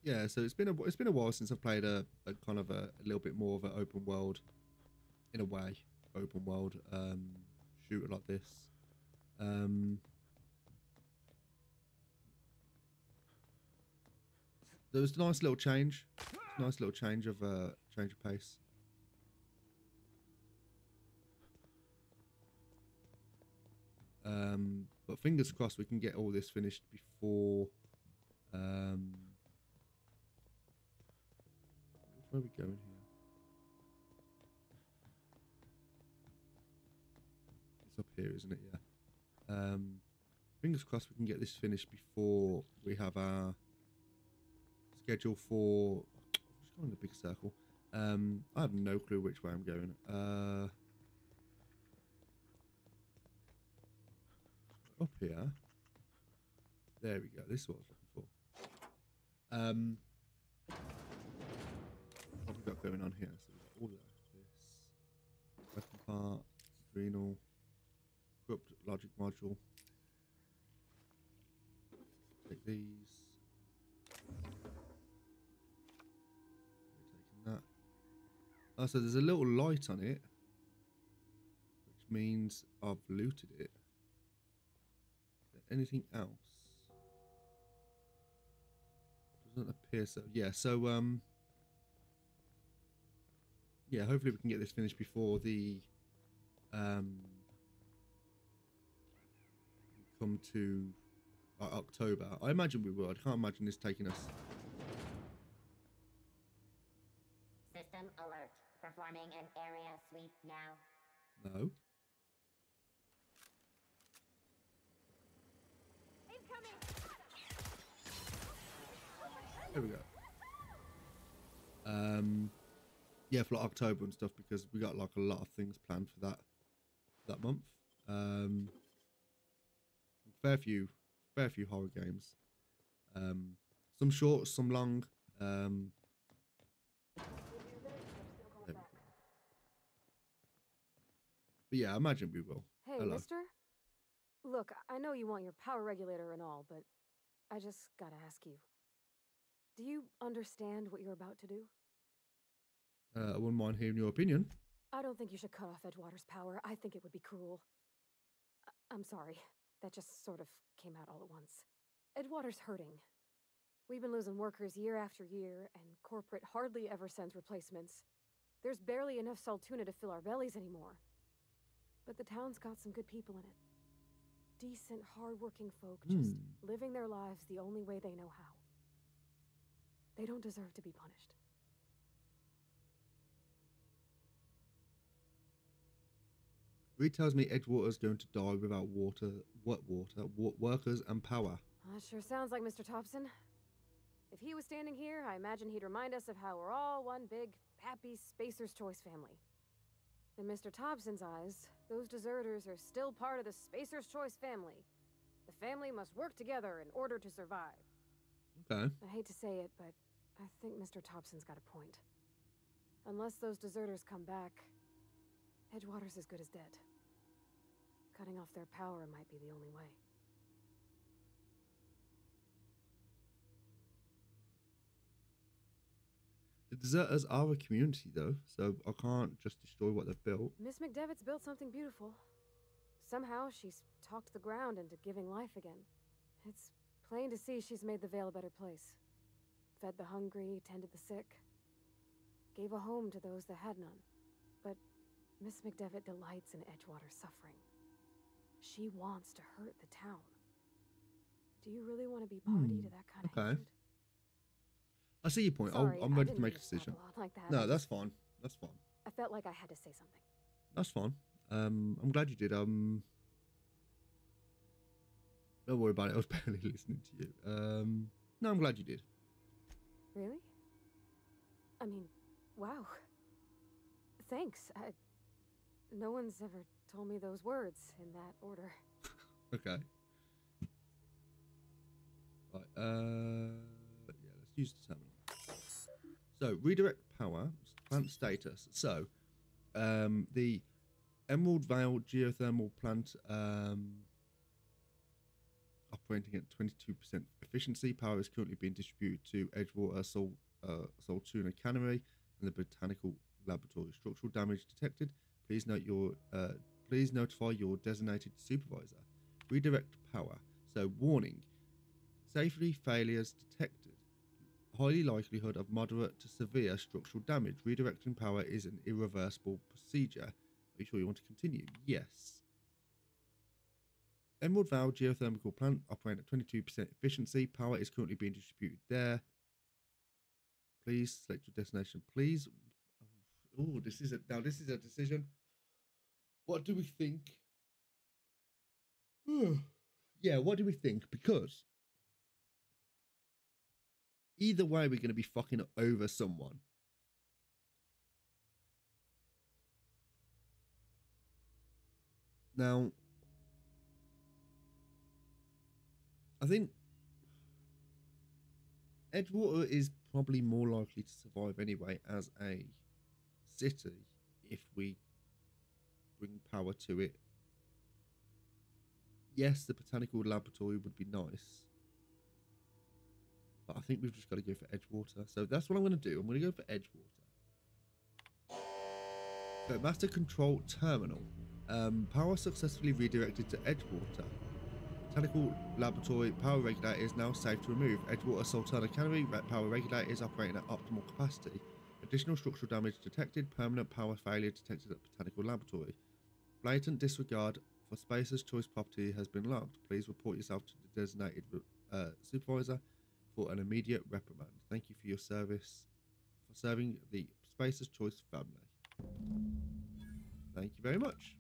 Yeah, so it's been a while since I've played a kind of a little bit more of an open world, in a way, open world shooter like this. There was a nice little change, of pace. But fingers crossed we can get all this finished before. Where are we going here? It's up here, isn't it? Yeah. Fingers crossed we can get this finished before we have our schedule for. I'm just going in a big circle. I have no clue which way I'm going. Up here. There we go. This is what I was looking for. What we've got going on here? So we've got all this weapon part, adrenal, corrupt logic module. Take these. Taking that. Oh, so there's a little light on it, which means I've looted it. Anything else? Doesn't appear so. Yeah, so yeah, hopefully we can get this finished before the come to like October. I imagine we will. I can't imagine this taking us. System alert. Performing an area sweep now. No. There we go. Yeah, for like October and stuff, because we got like a lot of things planned for that month. Fair few horror games. Some short, some long. There we go. But yeah, I imagine we will. Hey, Hello. mister? Look, I know you want your power regulator and all, but I just gotta ask you. Do you understand what you're about to do? I wouldn't mind hearing your opinion. I don't think you should cut off Edgewater's power. I think it would be cruel. I'm sorry. That just sort of came out all at once. Edgewater's hurting. We've been losing workers year after year, and corporate hardly ever sends replacements. There's barely enough Saltuna to fill our bellies anymore. But the town's got some good people in it. Decent, hard-working folk just living their lives the only way they know how. They don't deserve to be punished. Reed tells me Edgewater's going to die without workers and power. That sure sounds like Mr. Thompson. If he was standing here, I imagine he'd remind us of how we're all one big, happy Spacer's Choice family. In Mr. Thompson's eyes, those deserters are still part of the Spacer's Choice family. The family must work together in order to survive. Okay. I hate to say it, but I think Mr. Thompson's got a point. Unless those deserters come back, Edgewater's as good as dead. Cutting off their power might be the only way. The deserters are a community, though, so I can't just destroy what they've built. Miss McDevitt's built something beautiful. Somehow she's talked the ground into giving life again. It's plain to see she's made the Vale a better place. Fed the hungry, tended the sick. Gave a home to those that had none. But Miss McDevitt delights in Edgewater's suffering. She wants to hurt the town. Do you really want to be party to that kind of hatred? I see your point. Sorry, I'm I ready didn't to make a mean to decision. babble on like that. No, that's fine. That's fine. I felt like I had to say something. That's fine. I'm glad you did. Don't worry about it. I was barely listening to you. No, I'm glad you did. Really? I mean, wow. Thanks. No one's ever told me those words in that order. Okay. Right. Yeah. Let's use the terminal. So redirect power. Plant status. So, the Emerald Vale geothermal plant operating at 22% efficiency. Power is currently being distributed to Edgewater, Saltuna Cannery, and the Botanical Laboratory. Structural damage detected. Please notify your designated supervisor. Redirect power. So, warning. Safety failures detected. Highly likelihood of moderate to severe structural damage. Redirecting power is an irreversible procedure. Are you sure you want to continue? Yes. Emerald Vale geothermal plant operating at 22% efficiency. Power is currently being distributed there. Please select your destination. Please. Oh, this is a decision. What do we think? Yeah, what do we think? Because either way, we're going to be fucking over someone. Now, I think Edgewater is probably more likely to survive anyway as a city if we bring power to it. Yes, the Botanical Laboratory would be nice. But I think we've just got to go for Edgewater. So that's what I'm going to do. I'm going to go for Edgewater. So Master Control Terminal. Power successfully redirected to Edgewater. Botanical Laboratory power regulator is now safe to remove. Edgewater Saltuna Cannery power regulator is operating at optimal capacity. Additional structural damage detected. Permanent power failure detected at Botanical Laboratory. Blatant disregard for Spacer's choice property has been locked. Please report yourself to the designated supervisor for an immediate reprimand. Thank you for your service, for serving the Spacer's choice family. Thank you very much.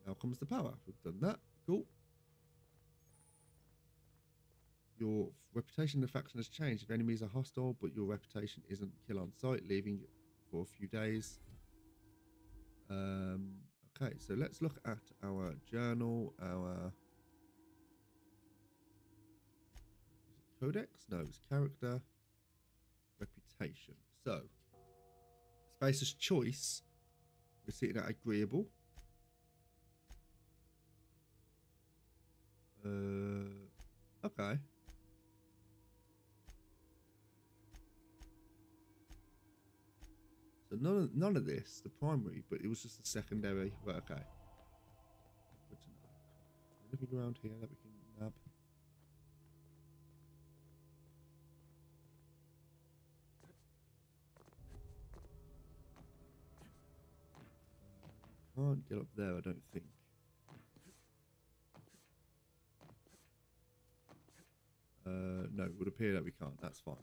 Now comes the power. We've done that. Cool. Your reputation in the faction has changed. If enemies are hostile, but your reputation isn't, kill on sight, leaving for a few days. Okay, so let's look at our journal, our codex? No, it's character, reputation. So, Spacer's choice, we're sitting at agreeable. Okay. So none of this, the primary, but it was just the secondary. But okay. Good to know. Anything around here that we can nab? Can't get up there, I don't think. No, it would appear that we can't. That's fine.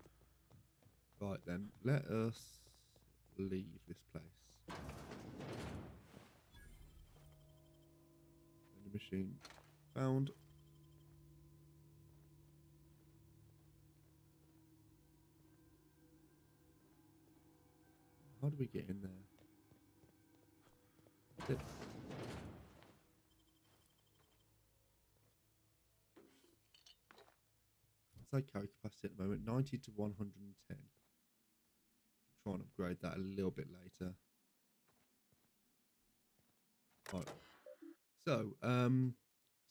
Right then, let us leave this place. Vending machine found. How do we get in there? This. What's our carry capacity at the moment? 90 to 110. Try and upgrade that a little bit later. Right. So,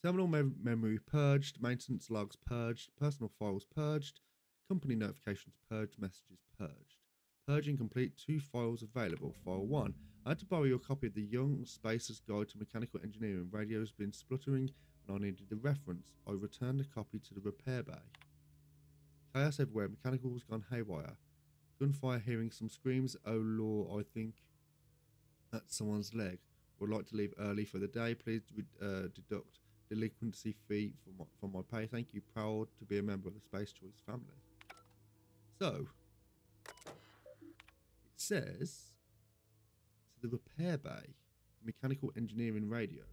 terminal memory purged, maintenance logs purged, personal files purged, company notifications purged, messages purged. Purging complete. 2 files available. File 1. I had to borrow your copy of the Young Spacer's Guide to Mechanical Engineering. Radio's been spluttering and I needed the reference. I returned a copy to the repair bay. Chaos everywhere. Mechanical's gone haywire. Gunfire, hearing some screams. Oh lord, I think that's someone's leg. Would like to leave early for the day. Please deduct delinquency fee from my pay. Thank you. Proud to be a member of the Space Choice family. So, it says to the repair bay, mechanical engineering radio.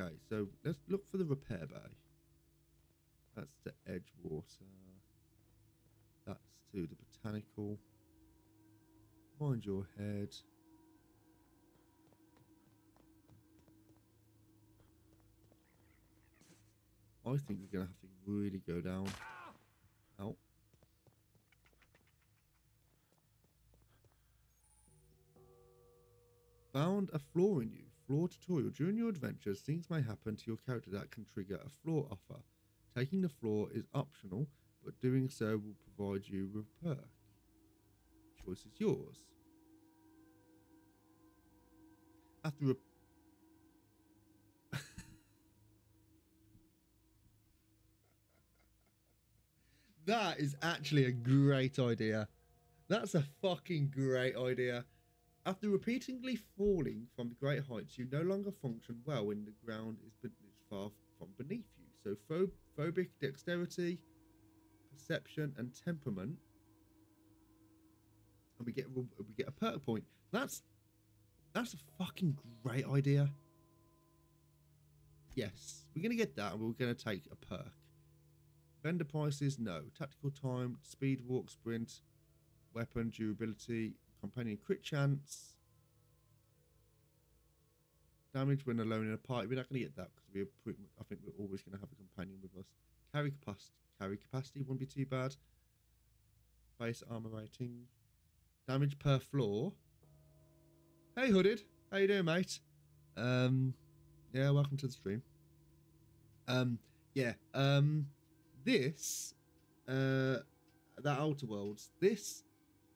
Okay, so let's look for the repair bay. That's to Edgewater. That's to the botanical. Mind your head. I think we're going to have to really go down. Ow. Found a flaw in you. Flaw tutorial. During your adventures, things may happen to your character that can trigger a flaw offer. Taking the flaw is optional, but doing so will provide you with a perk. Choice is yours. After a That is actually a great idea. That's a fucking great idea. After repeatedly falling from the great heights, you no longer function well when the ground is far from beneath you. So phobic dexterity, perception, and temperament, and we get a perk point. That's a fucking great idea. Yes, we're gonna get that, and we're gonna take a perk. Vendor prices, no. Tactical time, speed, walk, sprint, weapon, durability, companion crit chance, damage when alone in a party. We're not going to get that because I think we're always going to have a companion with us. Carry capacity wouldn't be too bad. Base armor rating, damage per floor. Hey Hooded, how you doing, mate? Yeah, welcome to the stream. This, that Outer Worlds, this,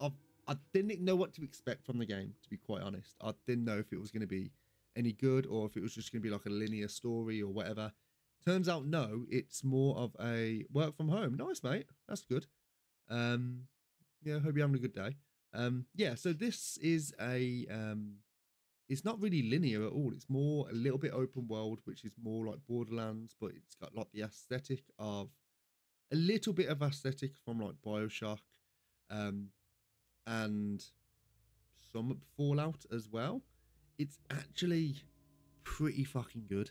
I didn't know what to expect from the game, to be quite honest. I didn't know if it was going to be any good or if it was just going to be like a linear story or whatever. Turns out, no, it's more of a work from home. Nice, mate. That's good. Yeah, hope you're having a good day. Yeah, so this is a it's not really linear at all. It's more a little bit open world, which is more like Borderlands, but it's got like the aesthetic of a little bit of aesthetic from like BioShock, and some Fallout as well. It's actually pretty fucking good.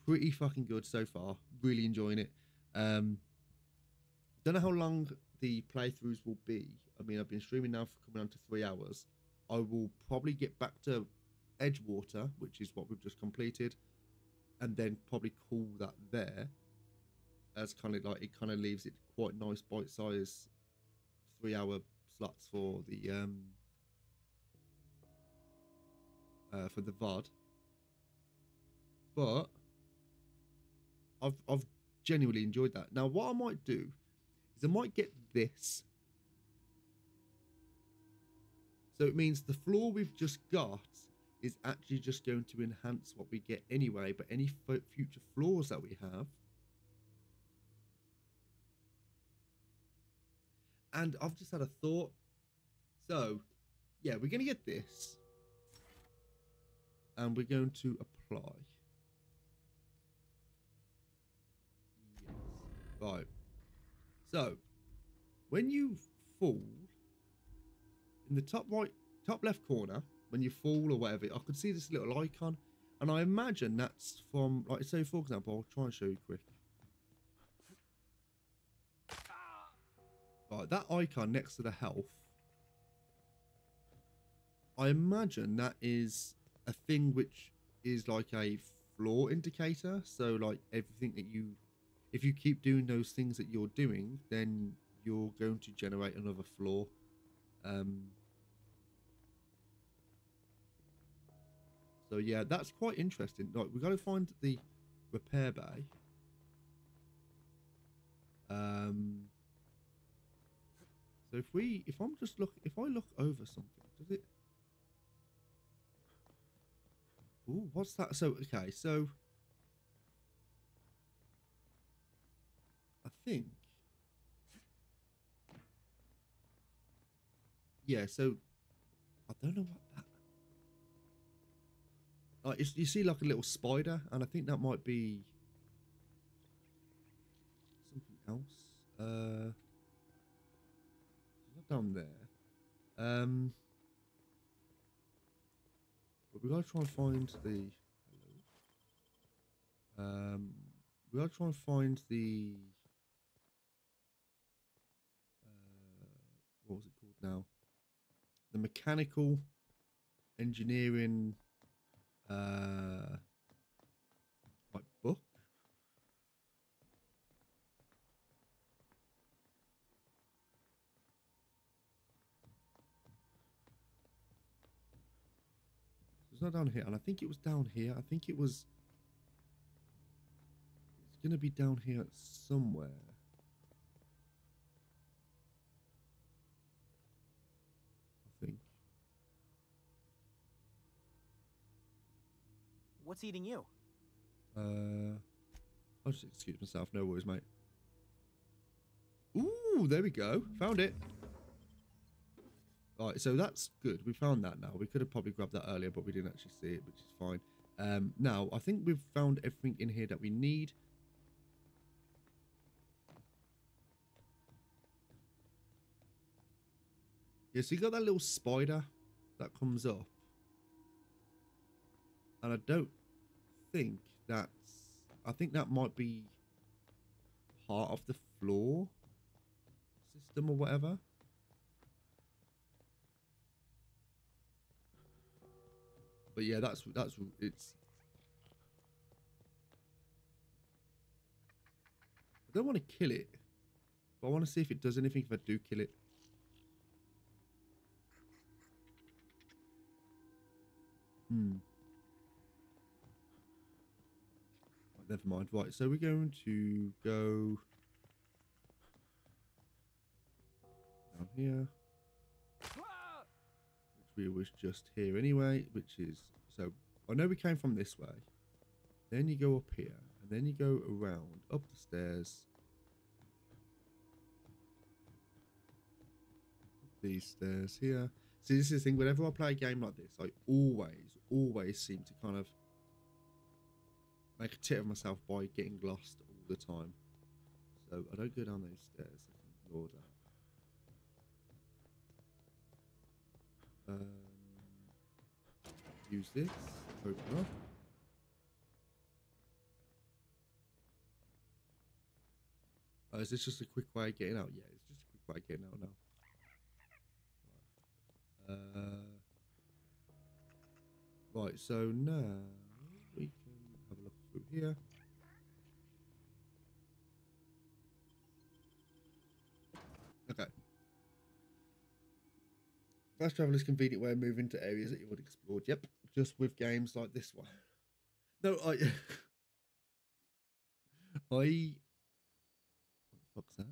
Pretty fucking good so far. Really enjoying it. Don't know how long the playthroughs will be. I mean, I've been streaming now for coming on to 3 hours. I will probably get back to Edgewater, which is what we've just completed, and then probably call that there, as kind of like it kind of leaves it quite nice bite-sized 3-hour slots for the VOD. But I've genuinely enjoyed that. Now, what I might do is I might get this. So it means the floor we've just got is actually just going to enhance what we get anyway, but any future floors that we have. And I've just had a thought. So, yeah, we're going to get this. And we're going to apply. Yes. Right. So, when you fall, in the top left corner, when you fall or whatever, I could see this little icon, and I imagine that's from, like, say for example, I'll try and show you quick. Right, that icon next to the health, I imagine that is a thing which is like a floor indicator. So like everything that you, if you keep doing those things that you're doing, then you're going to generate another floor. So yeah, that's quite interesting. Like, we've got to find the repair bay. So if I look over something, does it? Ooh, what's that? So okay, so I think, yeah. So I don't know what that. Like, you see like a little spider, and I think that might be something else. It's not down there. But we gotta try and find the. We gotta try and find the. What was it called now? The mechanical engineering. Like book. It's not down here, and I think it was down here. I think it was. It's gonna be down here somewhere. I think. What's eating you? I'll just excuse myself. No worries, mate. Ooh, there we go. Found it. Right, so that's good. We found that now. We could have probably grabbed that earlier, but we didn't actually see it, which is fine. Now, I think we've found everything in here that we need. Yeah, so you got that little spider that comes up. And I don't think that's... I think that might be part of the floor system or whatever. But yeah, it's. I don't want to kill it, but I want to see if it does anything if I do kill it. Right, never mind. Right, so we're going to go down here. We was just here anyway, which is, so I know we came from this way, then you go up here, and then you go around up the stairs, these stairs here. See, this is the thing. Whenever I play a game like this, I always seem to kind of make a tit of myself by getting lost all the time. So I don't go down those stairs. I can ignore that. Use this. Open up. Oh, is this just a quick way of getting out? Yeah, it's just a quick way of getting out now. Right, so now we can have a look through here. Okay. Fast travel is a convenient way of moving to areas that you would explore. Yep, just with games like this one. No, what the fuck's that?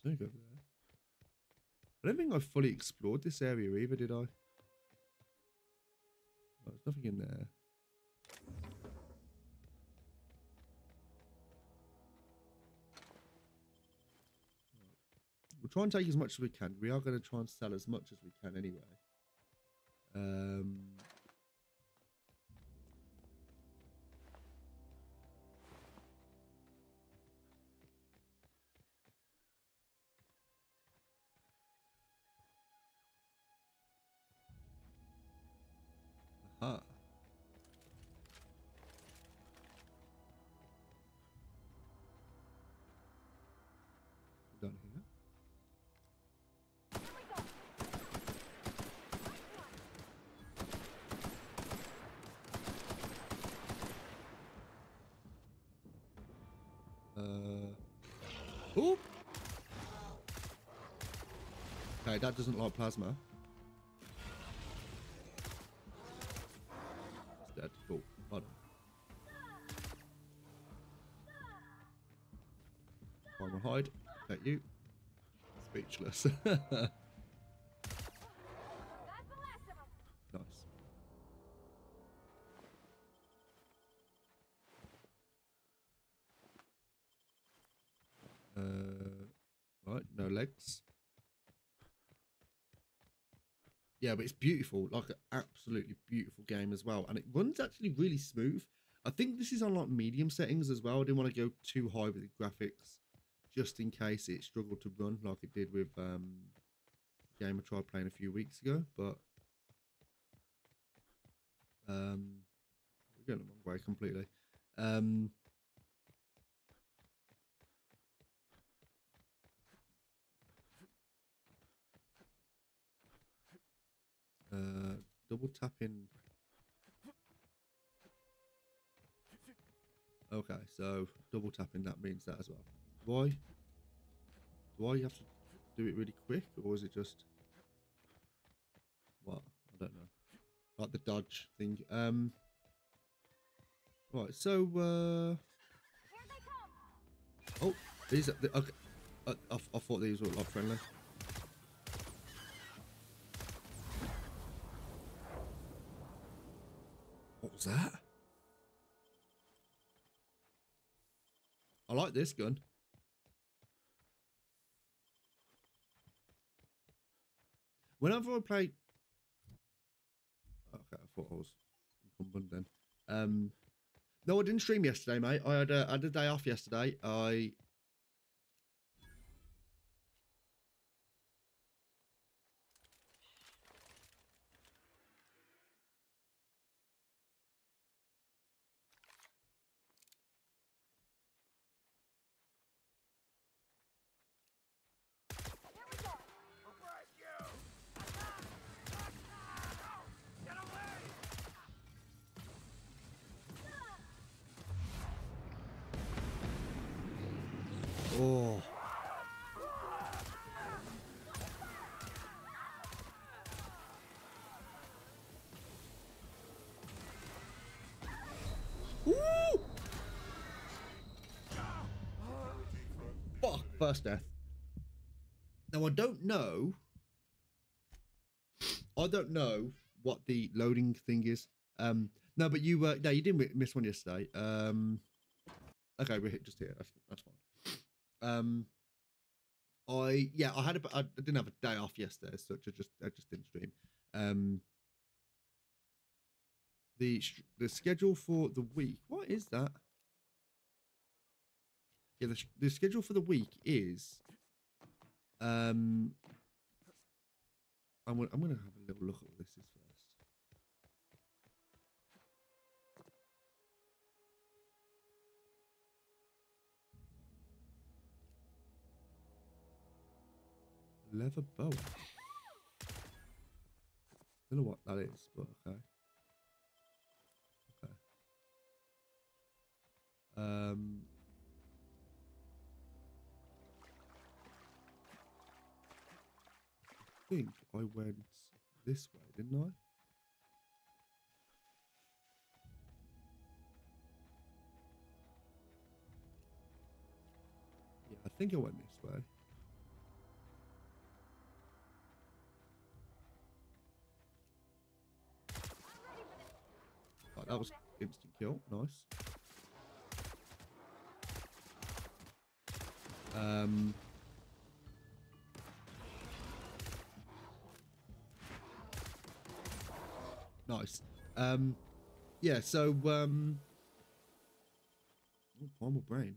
Something over there. I don't think I fully explored this area either, did I? Oh, there's nothing in there. We'll try and take as much as we can. We are going to try and sell as much as we can anyway. Aha. Done here. Oh. Okay, that doesn't like plasma. It's dead. Cool. Hold on. Find my hide. At you. Speechless. Nice. Right, no legs. Yeah, but it's beautiful, like an absolutely beautiful game as well, and it runs actually really smooth. I think this is on like medium settings as well. I didn't want to go too high with the graphics, just in case it struggled to run like it did with a game I tried playing a few weeks ago. But we're going the wrong way completely. Double tapping. Okay, so double tapping, that means that as well. Why? Do I have to do it really quick, or is it just what? I don't know. Like the dodge thing. Right, so oh, these are okay. I thought these were like friendly. What was that? I like this gun. Whenever I play... Okay, I thought I was incumbent then. No, I didn't stream yesterday, mate. I had a day off yesterday. Oh. Woo! Fuck, first death. Now I don't know what the loading thing is. No, but you no, you didn't miss one yesterday. Okay, we're just here. That's fine. I didn't have a day off yesterday, as such. I just didn't stream. The schedule for the week. What is that? Yeah, the schedule for the week is. I'm gonna have a little look at what this is first. Leather boa. Don't know what that is, but okay. Okay. I think I went this way, didn't I? Yeah, I think I went this way. Right, that was instant kill. Nice. Nice. Yeah, so primal brain.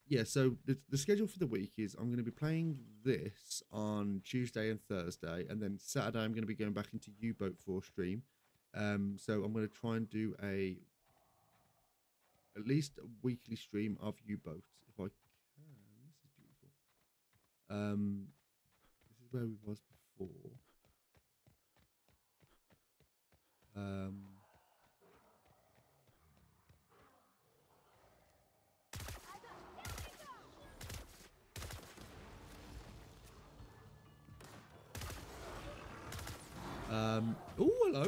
Yeah, so the schedule for the week is I'm going to be playing this on Tuesday and Thursday, and then Saturday I'm going to be going back into U-Boat for stream. So I'm going to try and do at least a weekly stream of U-Boat if I can. This is beautiful. This is where we was before. Oh, hello.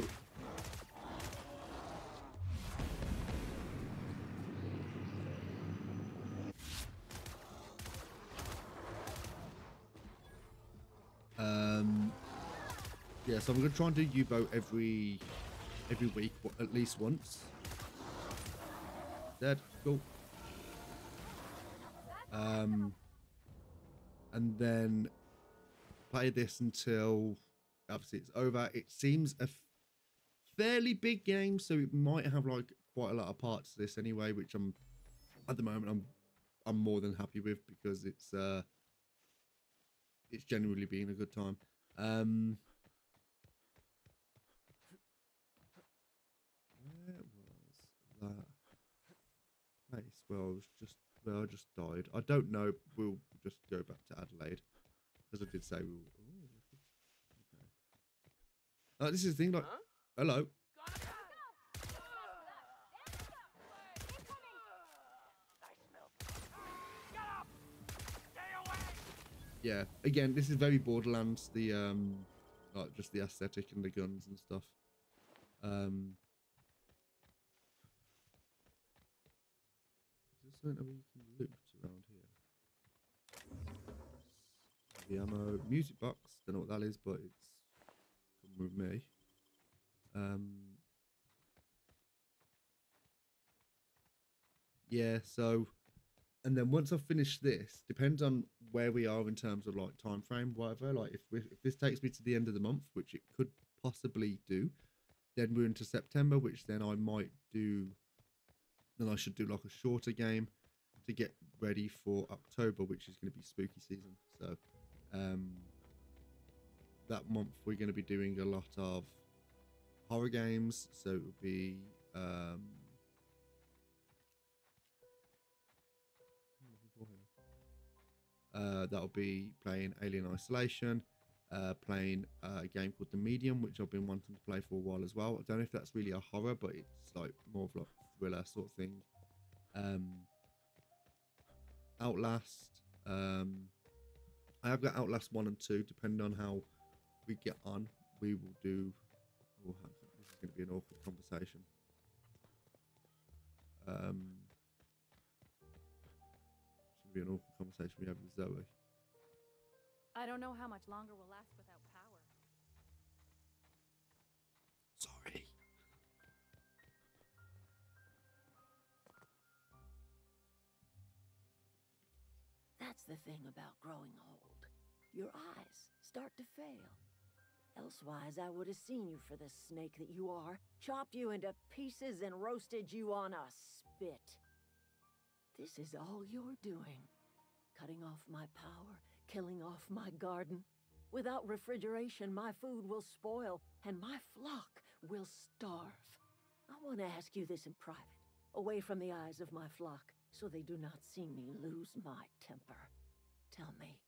Yeah, so I'm going to try and do U-Boat every week, at least once. Dead. Cool. And then play this until obviously it's over. It seems a fairly big game, so it might have like quite a lot of parts to this anyway, which at the moment I'm more than happy with, because it's genuinely been a good time. Where was that place where I just died? I don't know. We'll just go back to Adelaide, because I did say we will. Okay. This is the thing. Like, hello. Yeah. Again, this is very Borderlands. The like just the aesthetic and the guns and stuff. Is there something we can loot around here? The ammo, music box. Don't know what that is, but it's coming with me. Yeah. So, and then once I've finished this, depends on where we are in terms of like time frame, whatever. Like if this takes me to the end of the month, which it could possibly do, then we're into September, which then I might do. Then I should do like a shorter game to get ready for October, which is going to be spooky season. So that month we're going to be doing a lot of horror games. So it will be that'll be playing Alien Isolation, playing a game called The Medium, which I've been wanting to play for a while as well. I don't know if that's really a horror, but it's like more of like thriller sort of thing. Outlast. I have got Outlast 1 and 2, depending on how we get on. We will do. Oh, this is going to be an awkward conversation. It's going to be an awkward conversation we have with Zoe. I don't know how much longer we'll last without power. Zoe. That's the thing about growing old. Your eyes start to fail. Elsewise, I would have seen you for the snake that you are, chopped you into pieces and roasted you on a spit. This is all you're doing. Cutting off my power, killing off my garden. Without refrigeration, my food will spoil, and my flock will starve. I want to ask you this in private, away from the eyes of my flock, so they do not see me lose my temper. Tell me,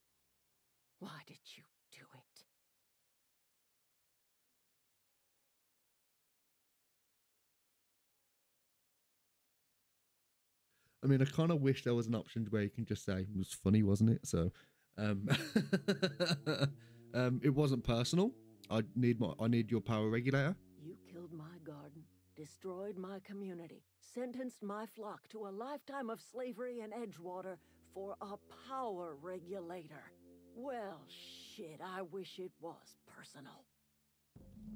why did you do it? I mean, I kind of wish there was an option where you can just say it was funny, wasn't it? So, um, it wasn't personal. I need your power regulator. You killed my garden, destroyed my community, sentenced my flock to a lifetime of slavery in Edgewater for a power regulator. Well, shit, I wish it was personal.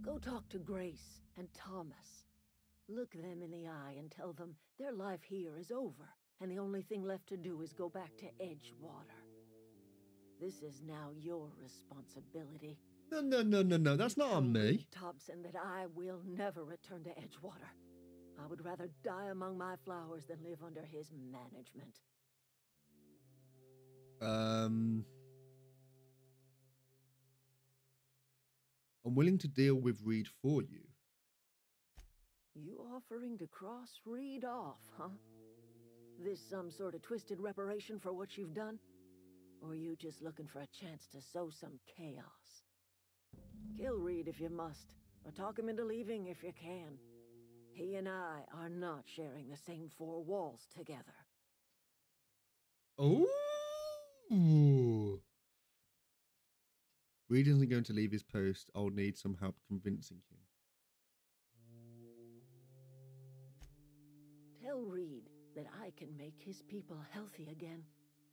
Go talk to Grace and Thomas. Look them in the eye and tell them their life here is over, and the only thing left to do is go back to Edgewater. This is now your responsibility. No, that's not on me. Thompson, that I will never return to Edgewater. I would rather die among my flowers than live under his management. I'm willing to deal with Reed for you. You offering to cross Reed off, huh? This some sort of twisted reparation for what you've done? Or you just looking for a chance to sow some chaos? Kill Reed if you must, or talk him into leaving if you can. He and I are not sharing the same four walls together. Oh! Reed isn't going to leave his post. I'll need some help convincing him. Tell Reed that I can make his people healthy again.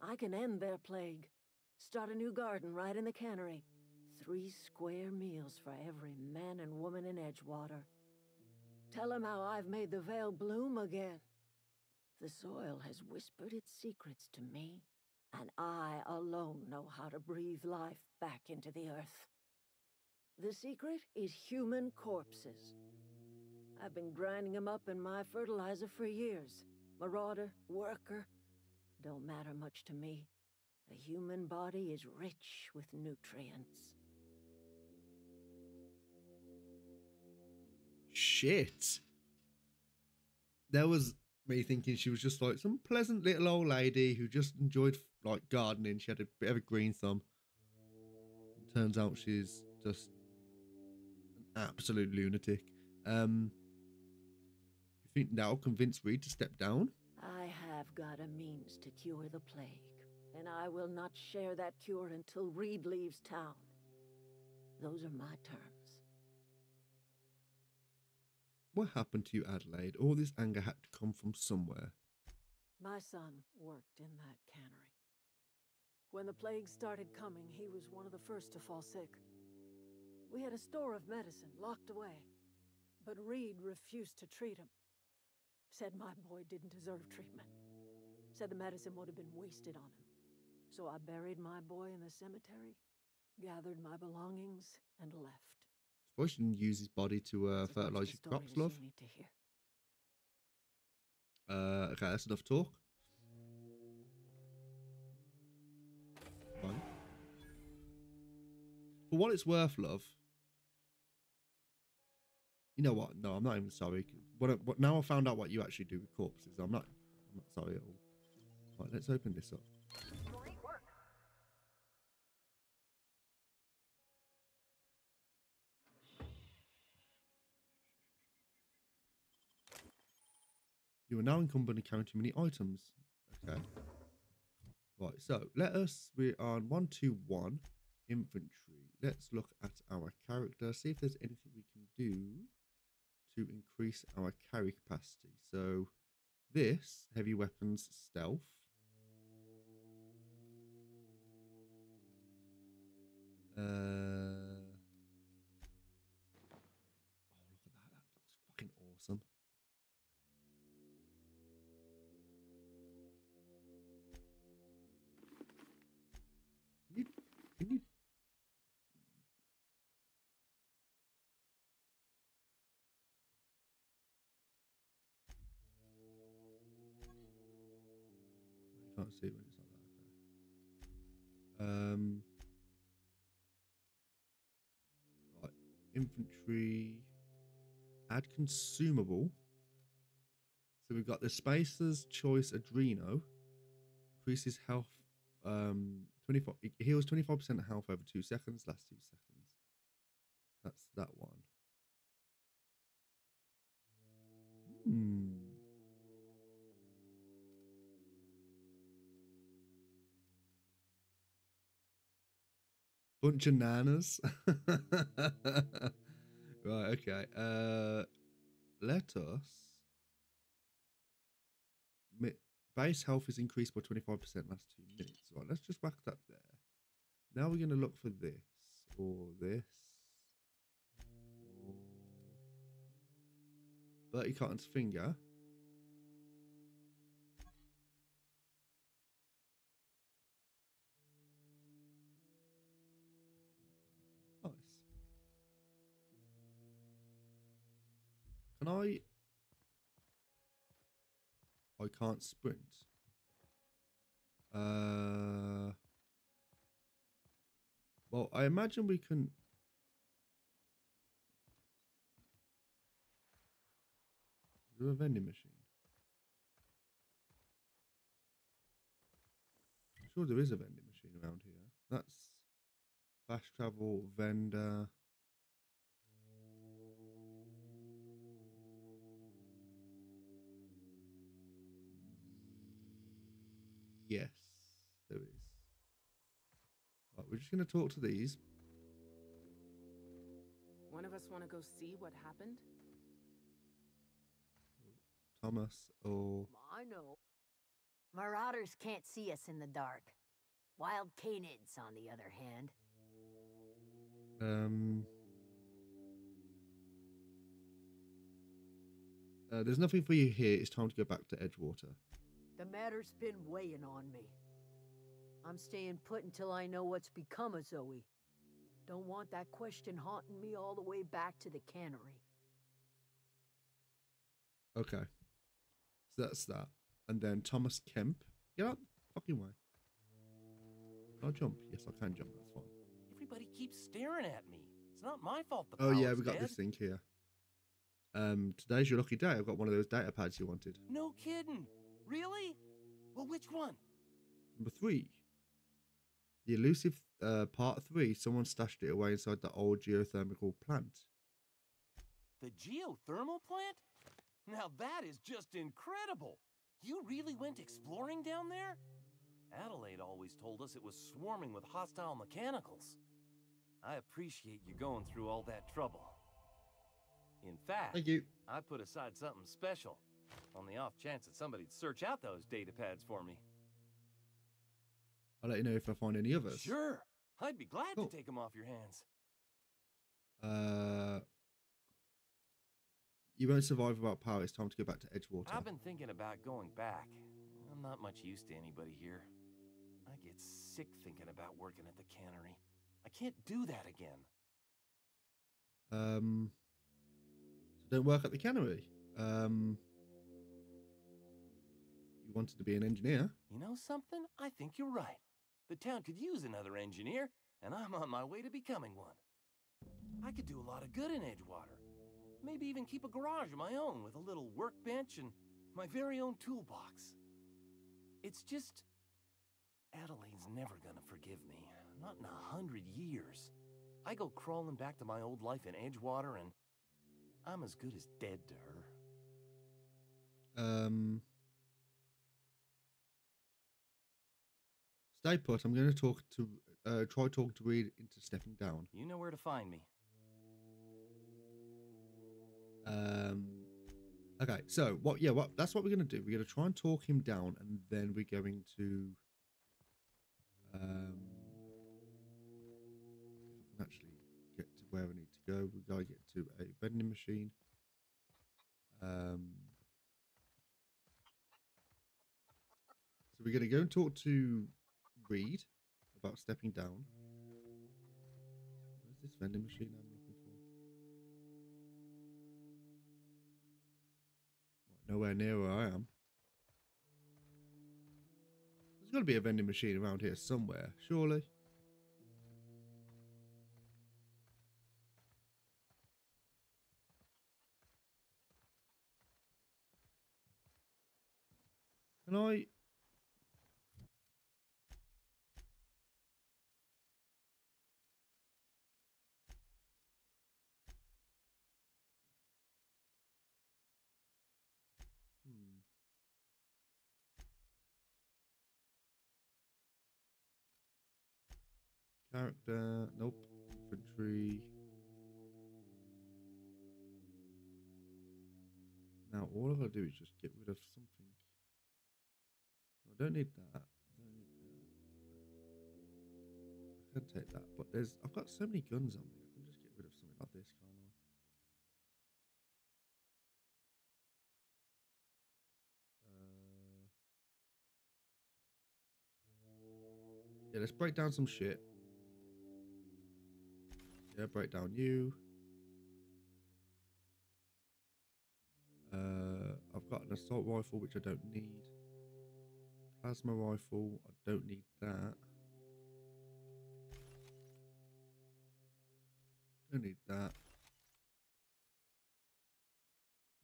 I can end their plague. Start a new garden right in the cannery. 3 square meals for every man and woman in Edgewater. Tell him how I've made the Vale bloom again. The soil has whispered its secrets to me, and I alone know how to breathe life back into the earth. The secret is human corpses. I've been grinding them up in my fertilizer for years. Marauder, worker, don't matter much to me. The human body is rich with nutrients. Shit. There was me thinking she was just like some pleasant little old lady who just enjoyed like gardening. She had a bit of a green thumb. Turns out she's just an absolute lunatic. You think that'll convince Reed to step down? I have got a means to cure the plague, and I will not share that cure until Reed leaves town. Those are my terms. What happened to you, Adelaide? All this anger had to come from somewhere. My son worked in that cannery. When the plague started coming, he was one of the first to fall sick. We had a store of medicine locked away, but Reed refused to treat him. Said my boy didn't deserve treatment. Said the medicine would have been wasted on him. So I buried my boy in the cemetery, gathered my belongings, and left. Suppose you didn't use his body to fertilize your crops, love. You need to hear. Okay, that's enough talk. Fine. For what it's worth, love. You know what? No, I'm not even sorry. Now I found out what you actually do with corpses. I'm not sorry at all. Right, let's open this up. Great work. You are now incumbent in counting many items. Okay. Right, so we're on 121 infantry. Let's look at our character, see if there's anything we can do to increase our carry capacity. So this, heavy weapons, stealth. Oh, look at that. That looks fucking awesome. see when it's like that. Okay. Right. Infantry. Add consumable. So we've got the Spacer's Choice Adreno. Increases health. 24. It heals 25% health over 2 seconds. Last 2 seconds. That's that one. Bunch of nanas. Right, okay. Let us. Base health is increased by 25% last 2 minutes. Right, let's just whack that there. Now we're going to look for this or this. 30 Cotton's finger. Nice. Can I can't sprint. Well, I imagine we can. Do a vending machine. I'm sure there is a vending machine around here. That's fast travel vendor. Yes, there is. Right, we're just going to talk to these. One of us want to go see what happened? Thomas or... I know. Marauders can't see us in the dark. Wild canids, on the other hand. There's nothing for you here. It's time to go back to Edgewater. The matter's been weighing on me. I'm staying put until I know what's become of Zoe. Don't want that question haunting me all the way back to the cannery. Okay. So that's that. And then Thomas Kemp. Get out the fucking way. Can I jump? Yes, I can jump. That's fine. Everybody keeps staring at me. It's not my fault the Oh, yeah, power's we got dead. this thing here. Today's your lucky day. I've got one of those data pads you wanted. No kidding. Really? Well, which one? Number 3. The elusive part 3. Someone stashed it away inside the old geothermal plant. The geothermal plant? Now that is just incredible. You really went exploring down there? Adelaide always told us it was swarming with hostile mechanicals. I appreciate you going through all that trouble. In fact, thank you. I put aside something special on the off chance that somebody'd search out those data pads for me. I'll let you know if I find any others. Sure. I'd be glad to take them off your hands. You won't survive without power. It's time to go back to Edgewater. I've been thinking about going back. I'm not much use to anybody here. I get sick thinking about working at the cannery. I can't do that again. So don't work at the cannery. You wanted to be an engineer. You know something? I think you're right. The town could use another engineer, and I'm on my way to becoming one. I could do a lot of good in Edgewater. Maybe even keep a garage of my own with a little workbench and my very own toolbox. It's just... Adelaide's never gonna forgive me. Not in 100 years. I go crawling back to my old life in Edgewater, and I'm as good as dead to her. Stay put. I'm going to try talking to Reed into stepping down. You know where to find me. Okay, so that's what we're going to do. We're going to try and talk him down, and then we're going to actually get to where we need to go. We gotta get to a vending machine. So we're going to go and talk to Reed about stepping down. Where's this vending machine I'm looking for? Nowhere near where I am. There's got to be a vending machine around here somewhere, surely. Can I? Character, nope. Infantry. Now all I've got to do is just get rid of something. I don't need that. Don't need that. I can take that, but I've got so many guns on me. I can just get rid of something like this, can't I? Yeah, let's break down some shit. Yeah, break down you. I've got an assault rifle, which I don't need. Plasma rifle, I don't need that. Don't need that.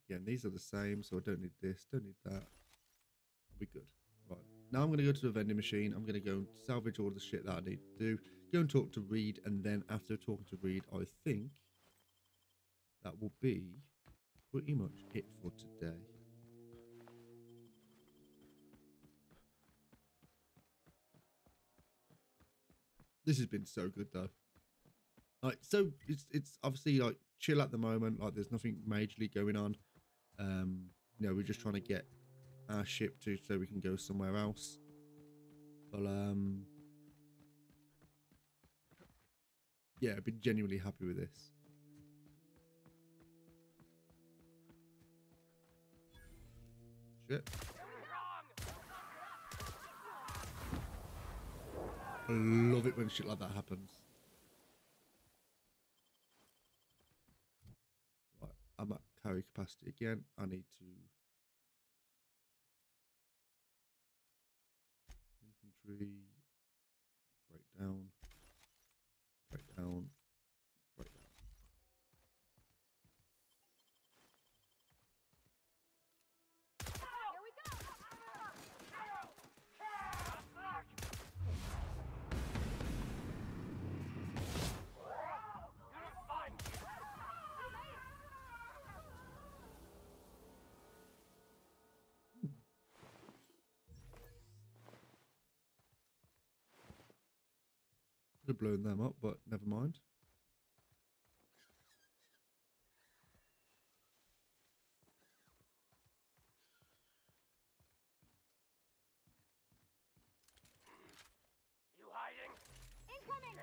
Again, these are the same, so I don't need this, don't need that. I'll be good. Right, now I'm going to go to the vending machine. I'm going to go and salvage all the shit that I need to do. Go and talk to Reed, and then after talking to Reed, I think that will be pretty much it for today. This has been so good though. Like, so it's obviously like chill at the moment. Like, there's nothing majorly going on. You know, we're just trying to get our ship to so we can go somewhere else. But yeah, I've been genuinely happy with this. Shit. I love it when shit like that happens. Right, I'm at carry capacity again. I need to infantry break down, break down, break down. Could have blown them up, but never mind. You hiding? Incoming!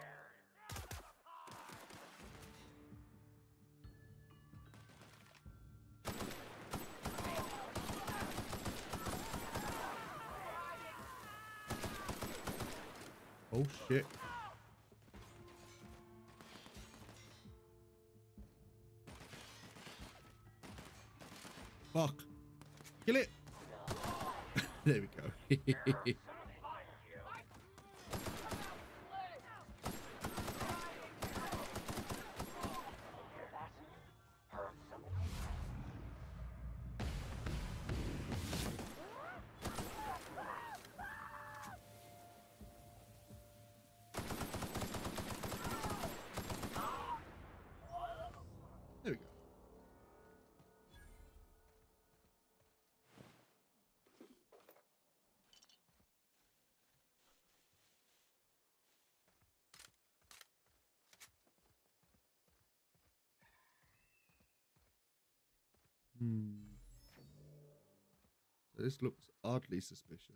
Oh shit. Fuck. Kill it. There we go. There we go. So this looks oddly suspicious.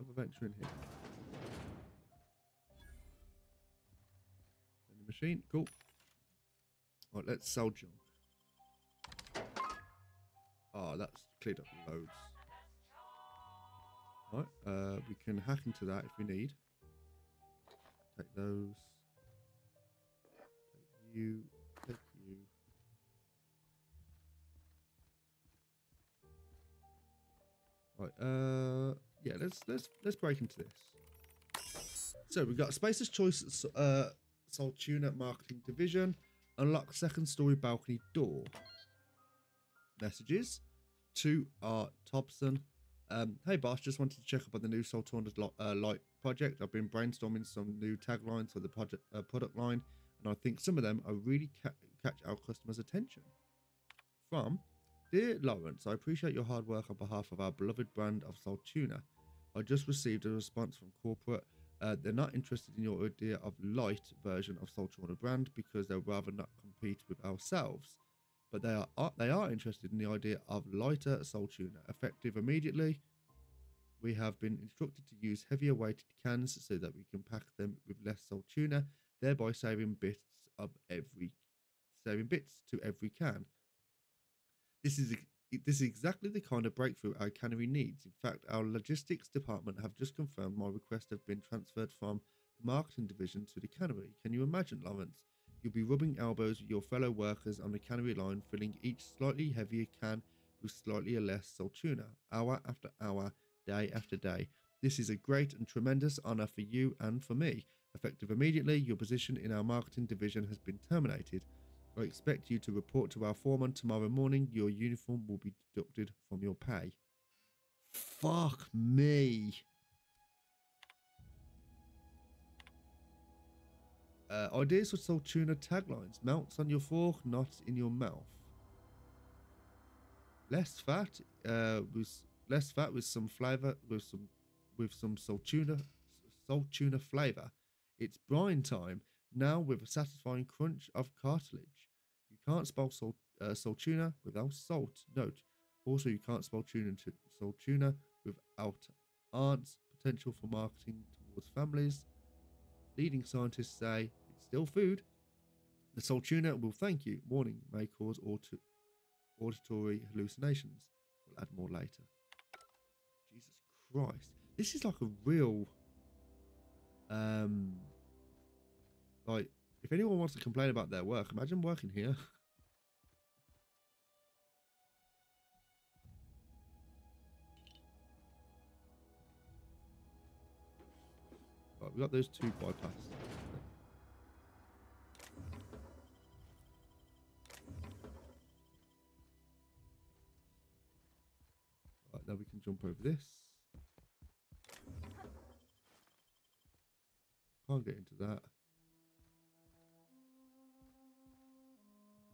Have a venture in here. Vending machine, cool. Right, let's sell junk. Oh, that's cleared up loads. Right, we can hack into that if we need. Take those. Take you. Take you. Right, yeah, let's break into this. So we've got Spacer's Choice Soltuna Marketing Division. Unlock second story balcony door. Messages to Art Thompson. Hey boss, just wanted to check up on the new Soltuna Light project. I've been brainstorming some new taglines for the product line, and I think some of them are really catch our customers' attention. From Dear Lawrence, I appreciate your hard work on behalf of our beloved brand of Soltuna. I just received a response from corporate. They're not interested in your idea of light version of Soltuna brand because they'd rather not compete with ourselves. But they are interested in the idea of lighter Soltuna, effective immediately. We have been instructed to use heavier weighted cans so that we can pack them with less Soltuna, thereby saving bits to every can. This is exactly the kind of breakthrough our cannery needs. In fact, our logistics department have just confirmed my request have been transferred from the marketing division to the cannery. Can you imagine, Lawrence? You'll be rubbing elbows with your fellow workers on the cannery line, filling each slightly heavier can with slightly less Soltuna, hour after hour, day after day. This is a great and tremendous honour for you and for me. Effective immediately, your position in our marketing division has been terminated. I expect you to report to our foreman tomorrow morning. Your uniform will be deducted from your pay. Fuck me. Ideas for Soltuna taglines. Melts on your fork, not in your mouth. Less fat with some flavor, with some Soltuna flavor. It's brine time now with a satisfying crunch of cartilage. You can't spell Soltuna without salt. Note. Also, you can't spell Soltuna without aunts. Potential for marketing towards families. Leading scientists say it's still food. The Soltuna will thank you. Warning, may cause auditory hallucinations. We'll add more later. Jesus Christ. This is like a real... like, if anyone wants to complain about their work, imagine working here. Right, we got those two bypasses. Right, now we can jump over this. Can't get into that.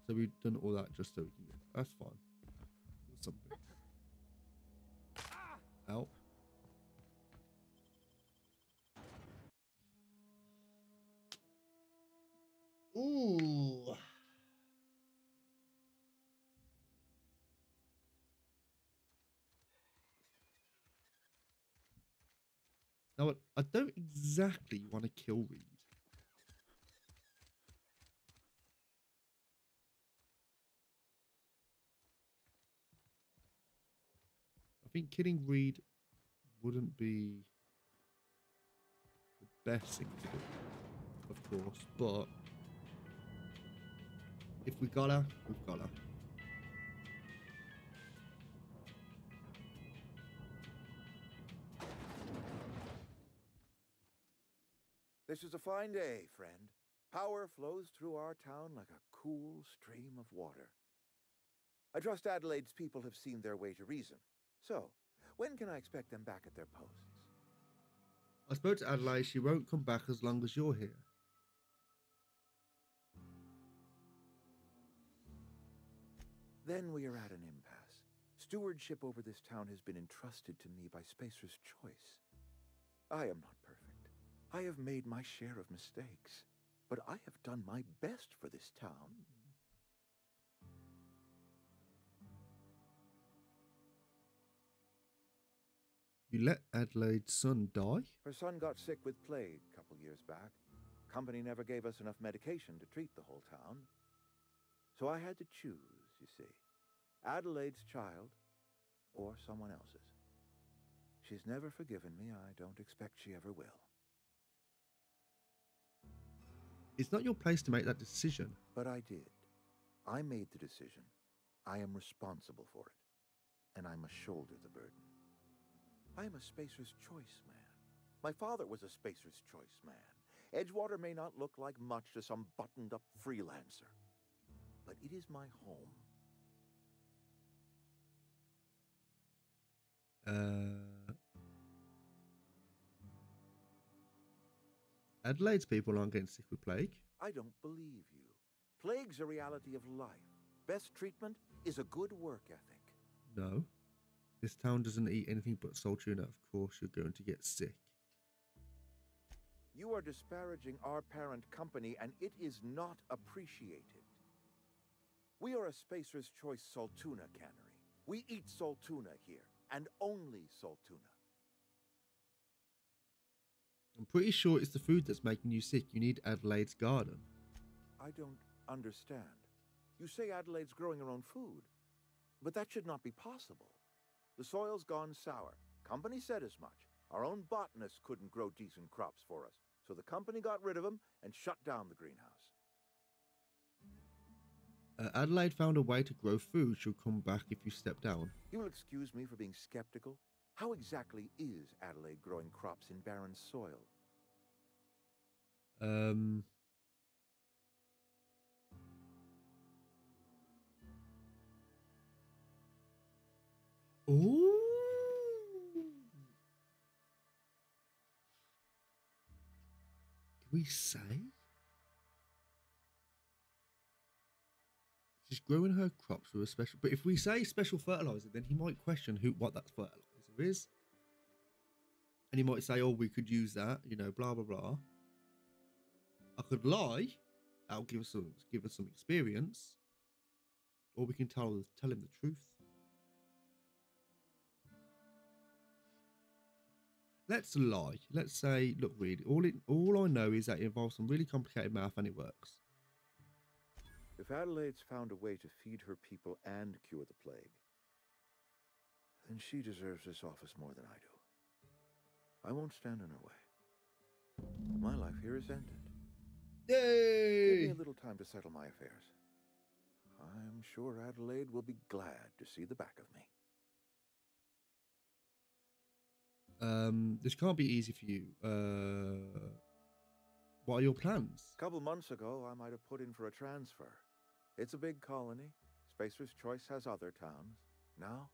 So we've done all that just so we can get... That's fine. Something. Ow. Ooh. Now, I don't exactly want to kill Reed. I think killing Reed wouldn't be the best thing to do, of course, but if we got her, we've got her. This is a fine day, friend. Power flows through our town like a cool stream of water. I trust Adelaide's people have seen their way to reason. So, when can I expect them back at their posts? I spoke to Adelaide. She won't come back as long as you're here. Then we are at an impasse. Stewardship over this town has been entrusted to me by Spacer's Choice. I am not perfect. I have made my share of mistakes, but I have done my best for this town. You let Adelaide's son die? Her son got sick with plague a couple years back. Company never gave us enough medication to treat the whole town. So I had to choose, you see. Adelaide's child or someone else's. She's never forgiven me. I don't expect she ever will. It's not your place to make that decision. But I did. I made the decision. I am responsible for it. And I must shoulder the burden. I am a Spacer's Choice man. My father was a Spacer's Choice man. Edgewater may not look like much to some buttoned-up freelancer. But it is my home. Adelaide's people aren't getting sick with plague. I don't believe you. Plague's a reality of life. Best treatment is a good work ethic. No. This town doesn't eat anything but salt tuna. Of course you're going to get sick. You are disparaging our parent company, and it is not appreciated. We are a Spacer's Choice Saltuna cannery. We eat Saltuna here, and only Saltuna. I'm pretty sure it's the food that's making you sick. You need Adelaide's garden. I don't understand. You say Adelaide's growing her own food, but that should not be possible. The soil's gone sour. Company said as much. Our own botanist couldn't grow decent crops for us, so the company got rid of him and shut down the greenhouse. Adelaide found a way to grow food. She'll come back if you step down. You will excuse me for being skeptical. How exactly is Adelaide growing crops in barren soil? Ooh. Can we say? She's growing her crops with a special... But if we say special fertilizer, then he might question what that fertilizer is. And he might say, oh, we could use that, you know, blah, blah, blah. I could lie. That'll give us some experience. Or we can tell him the truth. Let's lie. Let's say, look, really, all I know is that it involves some really complicated math and it works. If Adelaide's found a way to feed her people and cure the plague, then she deserves this office more than I do. I won't stand in her way. My life here is ended. Yay! Give me a little time to settle my affairs. I'm sure Adelaide will be glad to see the back of me. This can't be easy for you. What are your plans? A couple months ago, I might have put in for a transfer. It's a big colony. Spacer's Choice has other towns. Now,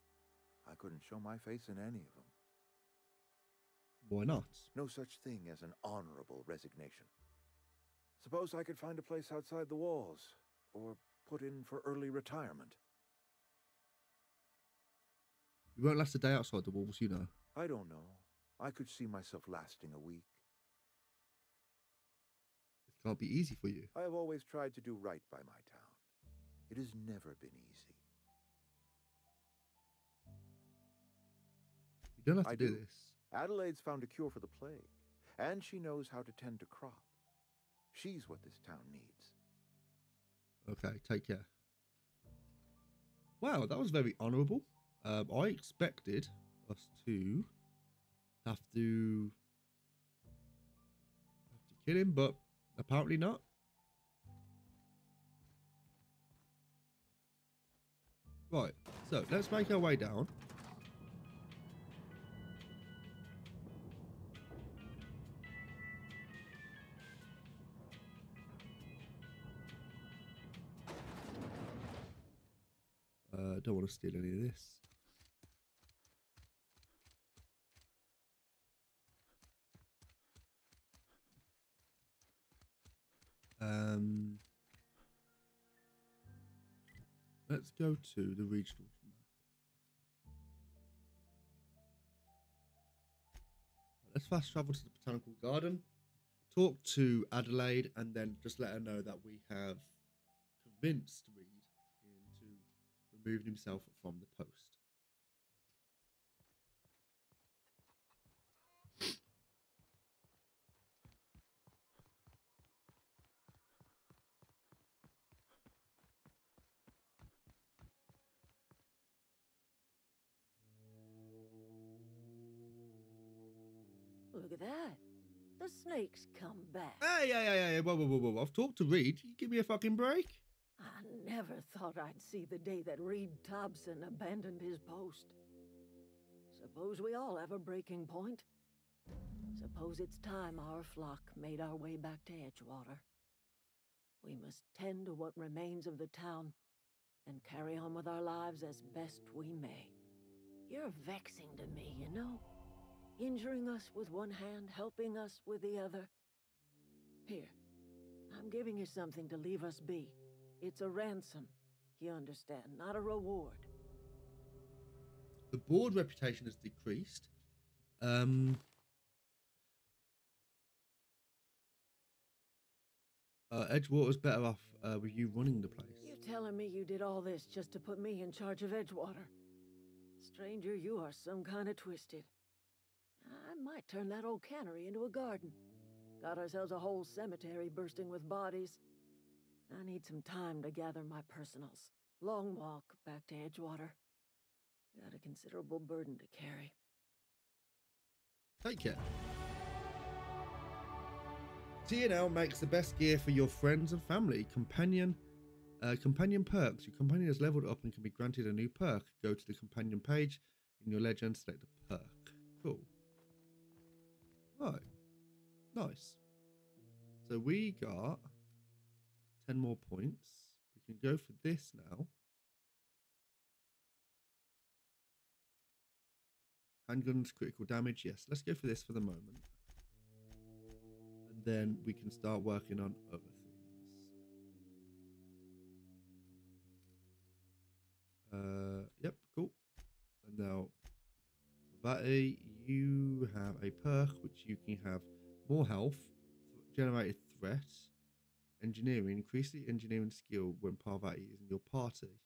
I couldn't show my face in any of them. Why not? No such thing as an honorable resignation. Suppose I could find a place outside the walls, or put in for early retirement. You won't last a day outside the walls, you know. I don't know. I could see myself lasting a week. It can't be easy for you. I have always tried to do right by my town. It has never been easy. You don't have to do this. Adelaide's found a cure for the plague, and she knows how to tend a crop. She's what this town needs. Okay, take care. Wow, that was very honourable. I expected us to have to kill him, but apparently not. Right, so let's make our way down. Don't want to steal any of this. Let's go to the regional map. Let's fast travel to the botanical garden, talk to Adelaide, and then just let her know that we have convinced Reed into removing himself from the post. look at that. The snake's come back. Hey, whoa. I've talked to Reed. You give me a fucking break. I never thought I'd see the day that Reed Thompson abandoned his post. Suppose we all have a breaking point. Suppose it's time our flock made our way back to Edgewater. We must tend to what remains of the town and carry on with our lives as best we may. You're vexing to me, you know? Injuring us with one hand, helping us with the other. Here, I'm giving you something to leave us be. It's a ransom, you understand, not a reward. The board reputation has decreased. Edgewater's better off with you running the place. You telling me you did all this just to put me in charge of Edgewater? Stranger, you are some kind of twisted. I might turn that old cannery into a garden. Got ourselves a whole cemetery bursting with bodies. I need some time to gather my personals. Long walk back to Edgewater. Got a considerable burden to carry. Take care. TNL makes the best gear for your friends and family. Companion perks. Your companion has leveled up and can be granted a new perk. Go to the companion page in your legend, select a perk. Cool. Right. Nice. So we got 10 more points. We can go for this now. Handguns, critical damage. Yes, let's go for this for the moment. And then we can start working on other things. Yep, cool. And now, Vati, you have a perk which you can have more health, generated threat, engineering, increase the engineering skill when Parvati is in your party.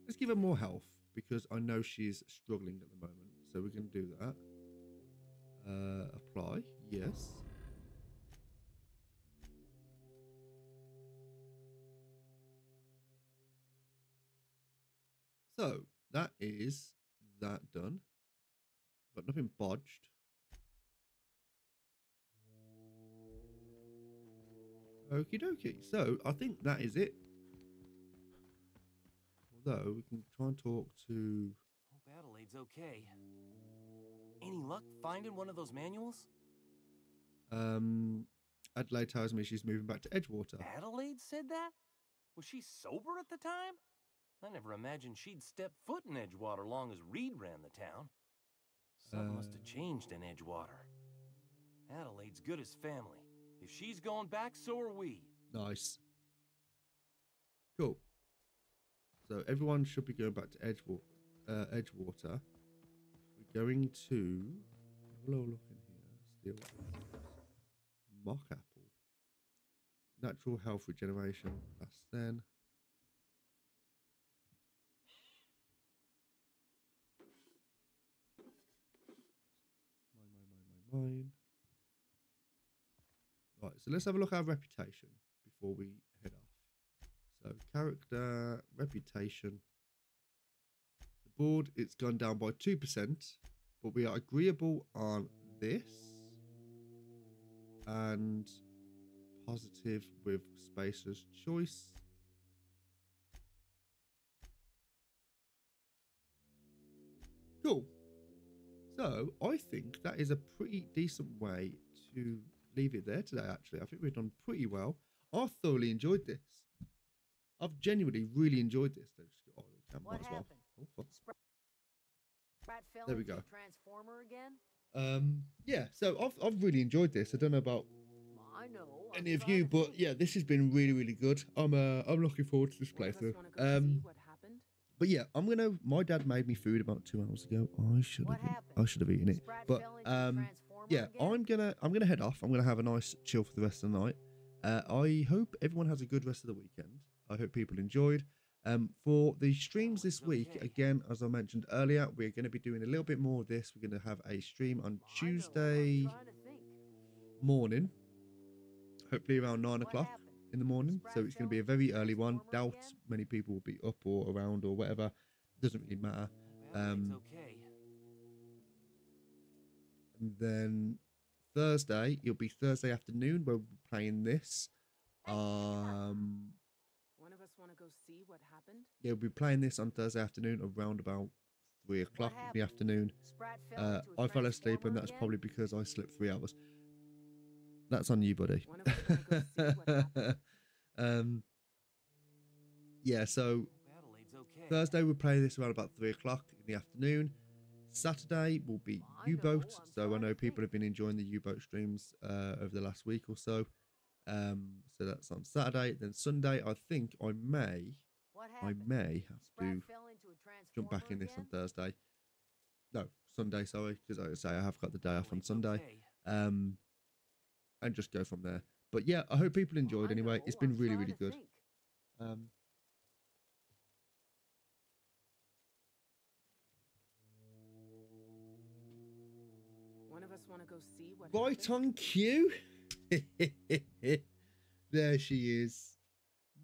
Let's give her more health because I know she's struggling at the moment. So we can do that. Apply. Yes. So that is that done. Got nothing bodged. Okie dokie. So I think that is it. Although we can try and talk to. Hope Adelaide's okay. Any luck finding one of those manuals? Adelaide tells me she's moving back to Edgewater. Adelaide said that? Was she sober at the time? I never imagined she'd step foot in Edgewater long as Reed ran the town. Something must have changed in Edgewater. Adelaide's good as family. If she's going back, so are we. Nice. Cool. So everyone should be going back to Edgewater. We're going to have a little look in here. Steel mock apple. Natural health regeneration. That's then. Mine. Right, so let's have a look at our reputation before we head off. So character, reputation. The board, it's gone down by 2%, but we are agreeable on this. And positive with Spacer's choice. Cool. So I think that is a pretty decent way to leave it there today, actually. I think we've done pretty well. I thoroughly enjoyed this. I've genuinely really enjoyed this. Let's just get what happened? Oh, Sprat fell there we into go. the Transformer again? Yeah, so I've really enjoyed this. I don't know about I know. any of you, but yeah, this has been really, really good. I'm looking forward to this playthrough. But yeah, my dad made me food about 2 hours ago. I should have eaten it. But yeah, I'm gonna head off. I'm gonna have a nice chill for the rest of the night. I hope everyone has a good rest of the weekend. I hope people enjoyed. For the streams this week, again, as I mentioned earlier, we're going to be doing a little bit more of this. We're going to have a stream on Tuesday morning, hopefully around 9 o'clock. in the morning, so it's going to be a very early one. Doubt many people will be up or around or whatever. Doesn't really matter. And then Thursday, it'll be Thursday afternoon where we'll be playing this. One of us want to go see what happened? Yeah, we'll be playing this on Thursday afternoon around about 3 o'clock in the afternoon. I fell asleep, and that's probably because I slept 3 hours. That's on you, buddy. Yeah, so Thursday we'll play this around about 3 o'clock in the afternoon. Saturday will be U-Boat. So I know people have been enjoying the U-Boat streams over the last week or so. So that's on Saturday. Then Sunday, I think I may have to jump back in this on Thursday. No, Sunday, sorry, because like I say, I have got the day off on Sunday. And just go from there. But yeah, I hope people enjoyed anyway. It's been really, really good. One of us want to go see what Right happened? on cue. There she is.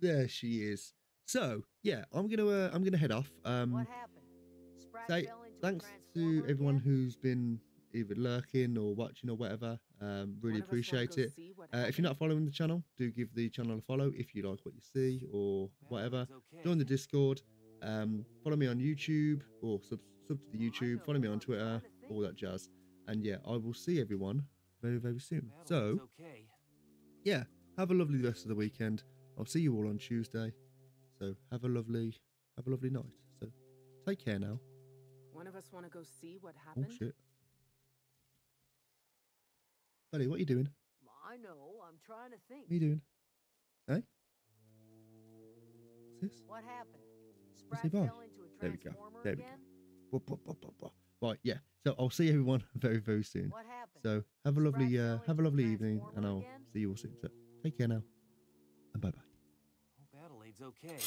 There she is. So yeah, I'm gonna head off. Say thanks to everyone who's been either lurking or watching or whatever. Really appreciate it. If you're not following the channel, do give the channel a follow if you like what you see or whatever. Join the Discord. Follow me on YouTube or sub to the YouTube. Follow me on Twitter, all that jazz. And yeah, I will see everyone very, very soon. So yeah, have a lovely rest of the weekend. I'll see you all on Tuesday. So have a lovely night. So take care now. One of us want to go see what happened? Oh shit. Buddy, what are you doing? I know. I'm trying to think. What are you doing? Hey? What's this? What happened? Say Sprat bye. fell into a There we go. transformer There we again? go. Right, yeah. So I'll see everyone very, very soon. What happened? So have a lovely evening, and I'll see you all soon. So take care now, and bye bye. Hope Adelaide's okay.